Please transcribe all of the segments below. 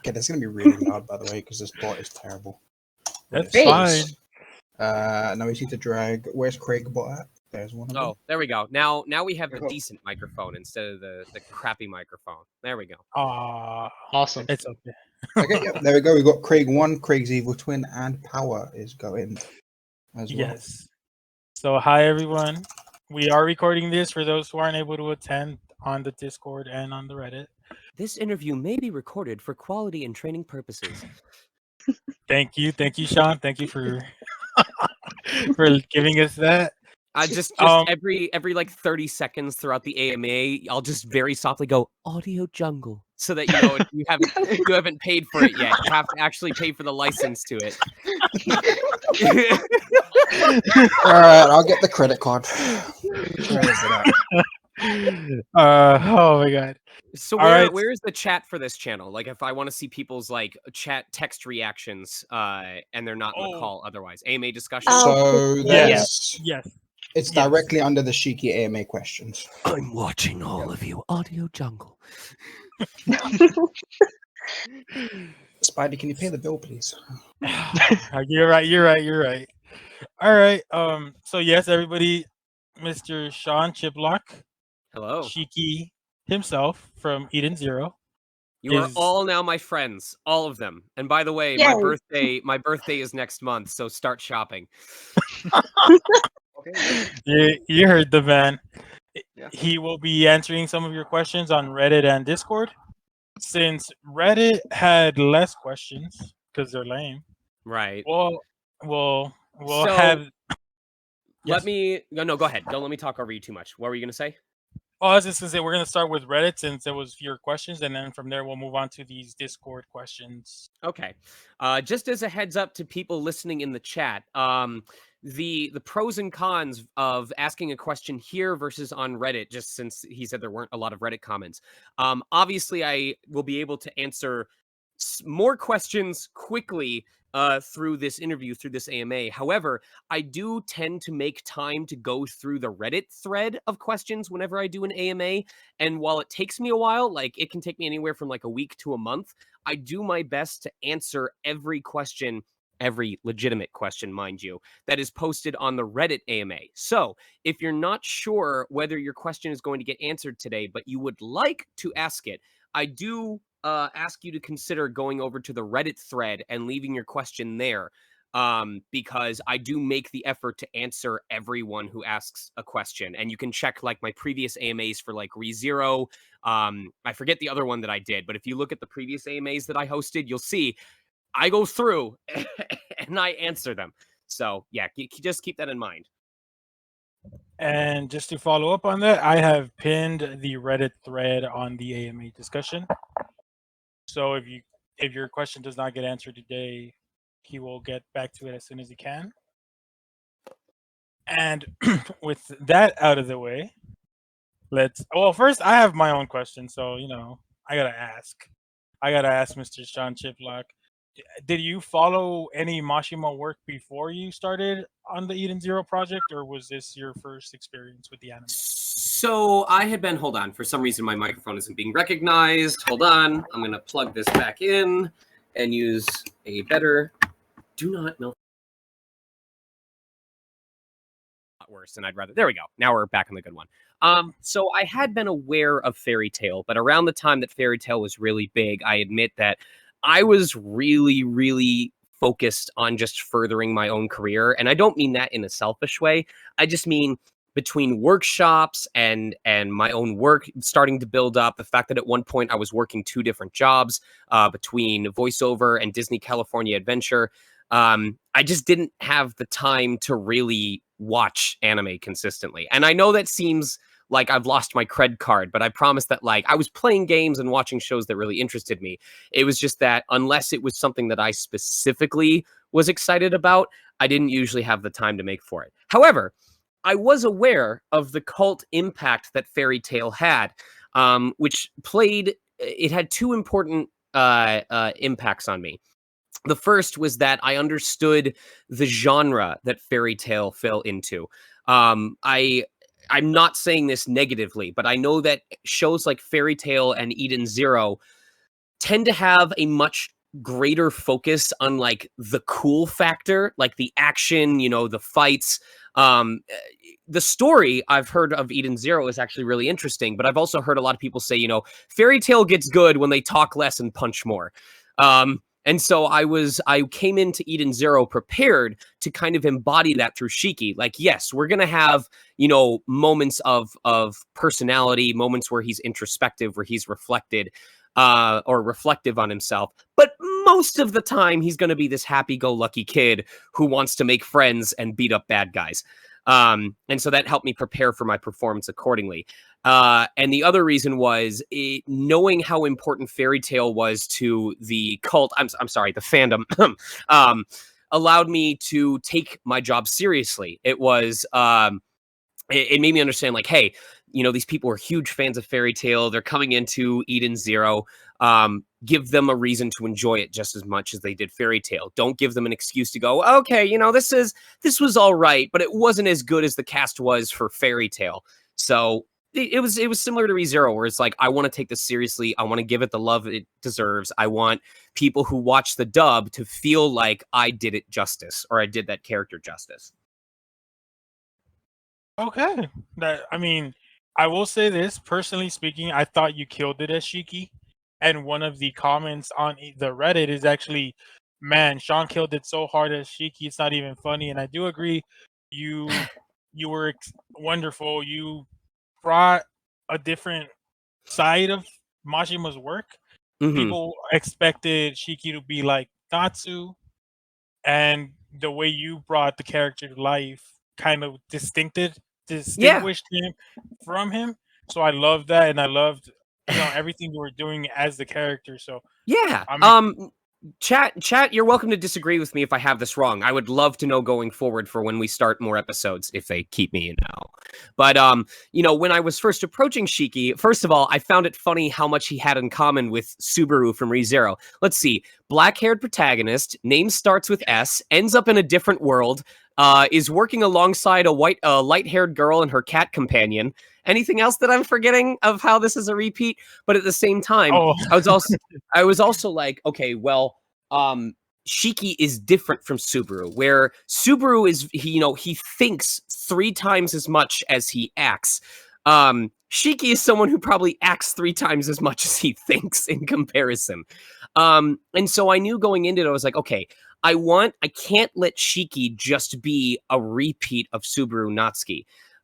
Okay, that's gonna be really loud, by the way, because this bot is terrible. That's fine. Now we need to drag. Where's Craig bot at? There's one of them. Oh, there we go. Now we have the decent microphone instead of the crappy microphone. There we go. Awesome. It's okay. Okay, yeah, there we go. We got Craig 1, Craig's evil twin, and Power is going as well. Yes. So hi everyone. We are recording this for those who aren't able to attend on the Discord and on the Reddit. This interview may be recorded for quality and training purposes. Thank you, Sean. Thank you for for giving us that. Just every like 30 seconds throughout the AMA, I'll just very softly go Audio Jungle, so that you haven't paid for it yet. You have to actually pay for the license to it. All right, I'll get the credit card. Oh my god. So where is the chat for this channel? Like, if I want to see people's like chat text reactions, and they're not in the call otherwise, AMA discussion. So yes. It's directly under the Shiki AMA questions. I'm watching all of you. Audio Jungle. Spidey, can you pay the bill, please? You're right. All right. So yes, everybody, Mr. Sean Chiplock. Hello. Shiki himself from Eden Zero. You are all now my friends, all of them. And by the way, my birthday is next month, so start shopping. You heard the man. Yeah. He will be answering some of your questions on Reddit and Discord. Since Reddit had less questions because they're lame, right? We'll have. Let me go ahead. Don't let me talk over you too much. What were you gonna say? Oh, I was just gonna say we're gonna start with Reddit since there was fewer questions, and then from there we'll move on to these Discord questions. Okay. Just as a heads up to people listening in the chat, the pros and cons of asking a question here versus on Reddit, just since he said there weren't a lot of Reddit comments. Obviously, I will be able to answer more questions quickly through this interview, through this AMA. However, I do tend to make time to go through the Reddit thread of questions whenever I do an AMA. And while it takes me a while, like it can take me anywhere from like a week to a month, I do my best to answer every question, every legitimate question, mind you, that is posted on the Reddit AMA. So if you're not sure whether your question is going to get answered today, but you would like to ask it, I do ask you to consider going over to the Reddit thread and leaving your question there, because I do make the effort to answer everyone who asks a question. And you can check like my previous AMAs for like ReZero. I forget the other one that I did, but if you look at the previous AMAs that I hosted, you'll see I go through and I answer them. So yeah, just keep that in mind. And just to follow up on that, I have pinned the Reddit thread on the AMA discussion. So if your question does not get answered today, he will get back to it as soon as he can. And with that out of the way, first I have my own question. So, I gotta ask Mr. Sean Chiplock, did you follow any Mashima work before you started on the Eden Zero project, or was this your first experience with the anime? So I had been, hold on, for some reason my microphone isn't being recognized. Hold on, I'm gonna plug this back in and use a better, do not melt. Worse, and I'd rather, there we go. Now we're back on the good one. So I had been aware of Fairy Tail, but around the time that Fairy Tail was really big, I admit that I was really, really focused on just furthering my own career. And I don't mean that in a selfish way. I just mean between workshops and my own work starting to build up, the fact that at one point I was working 2 different jobs between voiceover and Disney California Adventure. I just didn't have the time to really watch anime consistently. And I know that seems like I've lost my cred card, but I promise that like I was playing games and watching shows that really interested me. It was just that unless it was something that I specifically was excited about, I didn't usually have the time to make for it. However, I was aware of the cult impact that Fairy Tail had, which it had 2 important impacts on me. The first was that I understood the genre that Fairy Tail fell into. I'm not saying this negatively, but I know that shows like Fairy Tail and Eden Zero tend to have a much greater focus on like the cool factor, like the action, you know, the fights. The story I've heard of Eden Zero is actually really interesting, but I've also heard a lot of people say, you know, Fairy Tail gets good when they talk less and punch more. And so I came into Eden Zero prepared to kind of embody that through Shiki. Like, yes, we're gonna have, you know, moments of personality, moments where he's introspective, where he's reflected, or reflective on himself. But most of the time, he's going to be this happy-go-lucky kid who wants to make friends and beat up bad guys. And so that helped me prepare for my performance accordingly. And the other reason was knowing how important Fairy Tail was to the cult. I'm sorry, the fandom. Allowed me to take my job seriously. It was it made me understand, like, hey, you know, these people are huge fans of Fairy Tail. They're coming into Eden Zero. Give them a reason to enjoy it just as much as they did Fairy Tail. Don't give them an excuse to go, okay, you know, this was all right, but it wasn't as good as the cast was for Fairy Tail. So it was similar to ReZero, where it's like, I want to take this seriously. I want to give it the love it deserves. I want people who watch the dub to feel like I did it justice, or I did that character justice. Okay. I mean, I will say this, personally speaking, I thought you killed it as Shiki. And one of the comments on the Reddit is actually, man, Sean killed it so hard as Shiki, it's not even funny. And I do agree, you were wonderful. You brought a different side of Mashima's work. Mm-hmm. People expected Shiki to be like Natsu, and the way you brought the character to life kind of distinguished him from him. So I loved that, and I loved, you know, everything you were doing as the character. So yeah. Chat, you're welcome to disagree with me if I have this wrong. I would love to know going forward for when we start more episodes, if they keep me, you know. But you know, when I was first approaching Shiki, first of all, I found it funny how much he had in common with Subaru from ReZero. Let's see, black-haired protagonist, name starts with S, ends up in a different world, is working alongside a light-haired girl and her cat companion. Anything else that I'm forgetting of how this is a repeat? But at the same time, I was also like, okay, well, Shiki is different from Subaru, where Subaru is, he thinks 3 times as much as he acts. Shiki is someone who probably acts 3 times as much as he thinks in comparison. And so I knew going into it, I was like, okay, I can't let Shiki just be a repeat of Subaru Natsuki.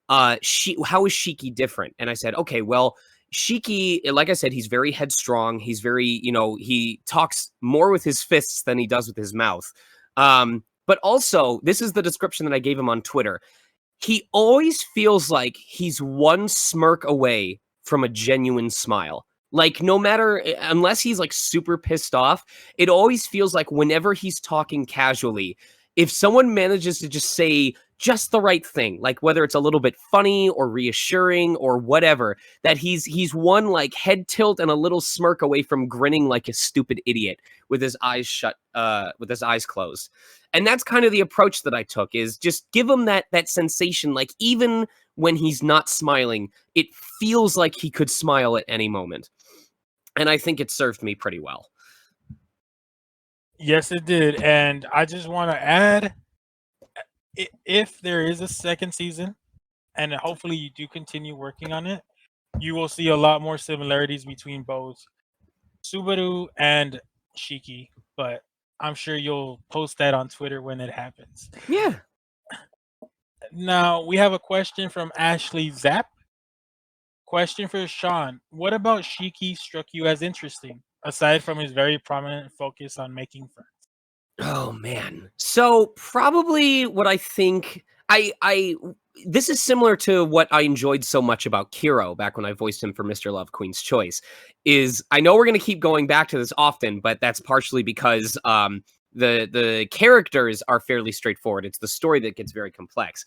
How is Shiki different? And I said, okay, well, Shiki, like I said, he's very headstrong. He's very, he talks more with his fists than he does with his mouth. But also, this is the description that I gave him on Twitter. He always feels like he's one smirk away from a genuine smile. Like, no matter, unless he's like super pissed off, it always feels like whenever he's talking casually, if someone manages to just say just the right thing, like whether it's a little bit funny or reassuring or whatever, that he's one like head tilt and a little smirk away from grinning like a stupid idiot with his eyes shut, with his eyes closed. And that's kind of the approach that I took, is just give him that sensation, like even when he's not smiling, it feels like he could smile at any moment. And I think it served me pretty well. Yes, it did. And I just want to add, if there is a second season, and hopefully you do continue working on it, you will see a lot more similarities between both Subaru and Shiki. But I'm sure you'll post that on Twitter when it happens. Yeah. Now, we have a question from Ashley Zapp. Question for Sean. What about Shiki struck you as interesting, aside from his very prominent focus on making friends? Oh, man. So probably what I think... this is similar to what I enjoyed so much about Kiro back when I voiced him for Mr. Love, Queen's Choice, is I know we're going to keep going back to this often, but that's partially because the characters are fairly straightforward. It's the story that gets very complex.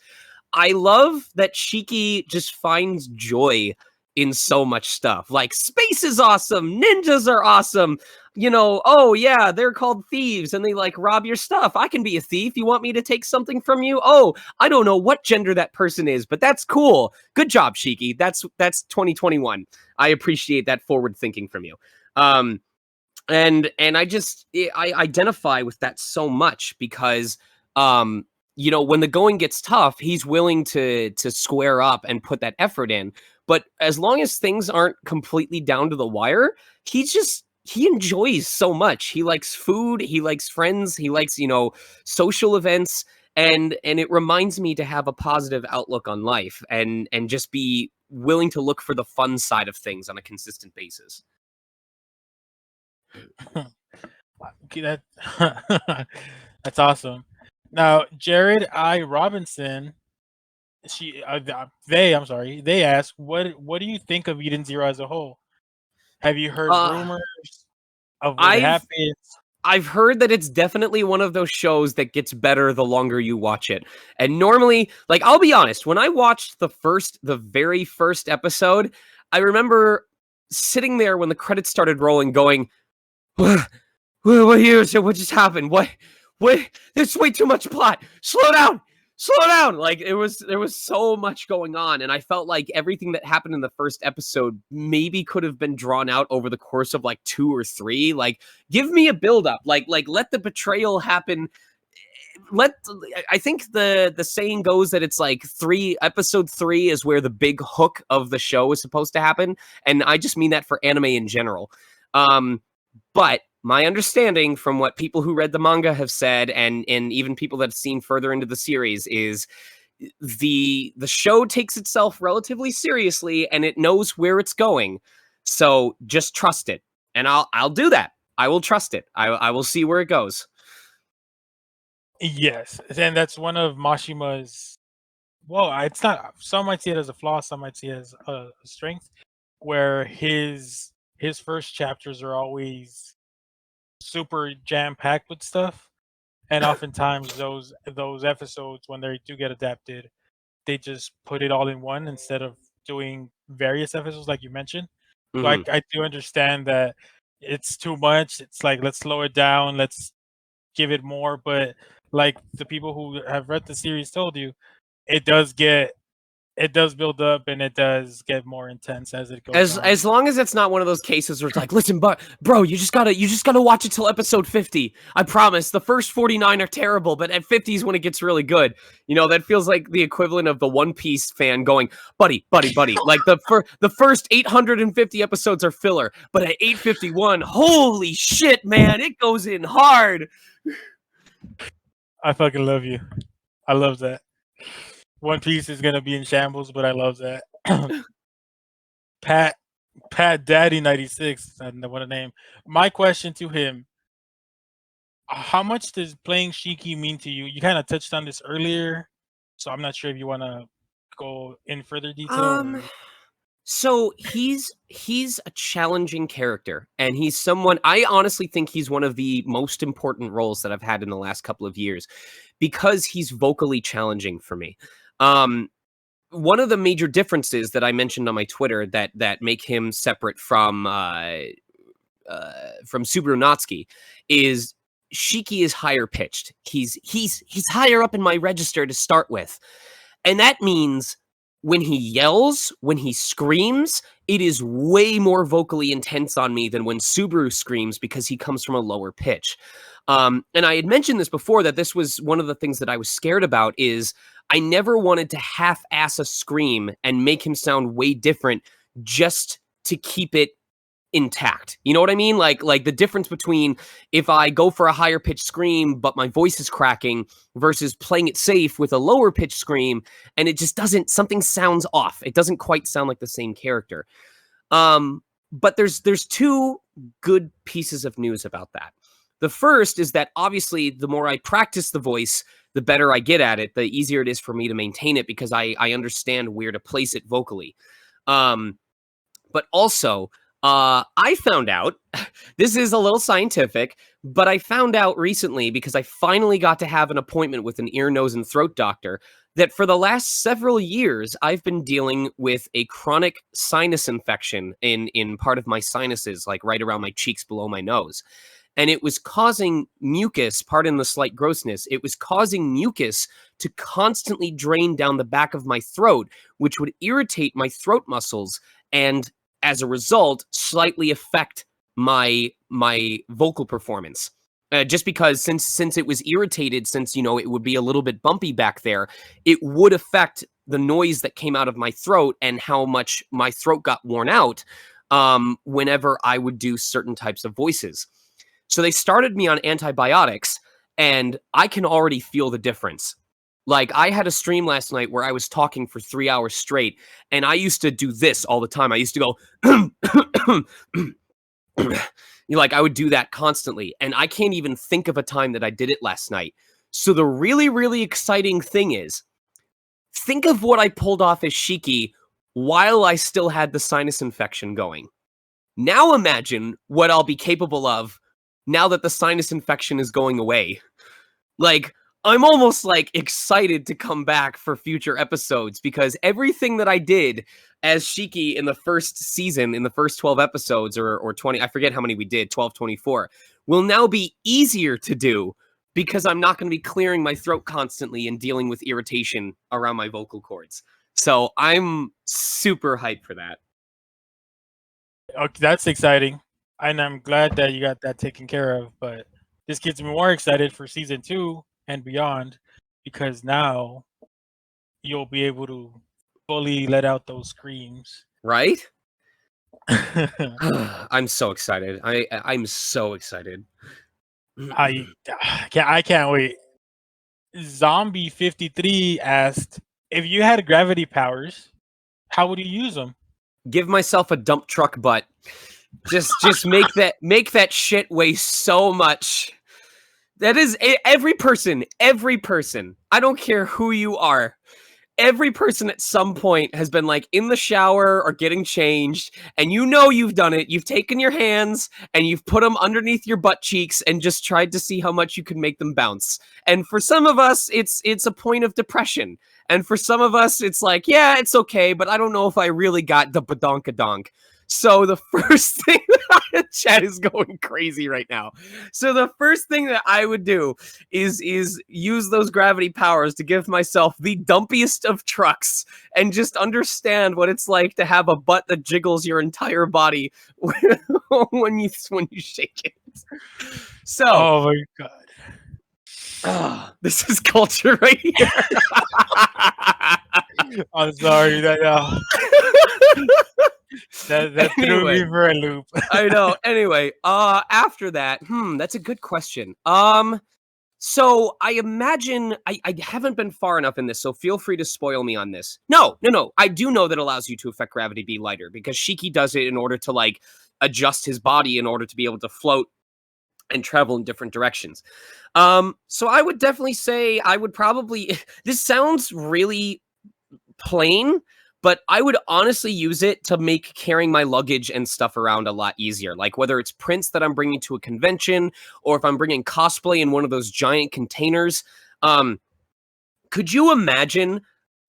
I love that Shiki just finds joy in so much stuff. Like, space is awesome, ninjas are awesome, oh yeah, they're called thieves and they like rob your stuff. I can be a thief. You want me to take something from you? Oh, I don't know what gender that person is, but that's cool. Good job, Shiki. That's 2021. I appreciate that forward thinking from you. and I identify with that so much because you know, when the going gets tough, he's willing to square up and put that effort in. But as long as things aren't completely down to the wire, he enjoys so much. He likes food, he likes friends, he likes, you know, social events, and it reminds me to have a positive outlook on life and just be willing to look for the fun side of things on a consistent basis. Okay, that's awesome. Now, Jared I. Robinson, they ask, what do you think of Eden Zero as a whole? Have you heard rumors of what happens? I've heard that it's definitely one of those shows that gets better the longer you watch it. And normally, like, I'll be honest, when I watched the very first episode, I remember sitting there when the credits started rolling going, what what just happened? What, there's way too much plot. Slow down. Like there was so much going on. And I felt like everything that happened in the first episode maybe could have been drawn out over the course of like 2 or 3. Like, give me a build up, like let the betrayal happen. I think the saying goes that it's like episode 3 is where the big hook of the show is supposed to happen. And I just mean that for anime in general. But my understanding from what people who read the manga have said, and even people that have seen further into the series, is the show takes itself relatively seriously and it knows where it's going. So just trust it. And I'll do that. I will trust it. I will see where it goes. Yes. And that's one of Mashima's, well, it's not, some might see it as a flaw, some might see it as a strength, where his first chapters are always super jam-packed with stuff, and oftentimes those episodes, when they do get adapted, they just put it all in one instead of doing various episodes like you mentioned. So I do understand that it's too much. It's like, let's slow it down, let's give it more. But like the people who have read the series told you, it does build up and it does get more intense as it goes on. As long as it's not one of those cases where it's like, listen, bro, you just gotta watch it till episode 50. I promise. The first 49 are terrible, but at 50 is when it gets really good. You know, that feels like the equivalent of the One Piece fan going, buddy. Like the first 850 episodes are filler, but at 851, holy shit, man, it goes in hard. I fucking love you. I love that. One Piece is gonna be in shambles, but I love that. Pat Daddy 96, what a name. My question to him: how much does playing Shiki mean to you? You kind of touched on this earlier, so I'm not sure if you want to go in further detail. So he's a challenging character, and he's someone, I honestly think he's one of the most important roles that I've had in the last couple of years because he's vocally challenging for me. One of the major differences that I mentioned on my Twitter that make him separate from Subaru Natsuki is Shiki is higher pitched. He's higher up in my register to start with. And that means when he yells, when he screams, it is way more vocally intense on me than when Subaru screams because he comes from a lower pitch. And I had mentioned this before, that this was one of the things that I was scared about, is I never wanted to half-ass a scream and make him sound way different just to keep it intact. You know what I mean? Like the difference between if I go for a higher pitched scream but my voice is cracking versus playing it safe with a lower pitched scream and it just doesn't, something sounds off. It doesn't quite sound like the same character. But there's 2 good pieces of news about that. The first is that obviously the more I practice the voice, the better I get at it, the easier it is for me to maintain it because I understand where to place it vocally. But also, I found out, this is a little scientific, but I found out recently because I finally got to have an appointment with an ear, nose, and throat doctor, that for the last several years, I've been dealing with a chronic sinus infection in part of my sinuses, like right around my cheeks below my nose. And it was causing mucus, pardon the slight grossness, it was causing mucus to constantly drain down the back of my throat, which would irritate my throat muscles and, as a result, slightly affect my vocal performance. Just because since it was irritated, since it would be a little bit bumpy back there, it would affect the noise that came out of my throat and how much my throat got worn out whenever I would do certain types of voices. So they started me on antibiotics, and I can already feel the difference. Like, I had a stream last night where I was talking for 3 hours straight, and I used to do this all the time. I used to go like, I would do that constantly, and I can't even think of a time that I did it last night. So the really, really exciting thing is, think of what I pulled off as Shiki while I still had the sinus infection going. Now imagine what I'll be capable of now that the sinus infection is going away. Like, I'm almost like excited to come back for future episodes, because everything that I did as Shiki in the first season, in the first 12 episodes or 20, I forget how many we did, 12, 24, will now be easier to do because I'm not going to be clearing my throat constantly and dealing with irritation around my vocal cords. So I'm super hyped for that. Okay, that's exciting. And I'm glad that you got that taken care of. But this gets me more excited for season 2 and beyond, because now you'll be able to fully let out those screams. Right? I'm so excited. I'm so excited. I can't wait. Zombie 53 asked, if you had gravity powers, how would you use them? Give myself a dump truck butt. Just make that shit weigh so much. That is every person. I don't care who you are. Every person at some point has been like in the shower or getting changed, and you've done it. You've taken your hands and you've put them underneath your butt cheeks and just tried to see how much you can make them bounce. And for some of us, it's a point of depression. And for some of us, it's like, yeah, it's okay, but I don't know if I really got the badonkadonk. So the first thing chat is going crazy right now. So the first thing that I would do is use those gravity powers to give myself the dumpiest of trucks and just understand what it's like to have a butt that jiggles your entire body when you shake it. So, oh my god, this is culture right here. I'm sorry that threw me for a loop. I know. Anyway, after that, that's a good question. So I imagine I haven't been far enough in this, so feel free to spoil me on this. No. I do know that allows you to affect gravity be lighter, because Shiki does it in order to like adjust his body in order to be able to float and travel in different directions. So I would definitely say I would probably. This sounds really plain, but I would honestly use it to make carrying my luggage and stuff around a lot easier. Like whether it's prints that I'm bringing to a convention, or if I'm bringing cosplay in one of those giant containers. Could you imagine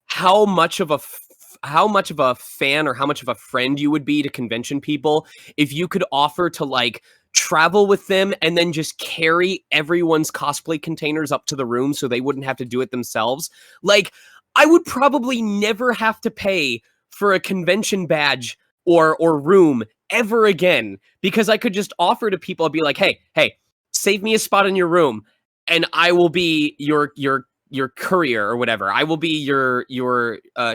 how much of a fan or how much of a friend you would be to convention people if you could offer to like travel with them and then just carry everyone's cosplay containers up to the room so they wouldn't have to do it themselves? Like, I would probably never have to pay for a convention badge or room ever again, because I could just offer to people. I'd be like, hey, save me a spot in your room, and I will be your courier or whatever. I will be your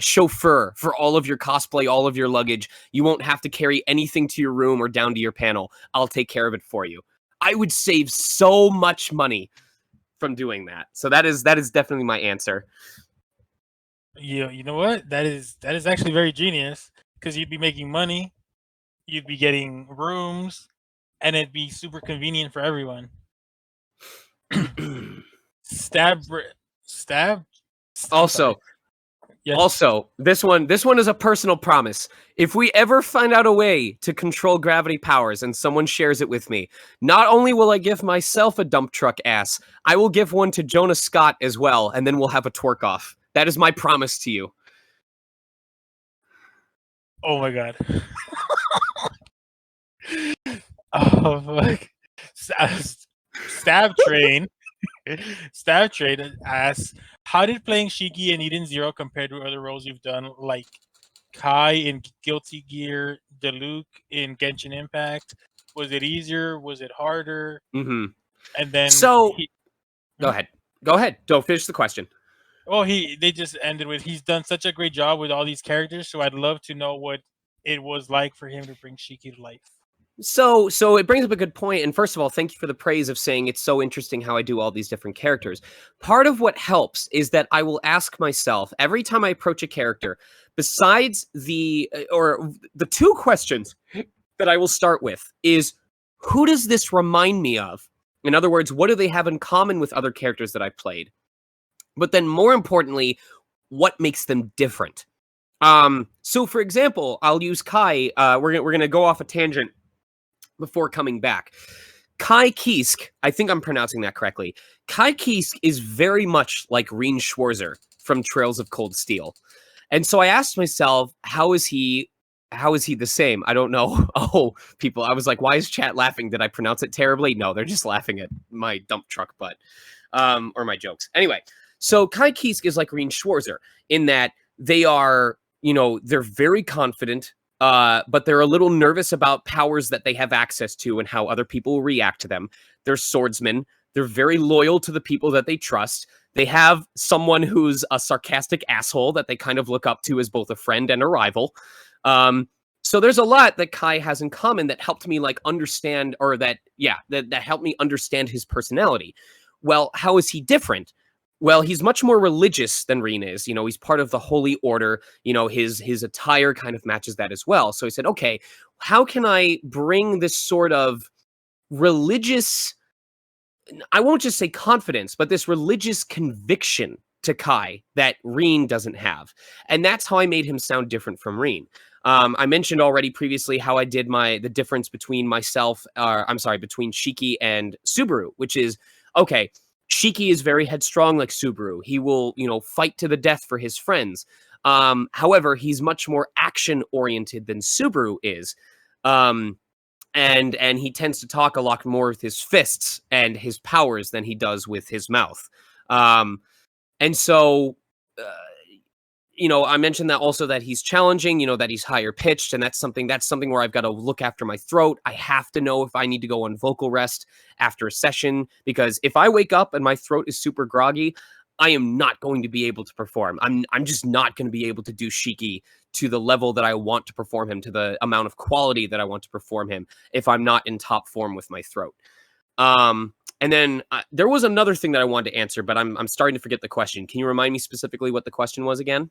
chauffeur for all of your cosplay, all of your luggage. You won't have to carry anything to your room or down to your panel. I'll take care of it for you. I would save so much money from doing that. So that is definitely my answer. Yeah, you know what? That is actually very genius, because you'd be making money, you'd be getting rooms, and it'd be super convenient for everyone. Stab. Also, yes. Also, this one is a personal promise. If we ever find out a way to control gravity powers and someone shares it with me, not only will I give myself a dump truck ass, I will give one to Jonah Scott as well, and then we'll have a twerk off. That is my promise to you. Oh my god. Oh fuck. Stab Train. Stab Train asks, how did playing Shiki and Eden Zero compare to other roles you've done, like Kai in Guilty Gear, Diluc in Genshin Impact, Was it easier? Was it harder? Mm-hmm. And then So go ahead. Go ahead. Don't finish the question. Oh, they just ended with he's done such a great job with all these characters, so I'd love to know what it was like for him to bring Shiki to life. So it brings up a good point. And first of all, thank you for the praise of saying it's so interesting how I do all these different characters. Part of what helps is that I will ask myself every time I approach a character, besides the two questions that I will start with is, who does this remind me of? In other words, what do they have in common with other characters that I've played? But then more importantly, what makes them different? So for example, I'll use Kai. We're gonna go off a tangent before coming back. Kai Kiske, I think I'm pronouncing that correctly. Kai Kiske is very much like Reen Schwarzer from Trails of Cold Steel. And so I asked myself, how is he the same? I don't know. Oh, people, I was like, why is chat laughing? Did I pronounce it terribly? No, they're just laughing at my dump truck butt, or my jokes. Anyway, so Kai Kiske is like Reen Schwarzer in that they are, they're very confident, but they're a little nervous about powers that they have access to and how other people will react to them. They're swordsmen. They're very loyal to the people that they trust. They have someone who's a sarcastic asshole that they kind of look up to as both a friend and a rival. So there's a lot that Kai has in common that helped me understand, or that helped me understand his personality. Well, how is he different? Well, he's much more religious than Reen is. He's part of the Holy Order. His attire kind of matches that as well. So he said, okay, how can I bring this sort of religious, I won't just say confidence, but this religious conviction to Kai that Reen doesn't have? And that's how I made him sound different from Reen. I mentioned already previously how I did the difference between between Shiki and Subaru, which is, okay, Shiki is very headstrong like Subaru. He will, fight to the death for his friends. However, he's much more action-oriented than Subaru is. And he tends to talk a lot more with his fists and his powers than he does with his mouth. And so, I mentioned that also, that he's challenging, that he's higher pitched, and that's something where I've got to look after my throat. I have to know if I need to go on vocal rest after a session, because if I wake up and my throat is super groggy, I am not going to be able to perform. I'm just not going to be able to do Shiki to the level that I want to perform him, to the amount of quality that I want to perform him, if I'm not in top form with my throat. And then there was another thing that I wanted to answer, but I'm starting to forget the question. Can you remind me specifically what the question was again?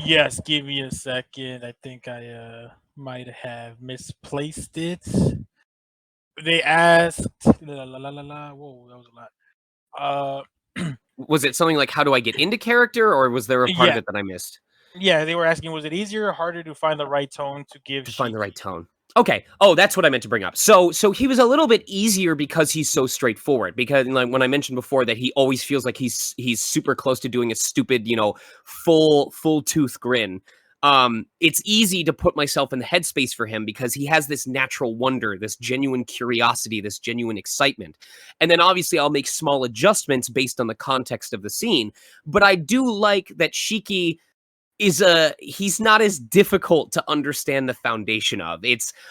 Yes, give me a second. I think I might have misplaced it. They asked, whoa, that was a lot. Was it something like, how do I get into character, or was there a part of it that I missed? Yeah, they were asking, was it easier or harder to find the right tone to give? To find the right tone. Okay. Oh, that's what I meant to bring up. So he was a little bit easier because he's so straightforward. Because when I mentioned before that he always feels like he's super close to doing a stupid, full tooth grin. It's easy to put myself in the headspace for him because he has this natural wonder, this genuine curiosity, this genuine excitement. And then obviously I'll make small adjustments based on the context of the scene. But I do like that Shiki he's not as difficult to understand the foundation of.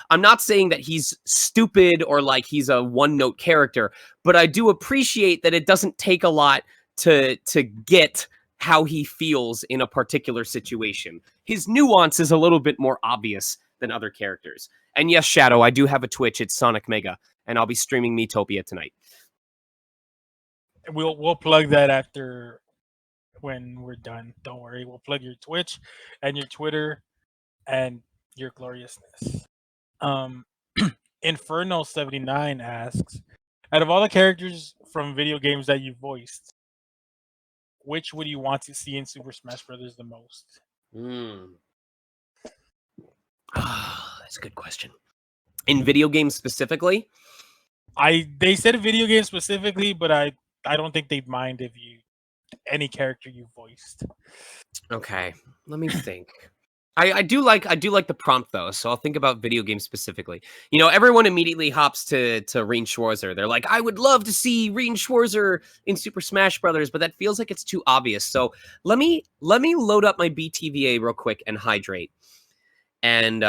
I'm not saying that he's stupid or like he's a one-note character, but I do appreciate that it doesn't take a lot to get how he feels in a particular situation. His nuance is a little bit more obvious than other characters. And yes, Shadow, I do have a Twitch. It's Sonic Mega, and I'll be streaming Miitopia tonight. We'll plug that after when we're done. Don't worry. We'll plug your Twitch and your Twitter and your gloriousness. Inferno79 asks, out of all the characters from video games that you voiced, which would you want to see in Super Smash Brothers the most? That's a good question. In video games specifically? They said video games specifically, but I don't think they'd mind if any character you voiced. Okay, let me think. I do like the prompt though, so I'll think about video games specifically. Everyone immediately hops to Reen Schwarzer. They're like, I would love to see Reen Schwarzer in Super Smash Brothers, but that feels like it's too obvious. So let me load up my BTVA real quick and hydrate. And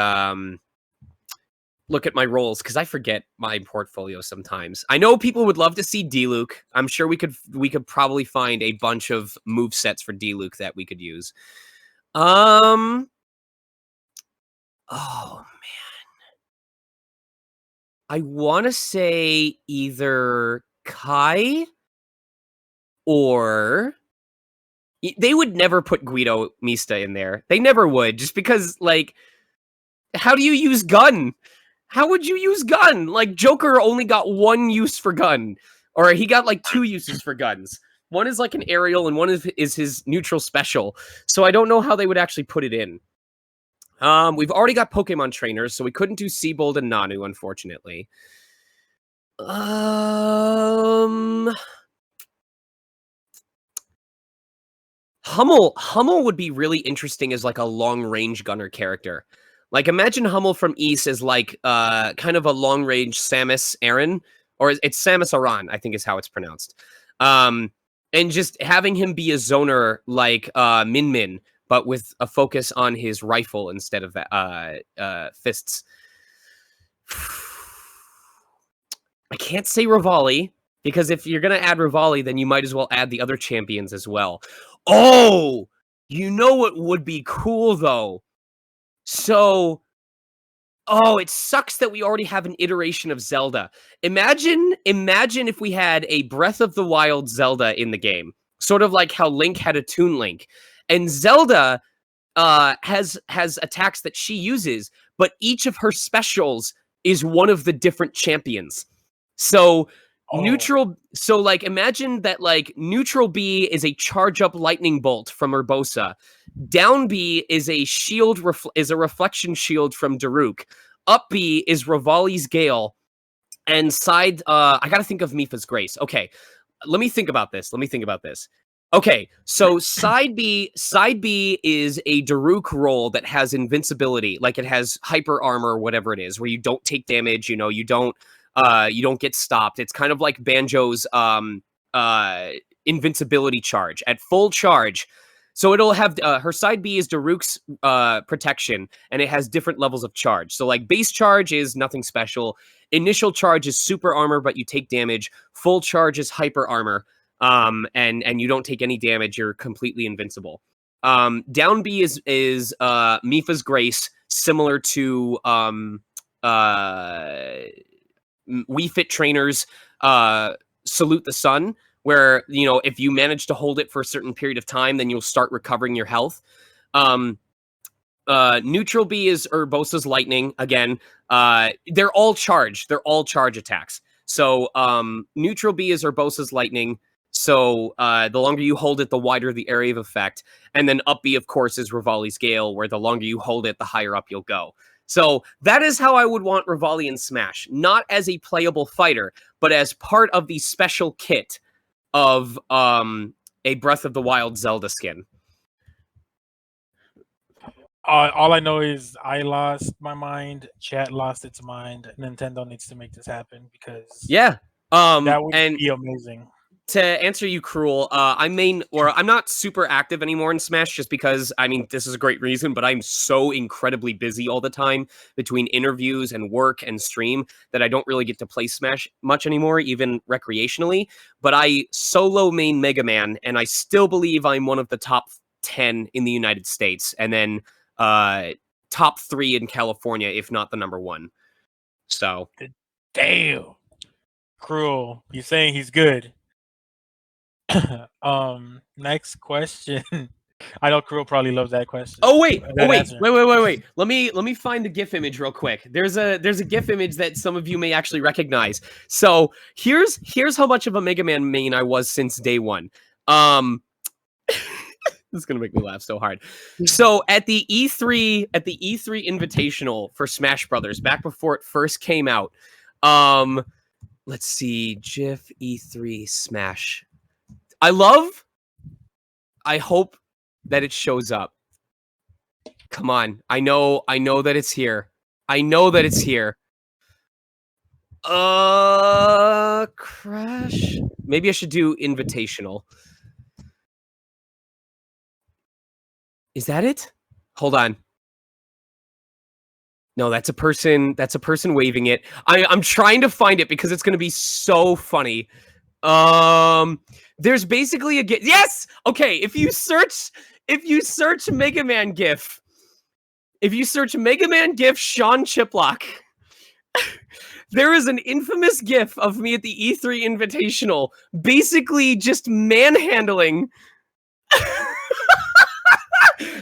look at my roles because I forget my portfolio sometimes. I know people would love to see D-Luke. I'm sure we could probably find a bunch of move sets for D-Luke that we could use. Oh man. I want to say either Kai or they would never put Guido Mista in there. They never would, just because, like, how do you use gun? How would you use gun? Like, Joker only got one use for gun, or he got like 2 uses for guns. One is like an aerial, and one is his neutral special. So I don't know how they would actually put it in. We've already got Pokemon trainers, so we couldn't do Seabold and Nanu, unfortunately. Hummel would be really interesting as like a long range gunner character. Like, imagine Hummel from East as like kind of a long range Samus Aran, or it's Samus Aran, I think is how it's pronounced. And just having him be a zoner like Min Min, but with a focus on his rifle instead of fists. I can't say Revali, because if you're going to add Revali, then you might as well add the other champions as well. Oh, you know what would be cool, though? So, it sucks that we already have an iteration of Zelda. Imagine if we had a Breath of the Wild Zelda in the game. Sort of like how Link had a Toon Link. And Zelda has attacks that she uses, but each of her specials is one of the different champions. So like imagine that like neutral B is a charge up lightning bolt from Urbosa. Down B is a shield is a reflection shield from Daruk. Up B is Revali's Gale. And side I gotta think of Mipha's Grace. Okay. Let me think about this. Okay, so side B is a Daruk roll that has invincibility, like it has hyper armor, whatever it is, where you don't take damage, you don't get stopped. It's kind of like Banjo's invincibility charge at full charge. So it'll have her side B is Daruk's protection, and it has different levels of charge. So like base charge is nothing special, initial charge is super armor, but you take damage. Full charge is hyper armor. And you don't take any damage. You're completely invincible. Down B is Mipha's Grace, similar to Wii Fit trainers Salute the Sun, where if you manage to hold it for a certain period of time, then you'll start recovering your health. Neutral B is Urbosa's Lightning. Again, they're all charge. They're all charge attacks. So neutral B is Urbosa's Lightning. So the longer you hold it, the wider the area of effect. And then up B, of course, is Revali's Gale, where the longer you hold it, the higher up you'll go. So that is how I would want Revali in Smash. Not as a playable fighter, but as part of the special kit of a Breath of the Wild Zelda skin. All I know is I lost my mind, chat lost its mind. Nintendo needs to make this happen, because that would be amazing. To answer you, Cruel, I'm not super active anymore in Smash, just because, this is a great reason, but I'm so incredibly busy all the time between interviews and work and stream that I don't really get to play Smash much anymore, even recreationally. But I solo main Mega Man, and I still believe I'm one of the top 10 in the United States, and then top 3 in California, if not the number 1. So, damn, Cruel, you're saying he's good. Next question. I know Cruel probably loves that question. Wait. Let me find the GIF image real quick. There's a GIF image that some of you may actually recognize. So here's how much of a Mega Man main I was since day one. This is gonna make me laugh so hard. So at the E3 Invitational for Smash Brothers, back before it first came out, let's see, GIF E3 Smash. I hope that it shows up. Come on. I know that it's here. Crash. Maybe I should do invitational. Is that it? Hold on. No, that's a person. That's a person waving it. I'm trying to find it because it's going to be so funny. There's basically a GIF. Yes. Okay. If you search Mega Man GIF, Sean Chiplock, there is an infamous GIF of me at the E3 Invitational, basically just manhandling.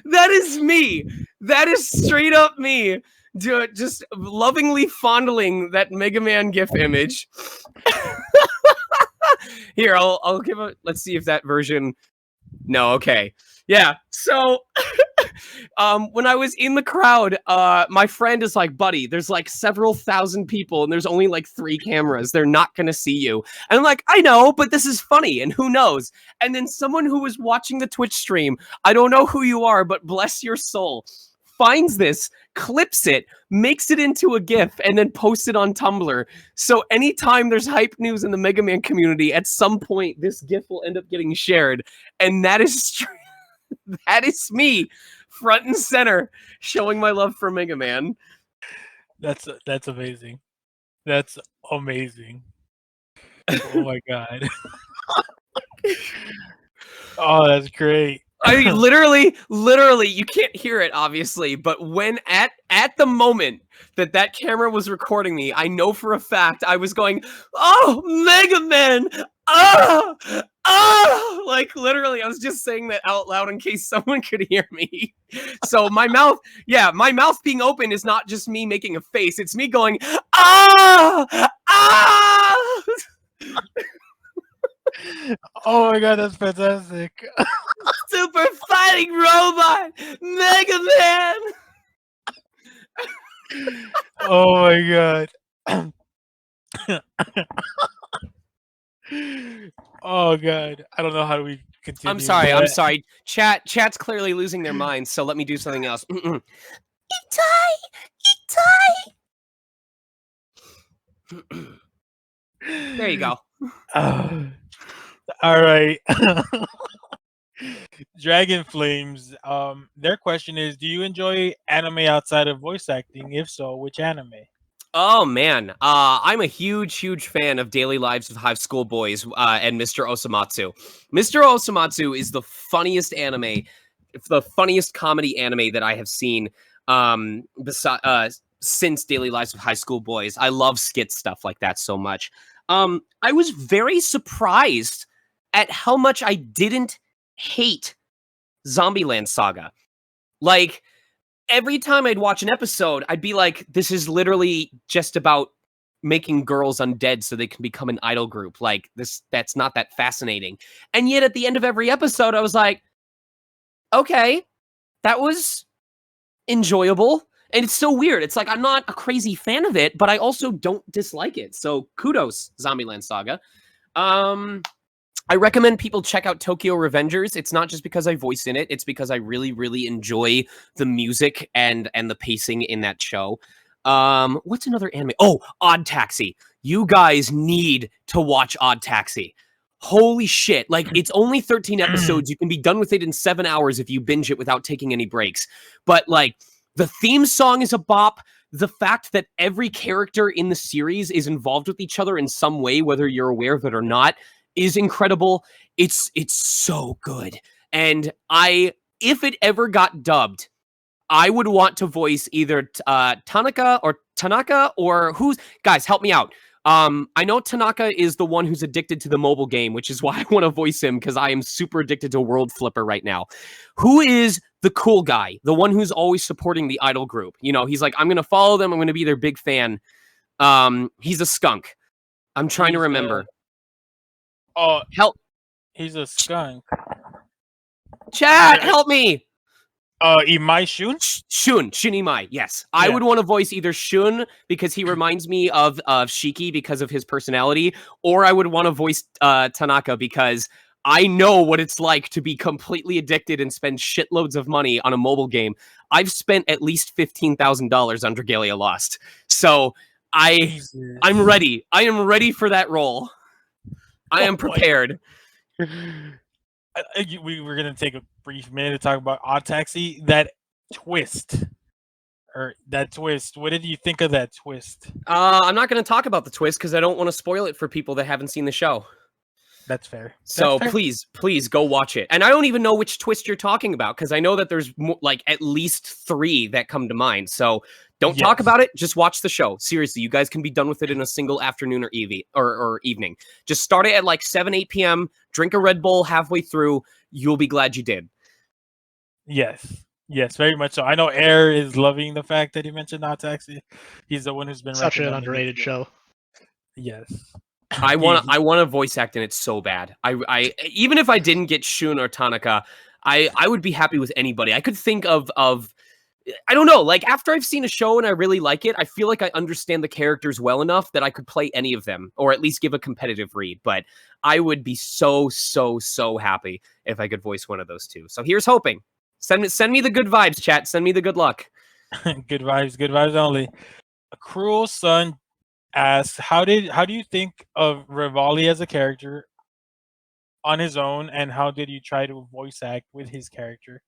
That is me. That is straight up me. Just lovingly fondling that Mega Man GIF image. Here, I'll give a. Let's see if that version. No, okay, yeah. So, when I was in the crowd, my friend is like, "Buddy, there's like several thousand people, and there's only like 3 cameras. They're not gonna see you." And I'm like, "I know, but this is funny, and who knows?" And then someone who was watching the Twitch stream, I don't know who you are, but bless your soul, finds this, clips it, makes it into a GIF, and then posts it on Tumblr. So anytime there's hype news in the Mega Man community, at some point this GIF will end up getting shared, and that is that is me, front and center, showing my love for Mega Man. That's amazing. That's amazing. Oh my god. Oh, that's great. I mean, literally, you can't hear it, obviously, but when at the moment that camera was recording me, I know for a fact I was going, "Oh, Mega Man! Like, literally, I was just saying that out loud in case someone could hear me. So my mouth being open is not just me making a face, it's me going, "Ah! Ah!" Oh my god, that's fantastic. Super fighting robot, Mega Man. Oh my god. Oh god. I don't know how do we continue. I'm sorry. Chat's clearly losing their minds, so let me do something else. Itai! There you go. All right. Dragon Flames. Their question is: do you enjoy anime outside of voice acting? If so, which anime? Oh man, I'm a huge fan of Daily Lives of High School Boys and Mr. Osamatsu. Mr. Osamatsu is the funniest anime, the funniest comedy anime that I have seen since Daily Lives of High School Boys. I love skit stuff like that so much. I was very surprised at how much I didn't hate Zombieland Saga. Like, every time I'd watch an episode, I'd be like, this is literally just about making girls undead so they can become an idol group. Like, that's not that fascinating. And yet at the end of every episode, I was like, okay, that was enjoyable. And it's so weird. It's like, I'm not a crazy fan of it, but I also don't dislike it. So kudos, Zombieland Saga. I recommend people check out Tokyo Revengers. It's not just because I voice in it. It's because I really enjoy the music and the pacing in that show. What's another anime? Oh, Odd Taxi. You guys need to watch Odd Taxi. Holy shit. Like, it's only 13 episodes. You can be done with it in 7 hours if you binge it without taking any breaks. But, like, the theme song is a bop. The fact that every character in the series is involved with each other in some way, whether you're aware of it or not, is incredible. It's so good. And if it ever got dubbed, I would want to voice either Tanaka or who's, guys, help me out. I know Tanaka is the one who's addicted to the mobile game, which is why I want to voice him, because I am super addicted to World Flipper right now. Who is the cool guy? The one who's always supporting the idol group. You know, he's like, I'm going to follow them. I'm going to be their big fan. He's a skunk. I'm trying to remember. Oh, help! He's a skunk. Chat, help me! Imai Shun? Shun Imai, yes. Yeah. I would want to voice either Shun because he reminds me of Shiki because of his personality, or I would want to voice Tanaka because I know what it's like to be completely addicted and spend shitloads of money on a mobile game. I've spent at least $15,000 on Dragalia Lost. So I'm ready. I am ready for that role. I am prepared. We were going to take a brief minute to talk about Odd Taxi. That twist, or that twist. What did you think of that twist? I'm not going to talk about the twist because I don't want to spoil it for people that haven't seen the show. That's fair. So please go watch it. And I don't even know which twist you're talking about because I know that there's like at least 3 that come to mind. So don't talk about it. Just watch the show. Seriously, you guys can be done with it in a single afternoon or evening. Just start it at like 7, 8 p.m. Drink a Red Bull halfway through. You'll be glad you did. Yes, very much so. I know Air is loving the fact that you mentioned Not Taxi. He's the one who's been Such an recommending underrated it. show. Yes. I want to voice act in it so bad. I even if I didn't get Shun or Tanaka, I would be happy with anybody. I could think of I don't know, like after I've seen a show and I really like it, I feel like I understand the characters well enough that I could play any of them or at least give a competitive read. But I would be so happy if I could voice one of those 2. So here's hoping. Send me the good vibes, chat. Send me the good luck. Good vibes only. A Cruel Sun asks, how do you think of Revali as a character on his own, and how did you try to voice act with his character?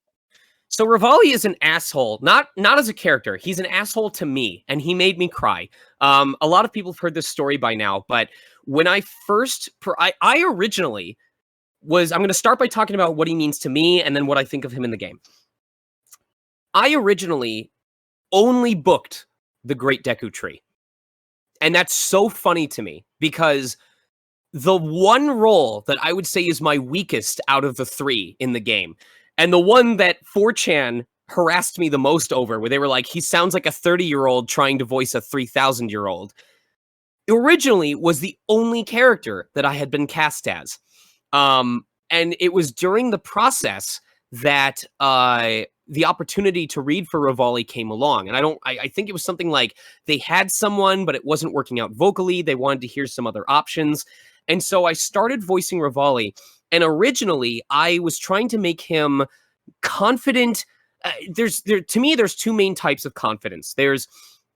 So Revali is an asshole, not as a character. He's an asshole to me, and he made me cry. A lot of people have heard this story by now, but when I first, I originally was, I'm going to start by talking about what he means to me and then what I think of him in the game. I originally only booked the Great Deku Tree. And that's so funny to me because the one role that I would say is my weakest out of the 3 in the game, and the one that 4chan harassed me the most over, where they were like, he sounds like a 30-year-old trying to voice a 3,000-year-old, originally was the only character that I had been cast as. And it was during the process that the opportunity to read for Revali came along. And I think it was something like they had someone, but it wasn't working out vocally. They wanted to hear some other options. And so I started voicing Revali. And originally I was trying to make him confident. To me, there's 2 main types of confidence. There's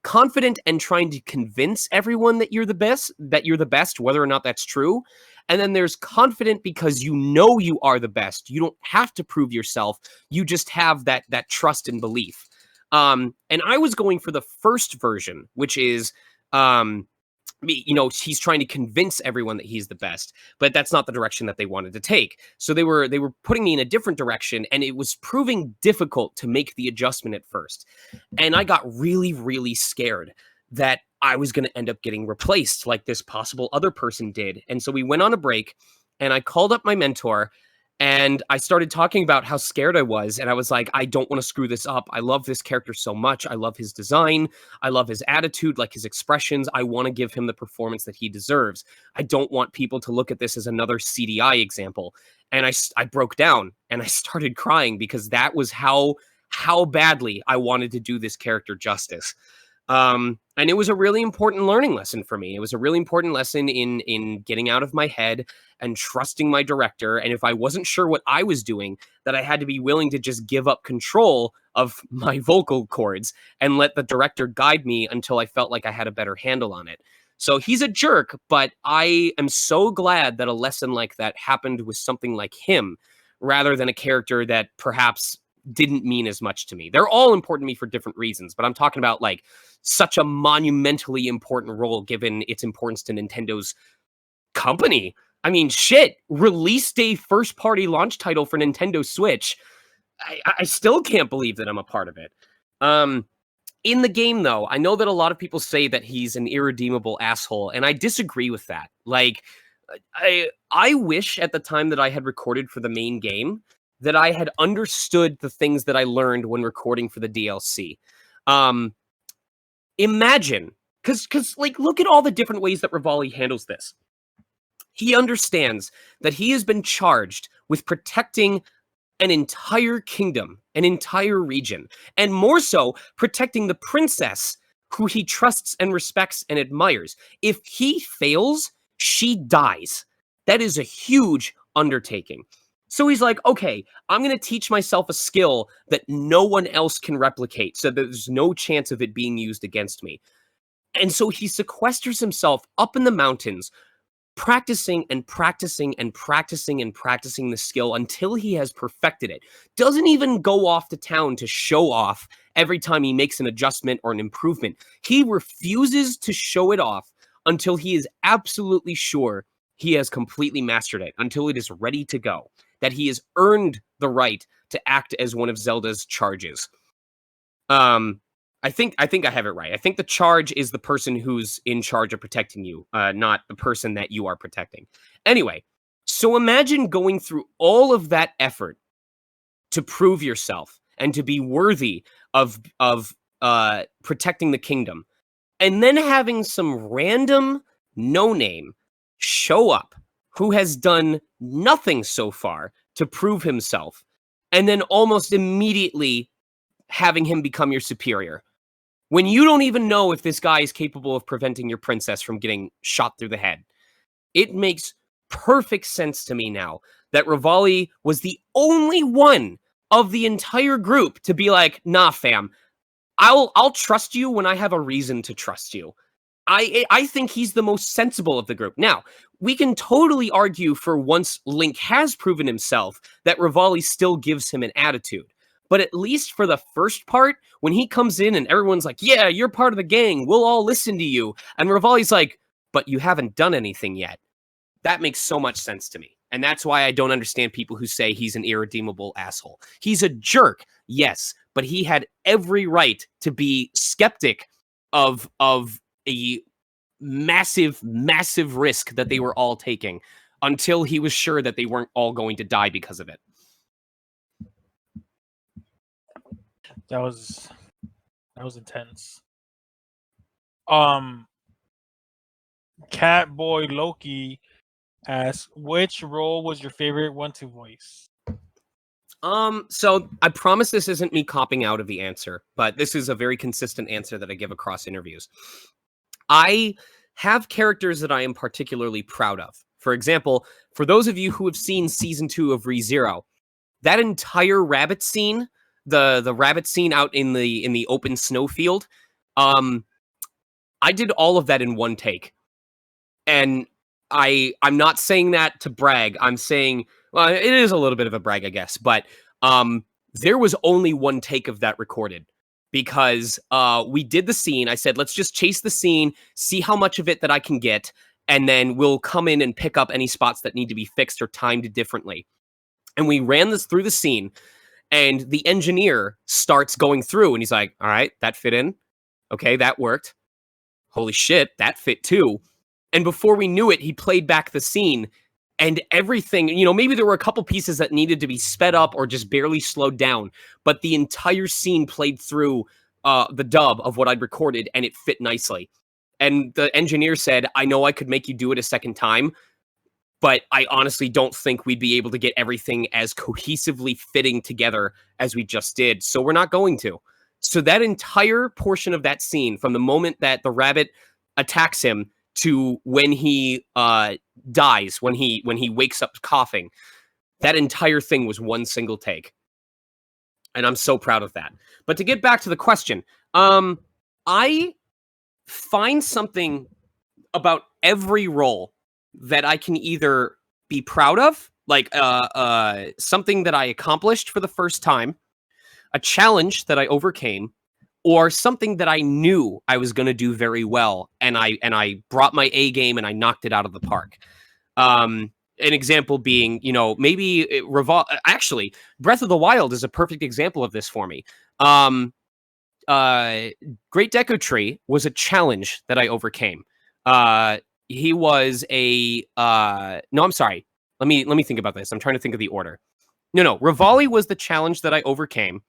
confident and trying to convince everyone that you're the best, whether or not that's true. And then there's confident because you know you are the best. You don't have to prove yourself. You just have that trust and belief. And I was going for the first version, which is, he's trying to convince everyone that he's the best, but that's not the direction that they wanted to take. So they were putting me in a different direction, and it was proving difficult to make the adjustment at first. And I got really, really scared that I was going to end up getting replaced like this possible other person did. And so we went on a break, and I called up my mentor, and I started talking about how scared I was. And I was like, I don't want to screw this up. I love this character so much. I love his design. I love his attitude, like his expressions. I want to give him the performance that he deserves. I don't want people to look at this as another CDI example. And I broke down and I started crying because that was how badly I wanted to do this character justice. And it was a really important learning lesson for me. It was a really important lesson in getting out of my head and trusting my director. And if I wasn't sure what I was doing, that I had to be willing to just give up control of my vocal cords and let the director guide me until I felt like I had a better handle on it. So he's a jerk, but I am so glad that a lesson like that happened with something like him rather than a character that perhaps didn't mean as much to me. They're all important to me for different reasons, but I'm talking about like such a monumentally important role given its importance to Nintendo's company. I mean, shit, release day first party launch title for Nintendo Switch. I still can't believe that I'm a part of it. In the game, though, I know that a lot of people say that he's an irredeemable asshole, and I disagree with that. Like, I wish at the time that I had recorded for the main game that I had understood the things that I learned when recording for the DLC. Imagine, because like, look at all the different ways that Revali handles this. He understands that he has been charged with protecting an entire kingdom, an entire region, and more so, protecting the princess who he trusts and respects and admires. If he fails, she dies. That is a huge undertaking. So he's like, okay, I'm going to teach myself a skill that no one else can replicate, so there's no chance of it being used against me. And so he sequesters himself up in the mountains practicing and practicing and practicing and practicing the skill until he has perfected it. Doesn't even go off to town to show off every time he makes an adjustment or an improvement. He refuses to show it off until he is absolutely sure he has completely mastered it, until it is ready to go, that he has earned the right to act as one of Zelda's charges. I think I have it right. I think the charge is the person who's in charge of protecting you, not the person that you are protecting. Anyway, so imagine going through all of that effort to prove yourself and to be worthy of protecting the kingdom, and then having some random no-name show up who has done nothing so far to prove himself, and then almost immediately having him become your superior, when you don't even know if this guy is capable of preventing your princess from getting shot through the head. It makes perfect sense to me now that Revali was the only one of the entire group to be like, nah, fam, I'll trust you when I have a reason to trust you. I think he's the most sensible of the group. Now, we can totally argue for once Link has proven himself that Revali still gives him an attitude. But at least for the first part, when he comes in and everyone's like, yeah, you're part of the gang, we'll all listen to you. And Revali's like, but you haven't done anything yet. That makes so much sense to me. And that's why I don't understand people who say he's an irredeemable asshole. He's a jerk, yes, but he had every right to be skeptic of a massive, massive risk that they were all taking until he was sure that they weren't all going to die because of it. That was intense. Catboy Loki asks, which role was your favorite one to voice? So I promise this isn't me copping out of the answer, but this is a very consistent answer that I give across interviews. I have characters that I am particularly proud of. For example, for those of you who have seen season 2 of ReZero, that entire rabbit scene, the rabbit scene out in the open snowfield, I did all of that in one take. And I'm not saying that to brag. I'm saying, well, it is a little bit of a brag, I guess, but there was only one take of that recorded because we did the scene. I said, let's just chase the scene, see how much of it that I can get, and then we'll come in and pick up any spots that need to be fixed or timed differently. And we ran this through the scene, and the engineer starts going through, and he's like, all right, that fit in. Okay, that worked. Holy shit, that fit too. And before we knew it, he played back the scene, and everything, maybe there were a couple pieces that needed to be sped up or just barely slowed down, but the entire scene played through the dub of what I'd recorded, and it fit nicely. And the engineer said, I know I could make you do it a second time, but I honestly don't think we'd be able to get everything as cohesively fitting together as we just did, so we're not going to. So that entire portion of that scene, from the moment that the rabbit attacks him to when he dies, when he wakes up coughing, that entire thing was one single take. And I'm so proud of that. But to get back to the question, I find something about every role that I can either be proud of, like something that I accomplished for the first time, a challenge that I overcame, or something that I knew I was going to do very well, and I brought my A game and I knocked it out of the park. An example being, maybe actually, Breath of the Wild is a perfect example of this for me. Great Deku Tree was a challenge that I overcame. He was a no, I'm sorry. Let me think about this. I'm trying to think of the order. No, Revali was the challenge that I overcame.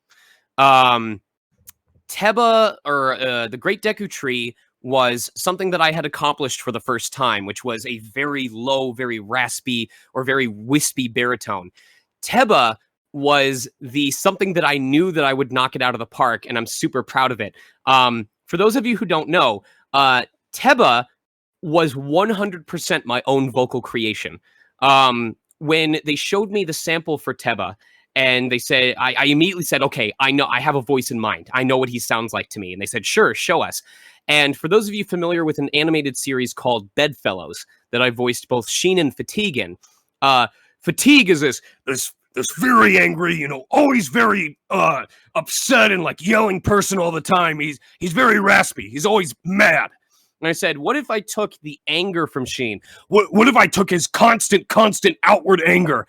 Teba, or the Great Deku Tree, was something that I had accomplished for the first time, which was a very low, very raspy, or very wispy baritone. Teba was the something that I knew that I would knock it out of the park, and I'm super proud of it. For those of you who don't know, Teba was 100% my own vocal creation. When they showed me the sample for Teba, and they said, I immediately said, okay, I know, I have a voice in mind. I know what he sounds like to me. And they said, sure, show us. And for those of you familiar with an animated series called Bedfellows that I voiced both Sheen and Fatigue in, Fatigue is this very angry, you know, always very upset and like yelling person all the time. He's very raspy. He's always mad. And I said, what if I took the anger from Sheen? What if I took his constant outward anger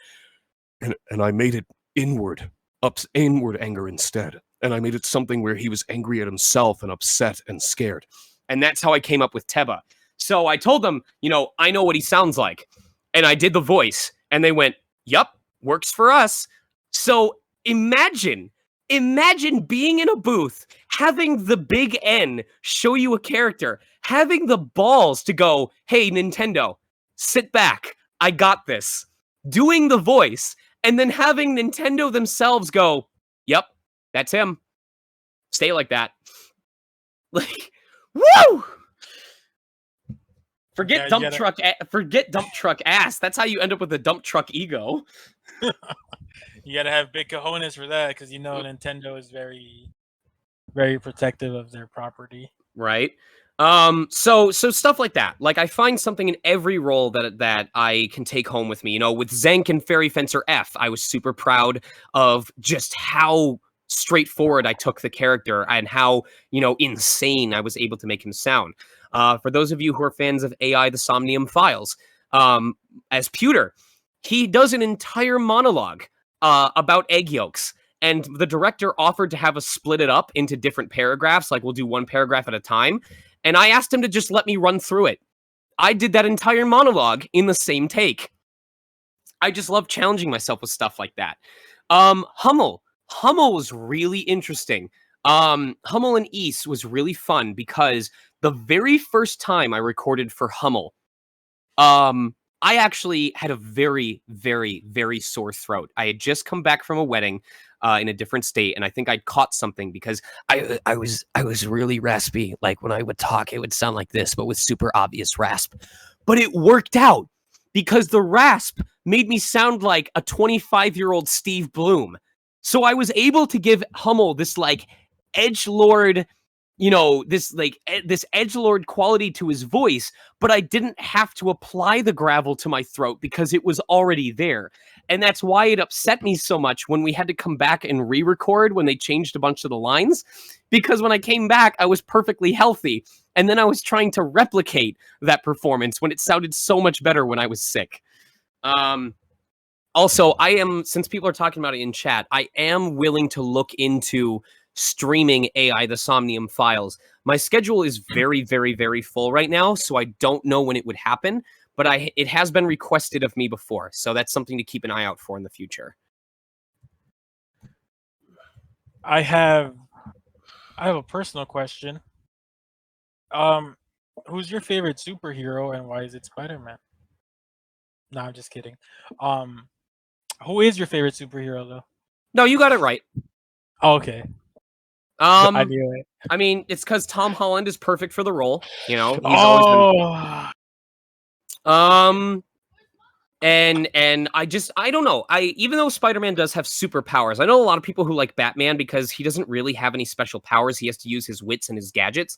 and I made it inward anger instead? And I made it something where he was angry at himself and upset and scared. And that's how I came up with Teba. So I told them, you know, I know what he sounds like. And I did the voice. And they went, yup, works for us. So imagine being in a booth, having the big N show you a character, having the balls to go, hey, Nintendo, sit back. I got this. Doing the voice, and then having Nintendo themselves go, yep, that's him. Stay like that. Like, woo! Forget Dumptruck Ass. That's how you end up with a dump truck ego. You gotta have big cojones for that, because you know Nintendo is very, very protective of their property. Right. So stuff like that. Like, I find something in every role that I can take home with me. You know, with Zank and Fairy Fencer F, I was super proud of just how straightforward I took the character and how, you know, insane I was able to make him sound. For those of you who are fans of AI the Somnium Files, as Pewter, he does an entire monologue about egg yolks. And the director offered to have us split it up into different paragraphs. Like, we'll do one paragraph at a time. And I asked him to just let me run through it. I did that entire monologue in the same take. I just love challenging myself with stuff like that. Hummel was really interesting. Hummel and East was really fun because the very first time I recorded for Hummel, I actually had a very, very, very sore throat. I had just come back from a wedding in a different state, and I think I'd caught something because I was really raspy. Like, when I would talk, it would sound like this, but with super obvious rasp. But it worked out because the rasp made me sound like a 25-year-old Steve Bloom. So I was able to give Hummel this like edgelord, you know, this edgelord quality to his voice, but I didn't have to apply the gravel to my throat because it was already there. And that's why it upset me so much when we had to come back and re-record when they changed a bunch of the lines, because when I came back, I was perfectly healthy. And then I was trying to replicate that performance when it sounded so much better when I was sick. Also, since people are talking about it in chat, I am willing to look into streaming AI the Somnium Files. My schedule is very, very, very full right now, so I don't know when it would happen, but it has been requested of me before, so that's something to keep an eye out for in the future. I have a personal question. Who's your favorite superhero and why is it Spider-Man? No, I'm just kidding. Who is your favorite superhero though? No, you got it right. Okay. I knew it. I mean, it's because Tom Holland is perfect for the role. You know, he's always been. And I don't know. Even though Spider-Man does have superpowers, I know a lot of people who like Batman because he doesn't really have any special powers. He has to use his wits and his gadgets.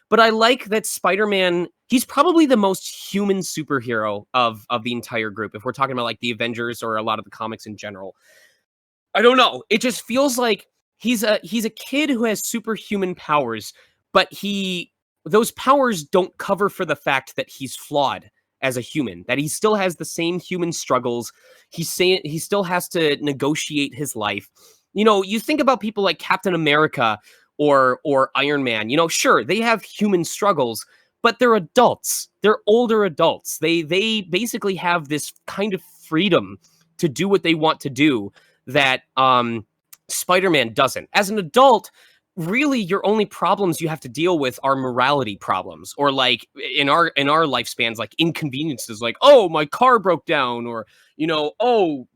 But I like that Spider-Man, he's probably the most human superhero of the entire group. If we're talking about like the Avengers or a lot of the comics in general. I don't know. It just feels like he's a kid who has superhuman powers, but those powers don't cover for the fact that he's flawed as a human, that he still has the same human struggles. He still has to negotiate his life. You know, you think about people like Captain America or Iron Man, you know, sure, they have human struggles, but they're adults. They're older adults. They basically have this kind of freedom to do what they want to do that Spider-Man doesn't. As an adult, really your only problems you have to deal with are morality problems, or like in our lifespans, like inconveniences, like, oh, my car broke down, or, you know, oh,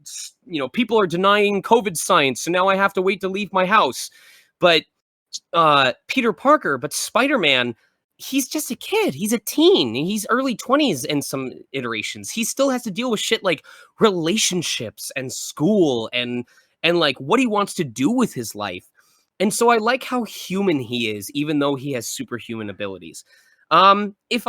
you know, people are denying COVID science, so now I have to wait to leave my house. But Spider-Man, he's just a kid. He's a teen. He's early 20s in some iterations. He still has to deal with shit like relationships and school and like what he wants to do with his life. And so I like how human he is, even though he has superhuman abilities. If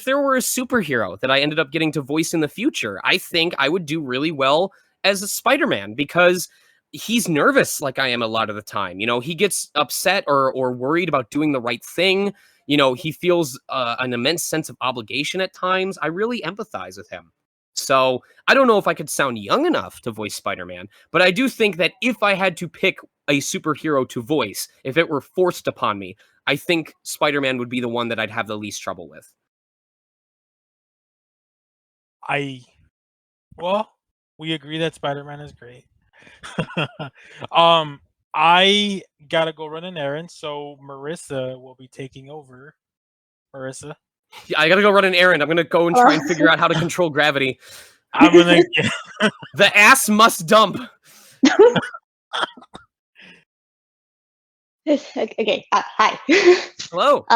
there were a superhero that I ended up getting to voice in the future, I think I would do really well as a Spider-Man, because he's nervous like I am a lot of the time. You know, he gets upset or worried about doing the right thing. You know, he feels an immense sense of obligation at times. I really empathize with him. So I don't know if I could sound young enough to voice Spider-Man, but I do think that if I had to pick a superhero to voice, if it were forced upon me, I think Spider-Man would be the one that I'd have the least trouble with. Well, we agree that Spider-Man is great. I gotta go run an errand, so Marissa will be taking over. Marissa, I gotta go run an errand. I'm gonna go and try and figure out how to control gravity. I'm gonna. The ass must dump. Okay. Hi. Hello.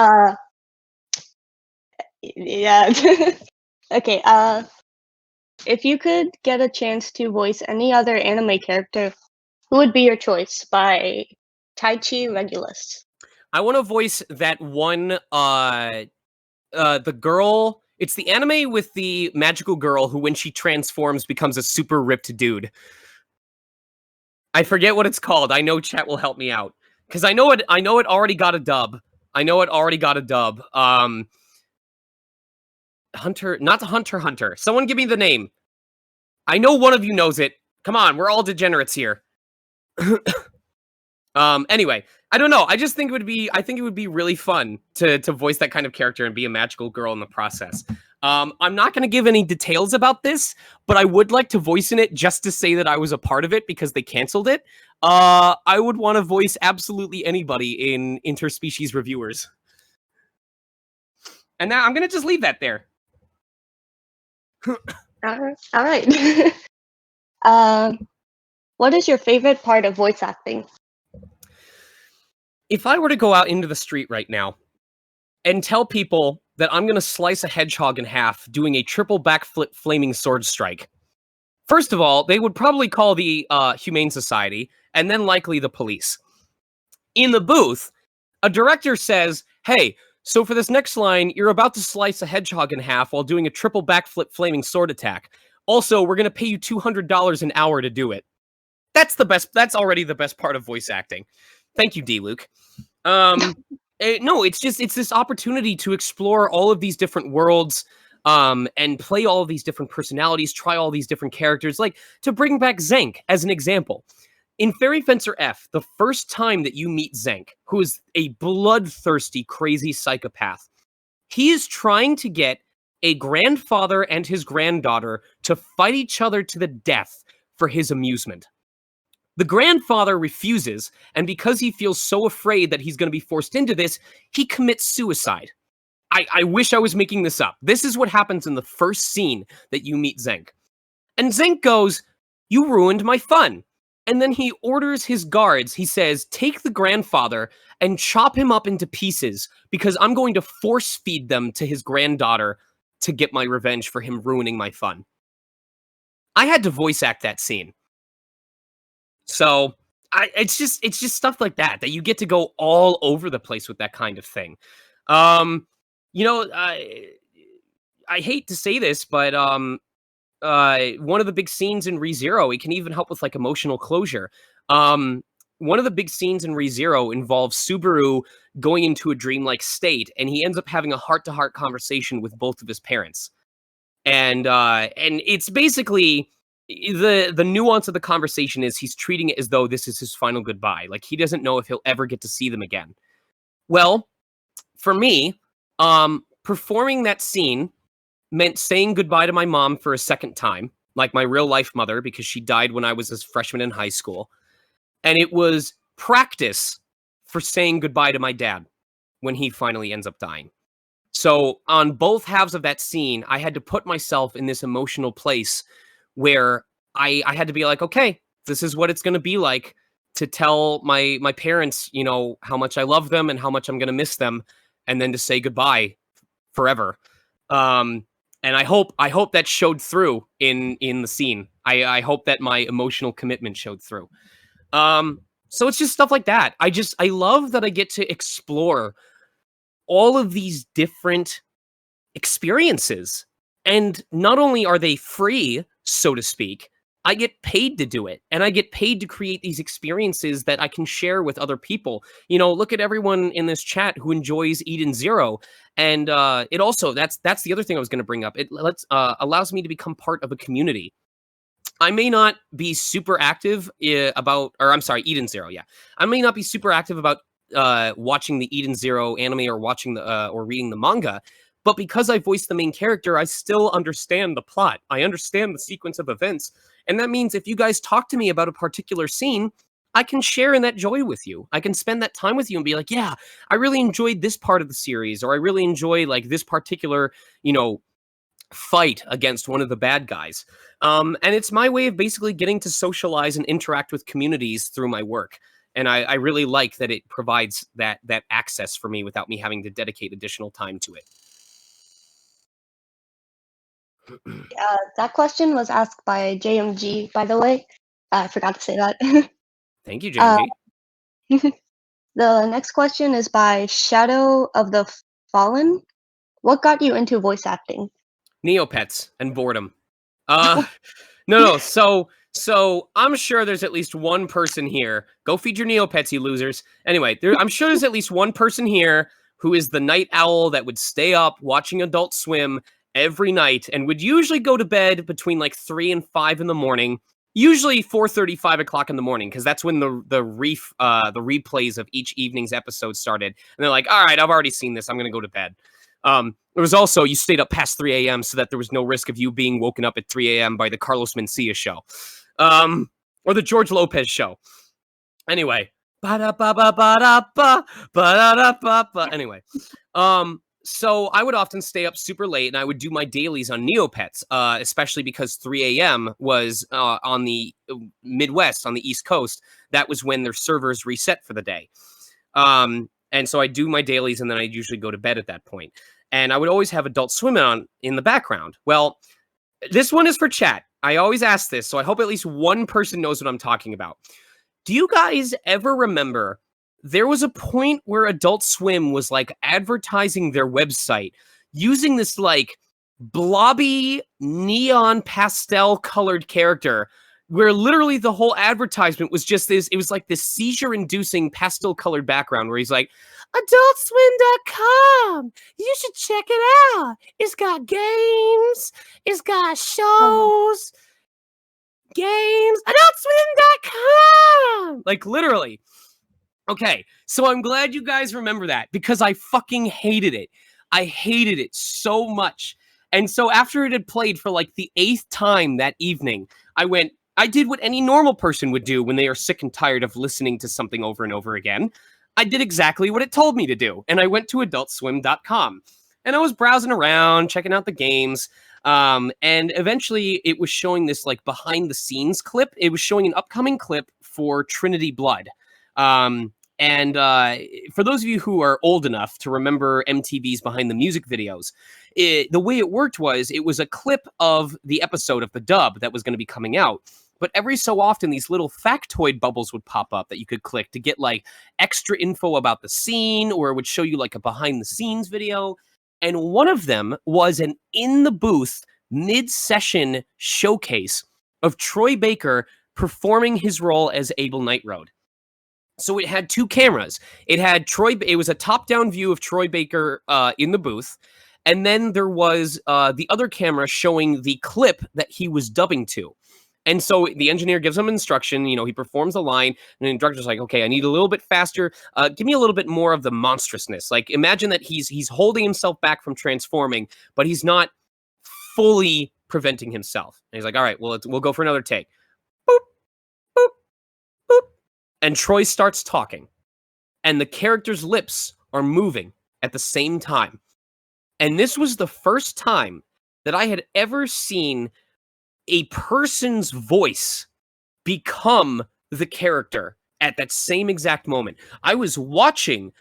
Yeah. Okay. If you could get a chance to voice any other anime character, who would be your choice? By Taichi Regulus. I want to voice that one. The girl. It's the anime with the magical girl who, when she transforms, becomes a super ripped dude. I forget what it's called. I know chat will help me out, because I know it already got a dub. Hunter, not Hunter. Someone give me the name. I know one of you knows it. Come on, we're all degenerates here. Anyway, I don't know. I just think it would be really fun to voice that kind of character and be a magical girl in the process. I'm not going to give any details about this, but I would like to voice in it just to say that I was a part of it because they canceled it. I would want to voice absolutely anybody in Interspecies Reviewers. And now I'm going to just leave that there. All right. What is your favorite part of voice acting? If I were to go out into the street right now and tell people that I'm going to slice a hedgehog in half doing a triple backflip flaming sword strike, first of all, they would probably call the Humane Society and then likely the police. In the booth, a director says, hey, so for this next line, you're about to slice a hedgehog in half while doing a triple backflip flaming sword attack. Also, we're going to pay you $200 an hour to do it. That's the best. That's already the best part of voice acting. Thank you, D. Luke. No, it's this opportunity to explore all of these different worlds, and play all of these different personalities, try all these different characters. Like, to bring back Zank as an example. In Fairy Fencer F, the first time that you meet Zank, who is a bloodthirsty, crazy psychopath, he is trying to get a grandfather and his granddaughter to fight each other to the death for his amusement. The grandfather refuses, and because he feels so afraid that he's going to be forced into this, he commits suicide. I wish I was making this up. This is what happens in the first scene that you meet Zank. And Zank goes, "You ruined my fun." And then he orders his guards, he says, take the grandfather and chop him up into pieces because I'm going to force feed them to his granddaughter to get my revenge for him ruining my fun. I had to voice act that scene. So it's just stuff like that you get to go all over the place with that kind of thing. You know, I hate to say this, but one of the big scenes in ReZero, it can even help with like emotional closure. One of the big scenes in ReZero involves Subaru going into a dreamlike state, and he ends up having a heart-to-heart conversation with both of his parents. And it's basically the nuance of the conversation is he's treating it as though this is his final goodbye. Like, he doesn't know if he'll ever get to see them again. Well, for me, performing that scene meant saying goodbye to my mom for a second time, like my real life mother, because she died when I was a freshman in high school. And it was practice for saying goodbye to my dad when he finally ends up dying. So on both halves of that scene, I had to put myself in this emotional place where I had to be like, okay, this is what it's going to be like to tell my parents, you know, how much I love them and how much I'm going to miss them, and then to say goodbye forever. And I hope that showed through in the scene. I hope that my emotional commitment showed through. So it's just stuff like that. I love that I get to explore all of these different experiences. And not only are they free, so to speak, I get paid to do it. And I get paid to create these experiences that I can share with other people. You know, look at everyone in this chat who enjoys Eden Zero. And it also, that's the other thing I was going to bring up. It allows me to become part of a community. I may not be super active Eden Zero. Yeah. I may not be super active about watching the Eden Zero anime or watching or reading the manga, but because I voiced the main character, I still understand the plot. I understand the sequence of events. And that means if you guys talk to me about a particular scene, I can share in that joy with you. I can spend that time with you and be like, yeah, I really enjoyed this part of the series, or I really enjoy like this particular, fight against one of the bad guys. And it's my way of basically getting to socialize and interact with communities through my work. And I really like that it provides that access for me without me having to dedicate additional time to it. That question was asked by JMG, by the way. I forgot to say that. Thank you, JMG. The next question is by Shadow of the Fallen. What got you into voice acting? Neopets and boredom. No. So I'm sure there's at least one person here. Go feed your Neopets, you losers. Anyway, I'm sure there's at least one person here who is the night owl that would stay up watching Adult Swim every night and would usually go to bed between like 3 and 5 in the morning. Usually 4:30, 5 o'clock in the morning, because that's when the replays of each evening's episode started. And they're like, all right, I've already seen this. I'm going to go to bed. It was also, you stayed up past 3 a.m. so that there was no risk of you being woken up at 3 a.m. by the Carlos Mencia show. Or the George Lopez show. Anyway. Anyway. So I would often stay up super late and I would do my dailies on Neopets, especially because 3 a.m. was on the Midwest, on the East Coast. That was when their servers reset for the day. And so I do my dailies and then I'd usually go to bed at that point. And I would always have Adult Swim on in the background. Well, this one is for chat. I always ask this, so I hope at least one person knows what I'm talking about. Do you guys ever remember there was a point where Adult Swim was like advertising their website using this like blobby neon pastel colored character where literally the whole advertisement was just this, it was like this seizure inducing pastel colored background where he's like, adultswim.com, you should check it out. It's got games, it's got shows, games, adultswim.com. Like literally. Okay, so I'm glad you guys remember that because I fucking hated it. I hated it so much. And so after it had played for like the 8th time that evening, I did what any normal person would do when they are sick and tired of listening to something over and over again. I did exactly what it told me to do. And I went to adultswim.com and I was browsing around, checking out the games. And eventually it was showing this like behind the scenes clip. It was showing an upcoming clip for Trinity Blood. And for those of you who are old enough to remember MTV's Behind the Music videos, the way it worked was it was a clip of the episode of the dub that was going to be coming out. But every so often, these little factoid bubbles would pop up that you could click to get like extra info about the scene, or it would show you like a behind the scenes video. And one of them was an in the booth mid-session showcase of Troy Baker performing his role as Abel Nightroad. So it had 2 cameras. It was a top-down view of Troy Baker in the booth. And then there was the other camera showing the clip that he was dubbing to. And so the engineer gives him instruction, he performs the line, and the director's like, okay, I need a little bit faster. Give me a little bit more of the monstrousness. Like, imagine that he's holding himself back from transforming, but he's not fully preventing himself. And he's like, all right, well, we'll go for another take. Boop, boop, boop. And Troy starts talking, and the character's lips are moving at the same time. And this was the first time that I had ever seen a person's voice become the character at that same exact moment. I was watching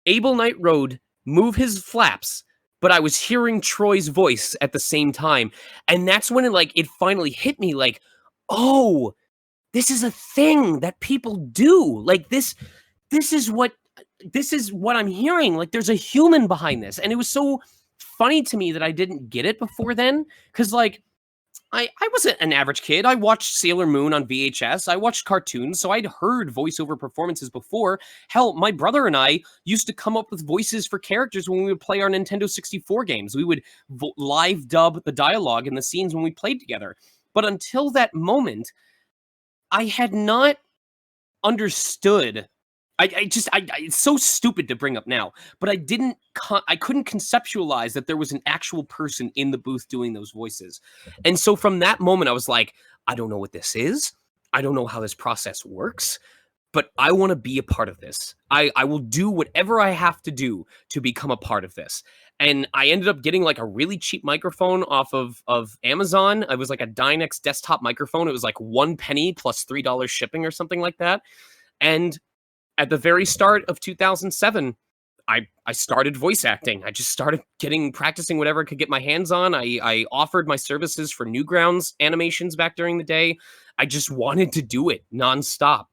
Abel Nightroad move his flaps, but I was hearing Troy's voice at the same time. And that's when it finally hit me like, oh, this is a thing that people do. Like this is what I'm hearing. Like there's a human behind this. And it was so funny to me that I didn't get it before then. Cause like I wasn't an average kid. I watched Sailor Moon on VHS. I watched cartoons, so I'd heard voiceover performances before. Hell, my brother and I used to come up with voices for characters when we would play our Nintendo 64 games. We would live dub the dialogue in the scenes when we played together. But until that moment, I had not understood. It's so stupid to bring up now, but I couldn't conceptualize that there was an actual person in the booth doing those voices. And so from that moment, I was like, I don't know what this is. I don't know how this process works, but I want to be a part of this. I will do whatever I have to do to become a part of this. And I ended up getting like a really cheap microphone off of Amazon. It was like a Dynex desktop microphone. It was like 1 penny plus $3 shipping or something like that. And at the very start of 2007, I started voice acting. I just started practicing whatever I could get my hands on. I offered my services for Newgrounds animations back during the day. I just wanted to do it nonstop.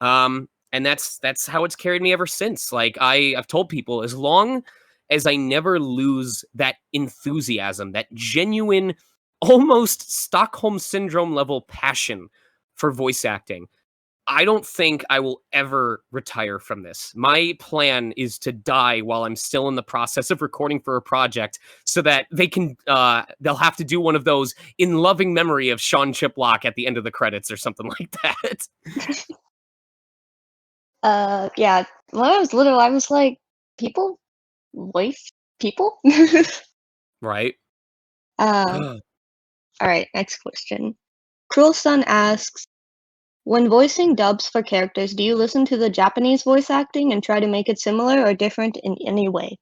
And that's how it's carried me ever since. Like I've told people, as long as I never lose that enthusiasm, that genuine, almost Stockholm Syndrome level passion for voice acting, I don't think I will ever retire from this. My plan is to die while I'm still in the process of recording for a project so that they'll have to do one of those in loving memory of Sean Chiplock at the end of the credits or something like that. Yeah. When I was little, I was like, people voice people? Right? All right, next question. Cruel Sun asks, when voicing dubs for characters, do you listen to the Japanese voice acting and try to make it similar or different in any way?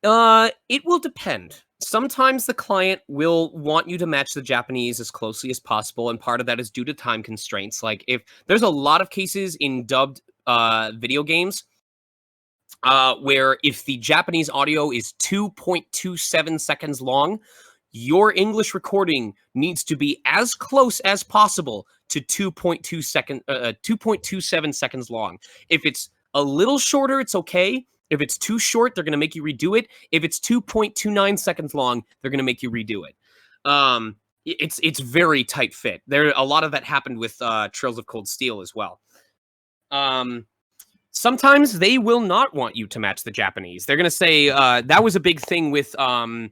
It will depend. Sometimes the client will want you to match the Japanese as closely as possible, and part of that is due to time constraints. Like if there's a lot of cases in dubbed video games where if the Japanese audio is 2.27 seconds long, your English recording needs to be as close as possible to 2.27 seconds long. If it's a little shorter, it's okay. If it's too short, they're going to make you redo it. If it's 2.29 seconds long, they're going to make you redo it. It's very tight fit. A lot of that happened with Trails of Cold Steel as well. Sometimes they will not want you to match the Japanese. They're going to say that was a big thing with Final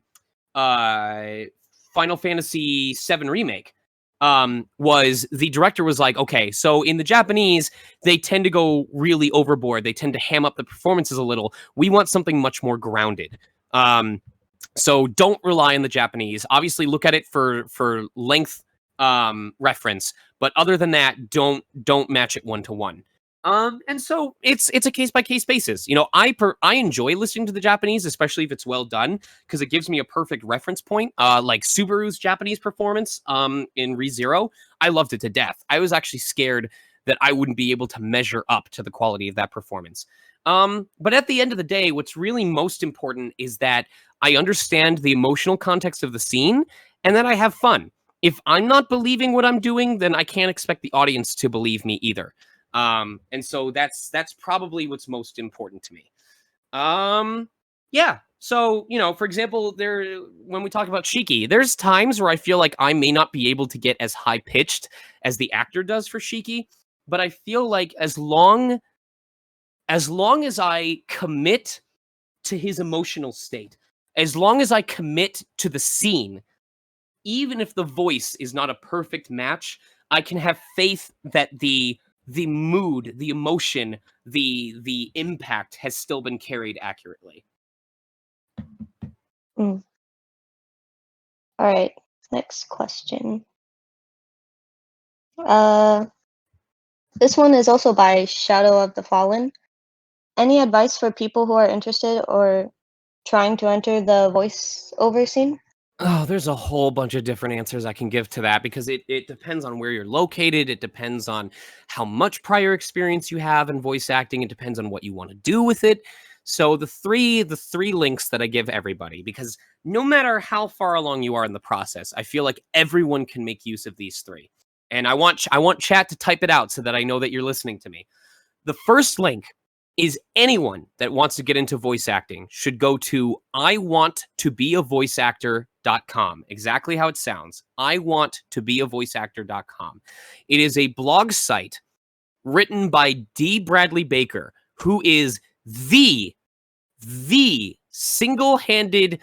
Fantasy VII Remake. Was the director was like, okay, so in the Japanese, they tend to go really overboard. They tend to ham up the performances a little. We want something much more grounded. So don't rely on the Japanese. Obviously, look at it for length reference, but other than that, don't match it 1-to-1. And so it's a case by case basis. You know, I enjoy listening to the Japanese, especially if it's well done, because it gives me a perfect reference point. Like Subaru's Japanese performance in ReZero, I loved it to death. I was actually scared that I wouldn't be able to measure up to the quality of that performance. But at the end of the day, what's really most important is that I understand the emotional context of the scene and that I have fun. If I'm not believing what I'm doing, then I can't expect the audience to believe me either. And so that's probably what's most important to me. Yeah. So, you know, for example, when we talk about Shiki, there's times where I feel like I may not be able to get as high pitched as the actor does for Shiki, but I feel like as long as I commit to his emotional state, as long as I commit to the scene, even if the voice is not a perfect match, I can have faith that the mood, the emotion, the impact has still been carried accurately. All right, next question. This one is also by Shadow of the Fallen. Any advice for people who are interested or trying to enter the voiceover scene? Oh, there's a whole bunch of different answers I can give to that because it depends on where you're located. It depends on how much prior experience you have in voice acting. It depends on what you want to do with it. So the three links that I give everybody, because no matter how far along you are in the process, I feel like everyone can make use of these three. And I want chat to type it out so that I know that you're listening to me. The first link is anyone that wants to get into voice acting should go to iwanttobeavoiceactor.com. Exactly how it sounds. iwanttobeavoiceactor.com. It is a blog site written by D. Bradley Baker, who is the single-handed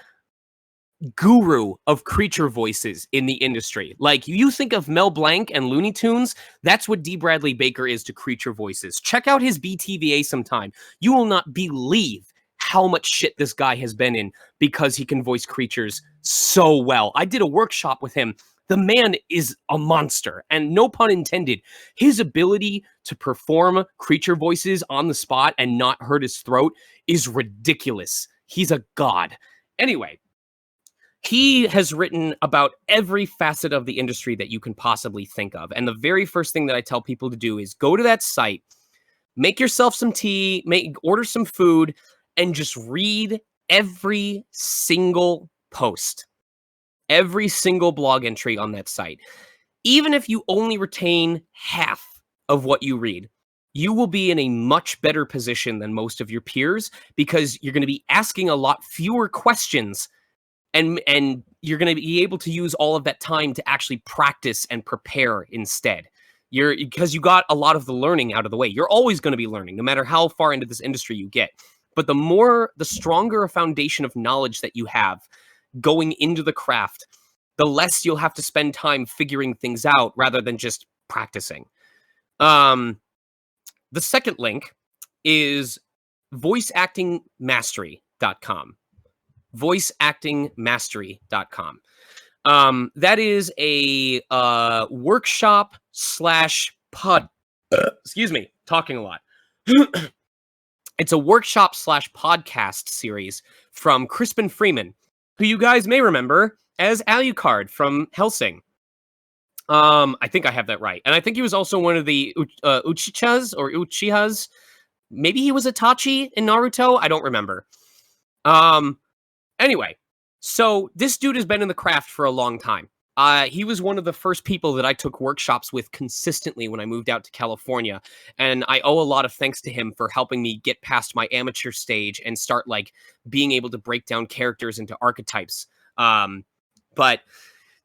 guru of creature voices in the industry. Like, you think of Mel Blanc and Looney Tunes, that's what D. Bradley Baker is to creature voices. Check out his BTVA sometime. You will not believe how much shit this guy has been in because he can voice creatures so well. I did a workshop with him. The man is a monster, and no pun intended. His ability to perform creature voices on the spot and not hurt his throat is ridiculous. He's a god. Anyway, he has written about every facet of the industry that you can possibly think of. And the very first thing that I tell people to do is go to that site, make yourself some tea, order some food, and just read every single post, every single blog entry on that site. Even if you only retain half of what you read, you will be in a much better position than most of your peers because you're going to be asking a lot fewer questions. And you're going to be able to use all of that time to actually practice and prepare instead. Because you got a lot of the learning out of the way. You're always going to be learning, no matter how far into this industry you get. But the stronger a foundation of knowledge that you have going into the craft, the less you'll have to spend time figuring things out rather than just practicing. The second link is voiceactingmastery.com. voiceactingmastery.com. That is a workshop / pod. Excuse me, talking a lot. It's a workshop / podcast series from Crispin Freeman, who you guys may remember as Alucard from Hellsing. I think I have that right. And I think he was also one of the Uchihas. Maybe he was Itachi in Naruto. I don't remember. Anyway, so this dude has been in the craft for a long time. He was one of the first people that I took workshops with consistently when I moved out to California. And I owe a lot of thanks to him for helping me get past my amateur stage and start like being able to break down characters into archetypes. But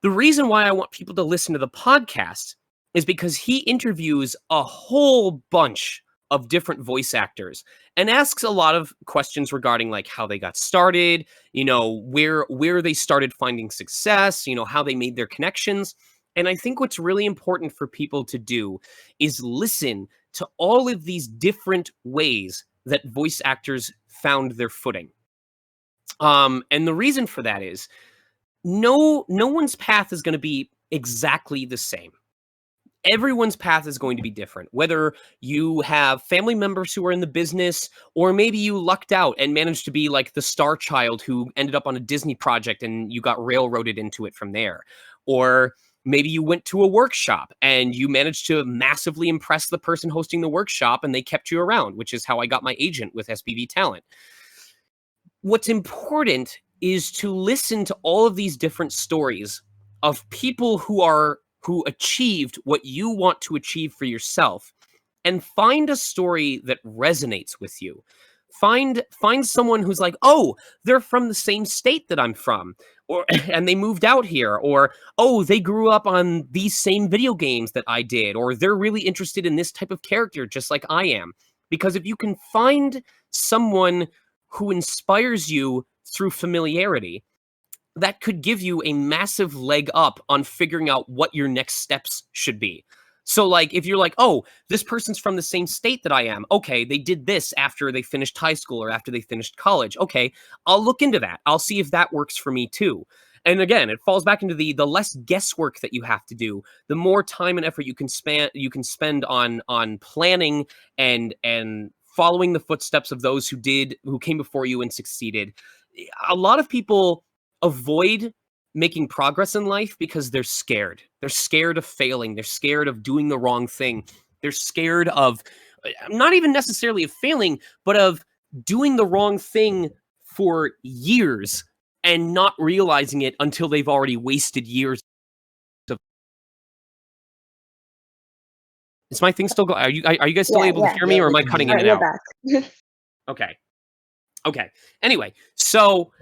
the reason why I want people to listen to the podcast is because he interviews a whole bunch of different voice actors and asks a lot of questions regarding like how they got started, where they started finding success, how they made their connections. And I think what's really important for people to do is listen to all of these different ways that voice actors found their footing. And the reason for that is no one's path is going to be exactly the same. Everyone's path is going to be different, whether you have family members who are in the business, or maybe you lucked out and managed to be like the star child who ended up on a Disney project and you got railroaded into it from there. Or maybe you went to a workshop and you managed to massively impress the person hosting the workshop and they kept you around, which is how I got my agent with SBV Talent. What's important is to listen to all of these different stories of people who achieved what you want to achieve for yourself, and find a story that resonates with you. Find someone who's like, oh, they're from the same state that I'm from, and they moved out here, or, oh, they grew up on these same video games that I did, or they're really interested in this type of character just like I am. Because if you can find someone who inspires you through familiarity, that could give you a massive leg up on figuring out what your next steps should be. So like, if you're like, oh, this person's from the same state that I am. Okay, they did this after they finished high school or after they finished college. Okay, I'll look into that. I'll see if that works for me too. And again, it falls back into the less guesswork that you have to do, the more time and effort you can spend on planning and following the footsteps of those who came before you and succeeded. A lot of people avoid making progress in life because they're scared. They're scared of failing. They're scared of doing the wrong thing. They're scared of not even necessarily of failing, but of doing the wrong thing for years and not realizing it until they've already wasted years Is my thing still going? Are you guys still able to hear me, or am I cutting in and out? Back. Okay. Anyway, so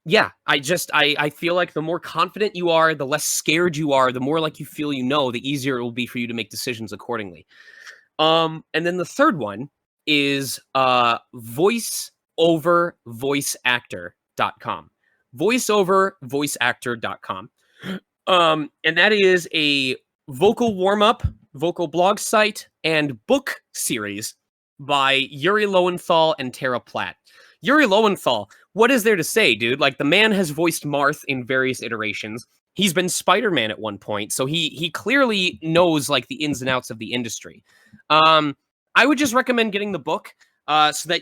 yeah, I feel like the more confident you are, the less scared you are, the more like you feel the easier it will be for you to make decisions accordingly. And then the third one is voiceovervoiceactor.com. Voiceovervoiceactor.com. And that is a vocal warm-up, vocal blog site, and book series by Yuri Lowenthal and Tara Platt. Yuri Lowenthal, what is there to say, dude? Like, the man has voiced Marth in various iterations. He's been Spider-Man at one point, so he clearly knows like the ins and outs of the industry. I would just recommend getting the book so that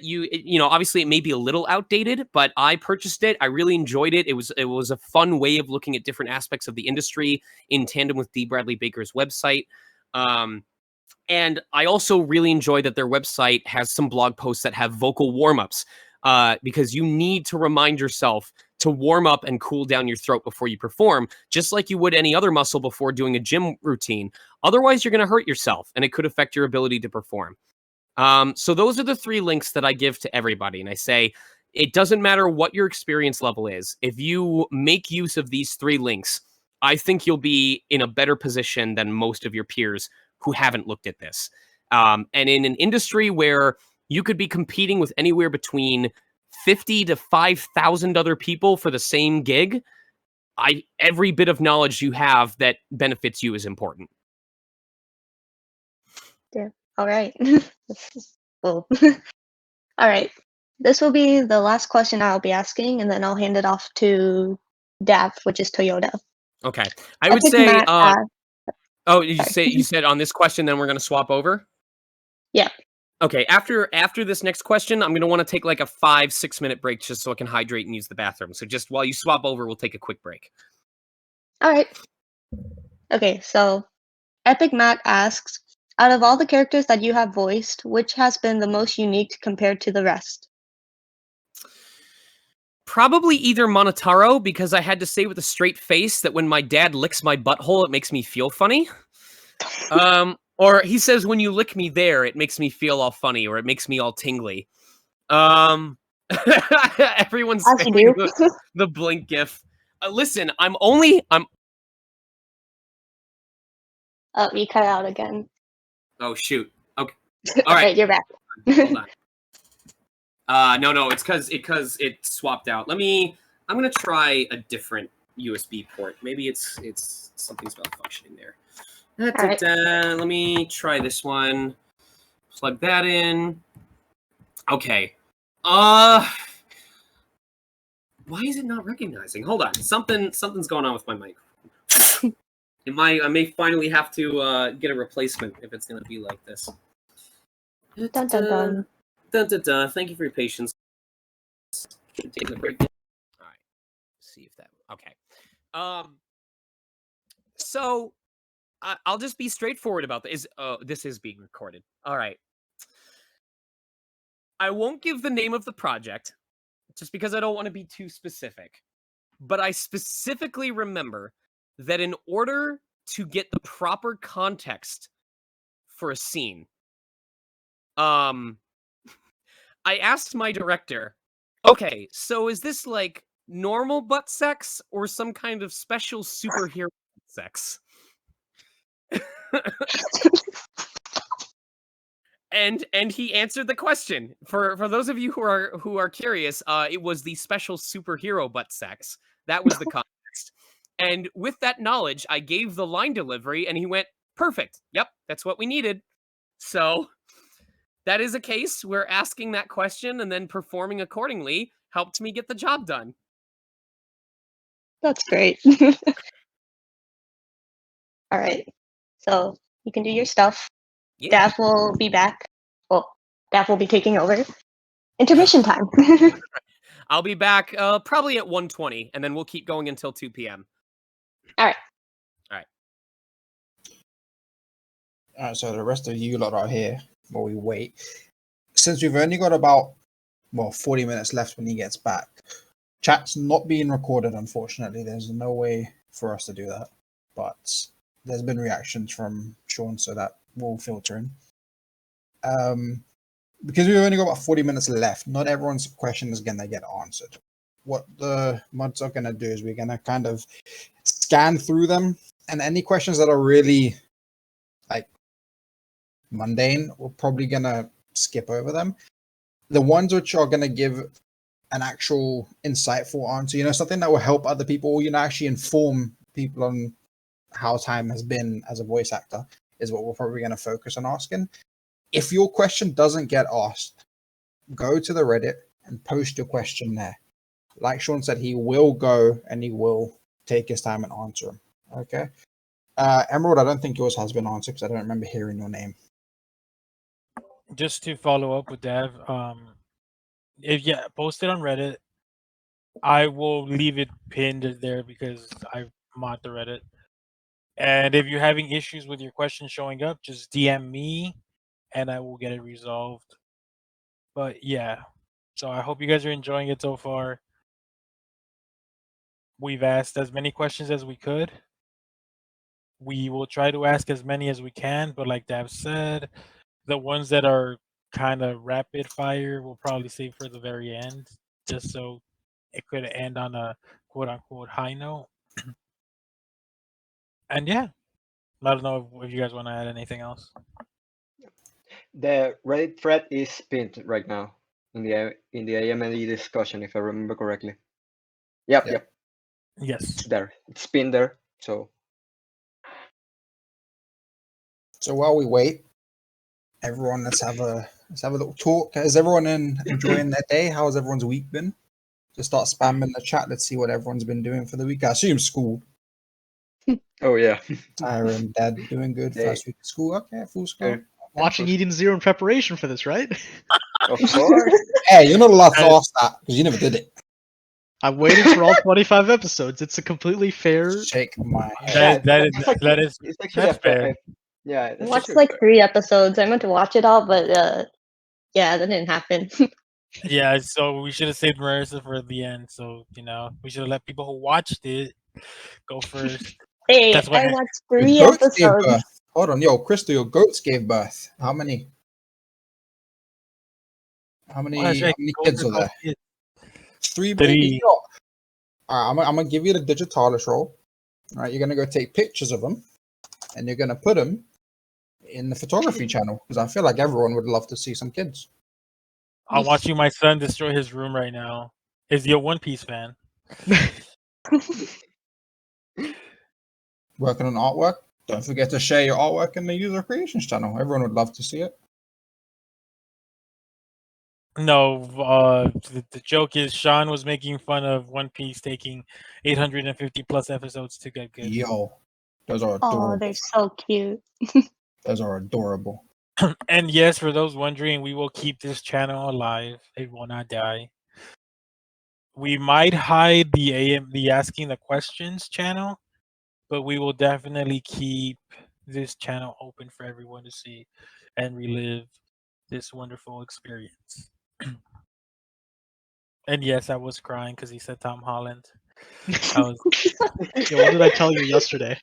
obviously it may be a little outdated, but I purchased it. I really enjoyed it. It was a fun way of looking at different aspects of the industry in tandem with D. Bradley Baker's website. And I also really enjoy that their website has some blog posts that have vocal warm-ups because you need to remind yourself to warm up and cool down your throat before you perform, just like you would any other muscle before doing a gym routine. Otherwise, you're going to hurt yourself, and it could affect your ability to perform. So those are the 3 links that I give to everybody, and I say it doesn't matter what your experience level is. If you make use of these 3 links, I think you'll be in a better position than most of your peers who haven't looked at this. And in an industry where you could be competing with anywhere between 50 to 5,000 other people for the same gig, every bit of knowledge you have that benefits you is important. Yeah. All right. Cool. All right. This will be the last question I'll be asking, and then I'll hand it off to Dav, which is Toyota. Okay. I would say. You said on this question, then we're going to swap over? Yeah. Okay, after this next question, I'm going to want to take like a 5-6 minute break just so I can hydrate and use the bathroom. So just while you swap over, we'll take a quick break. All right. Okay, so Epic Matt asks, out of all the characters that you have voiced, which has been the most unique compared to the rest? Probably either Monotaro, because I had to say with a straight face that when my dad licks my butthole, it makes me feel funny. Or he says, when you lick me there, it makes me feel all funny, or it makes me all tingly. Everyone's spamming the blink gif. Listen, I'm Oh, you cut out again. Oh, shoot. Okay. All right, you're back. Hold on. No, it's because it swapped out. I'm gonna try a different USB port. Maybe it's something's malfunctioning there. Right. Let me try this one. Plug that in. Okay. Why is it not recognizing? Hold on. Something's going on with my mic. I may finally have to get a replacement if it's gonna be like this. Dun dun dun. Dun, dun, dun. Thank you for your patience. Taking a break. All right. See if that. Okay. So I'll just be straightforward about this. This is being recorded. All right. I won't give the name of the project just because I don't want to be too specific. But I specifically remember that in order to get the proper context for a scene, I asked my director, okay, so is this like normal butt sex or some kind of special superhero sex? And he answered the question. For those of you who are curious, it was the special superhero butt sex. That was the context. And with that knowledge, I gave the line delivery, and he went, perfect. Yep, that's what we needed. So that is a case where asking that question and then performing accordingly helped me get the job done. That's great. All right. So you can do your stuff. Yeah. Dav will be back. Well, Dav will be taking over. Intermission time. I'll be back probably at 1:20, and then we'll keep going until 2 p.m. All right. All right, so the rest of you lot are here while we wait. Since we've only got about 40 minutes left when he gets back, chat's not being recorded, unfortunately. There's no way for us to do that, but there's been reactions from Sean, so that we'll filter in. Because we've only got about 40 minutes left, not everyone's question is going to get answered. What the mods are going to do is we're going to kind of scan through them, and any questions that are really like mundane, we're probably going to skip over them. The ones which are going to give an actual insightful answer, you know, something that will help other people, you know, actually inform people on how time has been as a voice actor, is what we're probably going to focus on asking. If your question doesn't get asked, go to the Reddit and post your question there. Like Sean said, he will go and he will take his time and answer them. Okay. Emerald, I don't think yours has been answered because I don't remember hearing your name. Just to follow up with Dev, if post it on Reddit. I will leave it pinned there because I mod the Reddit. And if you're having issues with your question showing up, just DM me and I will get it resolved. But yeah, so I hope you guys are enjoying it so far. We've asked as many questions as we could. We will try to ask as many as we can, but like Dav said, the ones that are kind of rapid fire we'll probably save for the very end, just so it could end on a quote unquote high note. And yeah, I don't know if you guys want to add anything else. The Reddit thread is pinned right now in the AMLE discussion, if I remember correctly. Yep. Yes. There, it's pinned there. So while we wait, everyone, let's have a little talk. Is everyone enjoying their day? How has everyone's week been? Just start spamming the chat. Let's see what everyone's been doing for the week. I assume school. Oh yeah. Tyra and Dad doing good. First week of school. Okay, full school. Watching Eden Zero in preparation for this, right? Of course. Hey, you're not allowed to ask that because you never did it. I'm waiting for all 25 episodes. It's a completely fair. Shake my head. That's fair. Yeah, I watched like 3 episodes. I meant to watch it all, but yeah, that didn't happen. Yeah, so we should have saved Marissa for the end. So we should have let people who watched it go first. Hey, That's what I watched 3 episodes. Hold on, yo, Crystal, your goats gave birth. How many? How many kids are there? 3 babies. All right, I'm gonna give you the digitalis roll. All right, you're gonna go take pictures of them, and you're gonna put them in the photography channel because I feel like everyone would love to see some kids. I'm watching my son destroy his room right now. Is he a One Piece fan? Working on artwork. Don't forget to share your artwork in the user creations channel. Everyone would love to see it. No, the joke is Sean was making fun of One Piece taking 850 plus episodes to get good. Yo, those are adorable. Oh, they're so cute. Those are adorable. And yes, for those wondering, we will keep this channel alive. It will not die. We might hide the asking the questions channel, but we will definitely keep this channel open for everyone to see and relive this wonderful experience. And yes, I was crying because he said Tom Holland. What did I tell you yesterday?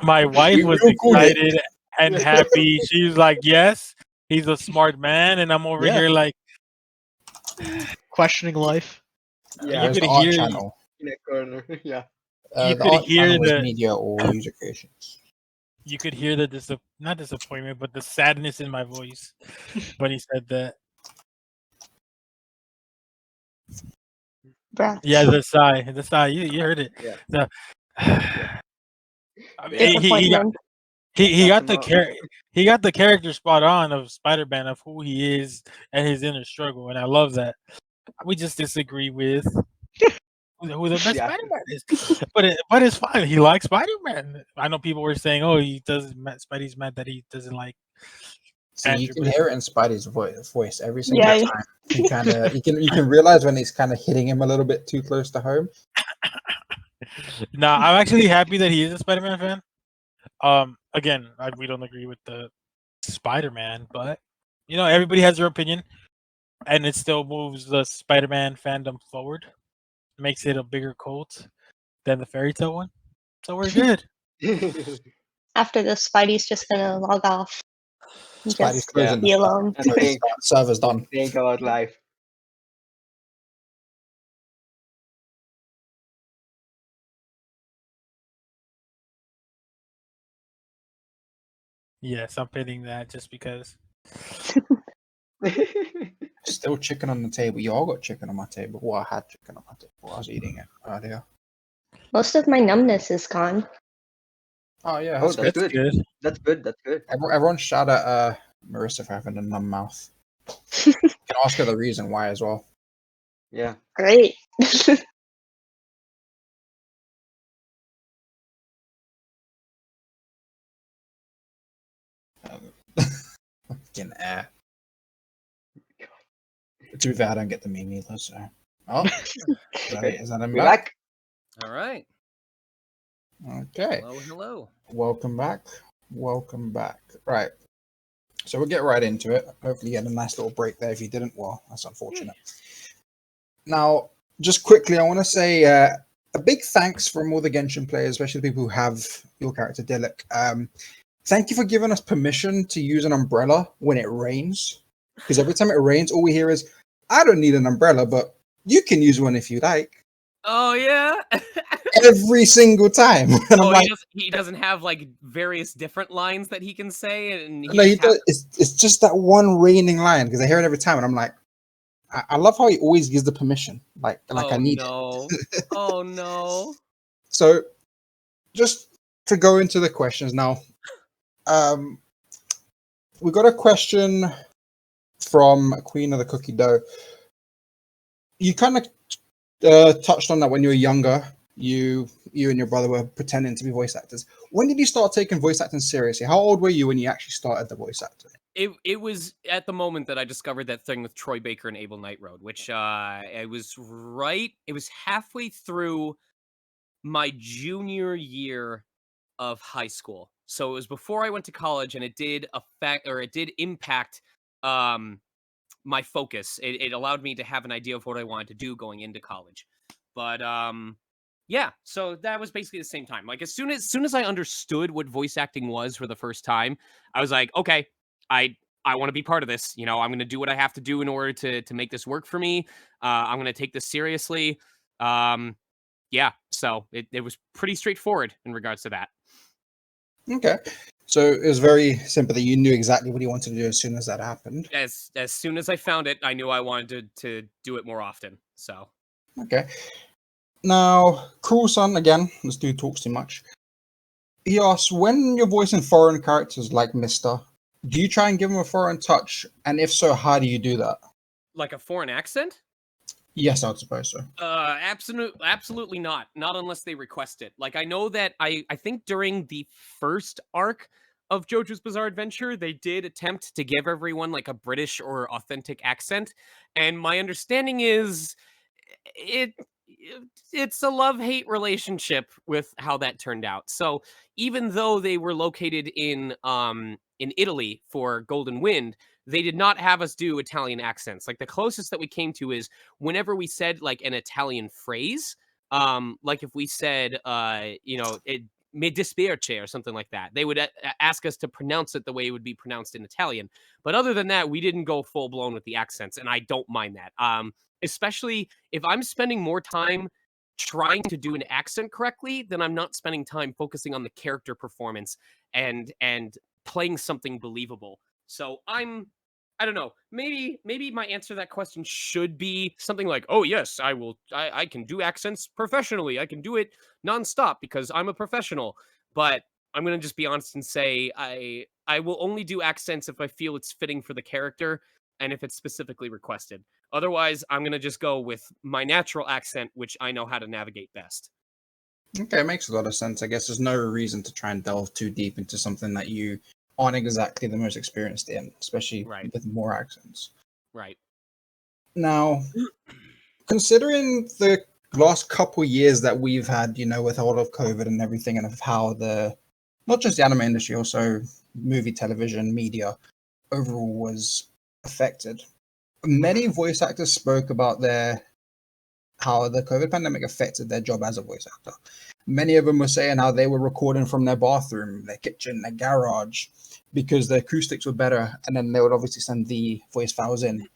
My wife was excited and happy. She was like, "Yes, he's a smart man," and I'm over here like questioning life. Yeah, you could hear channel in a corner. Yeah, you could hear the media or user creations. You could hear the not disappointment, but the sadness in my voice when he said that. Bruh. Yeah, the sigh. You heard it. Yeah. The, I mean, Disappointment. he got the character spot on of Spider-Man, of who he is and his inner struggle, and I love that. We just disagree with who the best Spider-Man is, but it's fine. He likes Spider-Man. I know people were saying, "Oh, Spidey's mad that he doesn't like." See, you can hear it in Spidey's voice every single time. He you can realize when he's kind of hitting him a little bit too close to home. No, I'm actually happy that he is a Spider-Man fan. Again, we don't agree with the Spider-Man, but everybody has their opinion, and it still moves the Spider-Man fandom forward, makes it a bigger cult than the fairy tale one. So we're good. After this, Spidey's just gonna log off. Spidey's Just closing be alone. And think, server's done. think about life. Yes, I'm pitting that just because. Still chicken on the table. Y'all got chicken on my table. Well, I had chicken on my table. I was eating it earlier. Most of my numbness is gone. Oh yeah, Oh, that's that's good. good. That's good. That's good. Everyone shout at Marissa for having a numb mouth. You can ask her the reason why as well. Yeah. Great. Fucking air. To be fair, I don't get the meme either, so. Oh, is that him We're back? back. All right. Okay. Hello, hello. Welcome back. Welcome back. Right. So we'll get right into it. Hopefully you had a nice little break there. If you didn't, well, that's unfortunate. Now, just quickly, I want to say a big thanks from all the Genshin players, especially the people who have your character, Dilek. Thank you for giving us permission to use an umbrella when it rains. Because every time it rains, all we hear is, I don't need an umbrella, but you can use one if you like. Oh yeah. Every single time. And I'm like, he doesn't have like various different lines that he can say, and no, he does. It's just that one raining line because I hear it every time, and I'm like, I love how he always gives the permission. Like I need it. Oh no. So, just to go into the questions now, we got a question from Queen of the Cookie Dough. You kind of touched on that when you were younger. You and your brother were pretending to be voice actors. When did you start taking voice acting seriously? How old were you when you actually started the voice acting? It was at the moment that I discovered that thing with Troy Baker and Abel Nightroad, which it was halfway through my junior year of high school. So it was before I went to college, and it did impact my focus. It allowed me to have an idea of what I wanted to do going into college. But yeah, so that was basically the same time. Like as soon as I understood what voice acting was for the first time, I was like, okay, I want to be part of this. You know, I'm going to do what I have to do in order to make this work for me. I'm going to take this seriously. Yeah, so it was pretty straightforward in regards to that. Okay. So it was very simple that you knew exactly what you wanted to do as soon as that happened. As soon as I found it, I knew I wanted to do it more often. So okay. Now, Cruel Son, again, this dude talks too much. He asks, when you're voicing foreign characters like Mister, do you try and give him a foreign touch? And if so, how do you do that? like a foreign accent? Yes, I'd suppose so. Absolutely not. Not unless they request it. Like I know that I think during the first arc of JoJo's Bizarre Adventure, they did attempt to give everyone like a British or authentic accent, and my understanding is it it's a love-hate relationship with how that turned out. So even though they were located in Italy for Golden Wind, they did not have us do Italian accents. Like the closest that we came to is whenever we said like an Italian phrase, like if we said it me dispiace or something like that, they would ask us to pronounce it the way it would be pronounced in Italian. But other than that, we didn't go full blown with the accents, and I don't mind that. Especially if I'm spending more time trying to do an accent correctly, then I'm not spending time focusing on the character performance and playing something believable. So I don't know. Maybe my answer to that question should be something like, "Oh yes, I will. I can do accents professionally. I can do it nonstop because I'm a professional." But I'm gonna just be honest and say I will only do accents if I feel it's fitting for the character and if it's specifically requested. Otherwise, I'm gonna just go with my natural accent, which I know how to navigate best. Okay, it makes a lot of sense. I guess there's no reason to try and delve too deep into something that you aren't exactly the most experienced in, especially Right. with more accents. Right. Now, considering the last couple years that we've had, with all of COVID and everything, and of how not just the anime industry, also movie, television, media overall was affected, many voice actors spoke about their how the COVID pandemic affected their job as a voice actor. Many of them were saying how they were recording from their bathroom, their kitchen, their garage, because the acoustics were better, and then they would obviously send the voice files in.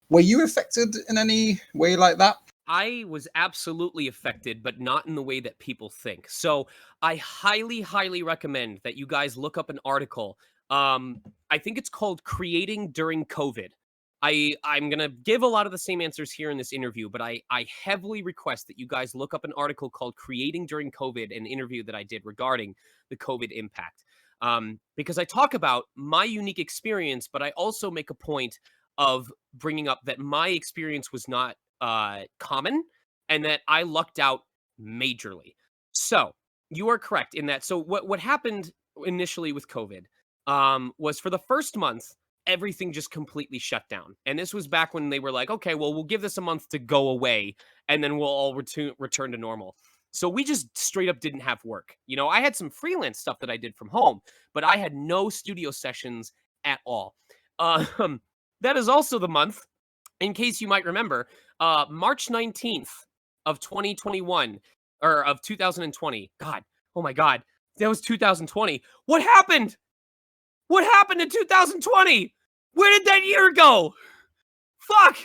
Were you affected in any way like that? I was absolutely affected, but not in the way that people think. So I highly, highly recommend that you guys look up an article. I think it's called Creating During COVID. I'm going to give a lot of the same answers here in this interview, but I heavily request that you guys look up an article called Creating During COVID, an interview that I did regarding the COVID impact. Because I talk about my unique experience, but I also make a point of bringing up that my experience was not common and that I lucked out majorly. So you are correct in that. So what happened initially with COVID was for the first month, everything just completely shut down. And this was back when they were like, okay, well, we'll give this a month to go away and then we'll all return to normal. So we just straight up didn't have work. You know, I had some freelance stuff that I did from home, but I had no studio sessions at all. That is also the month, in case you might remember, March 19th of 2021, or of 2020. God, oh my God, that was 2020. What happened? What happened in 2020? Where did that year go? Fuck!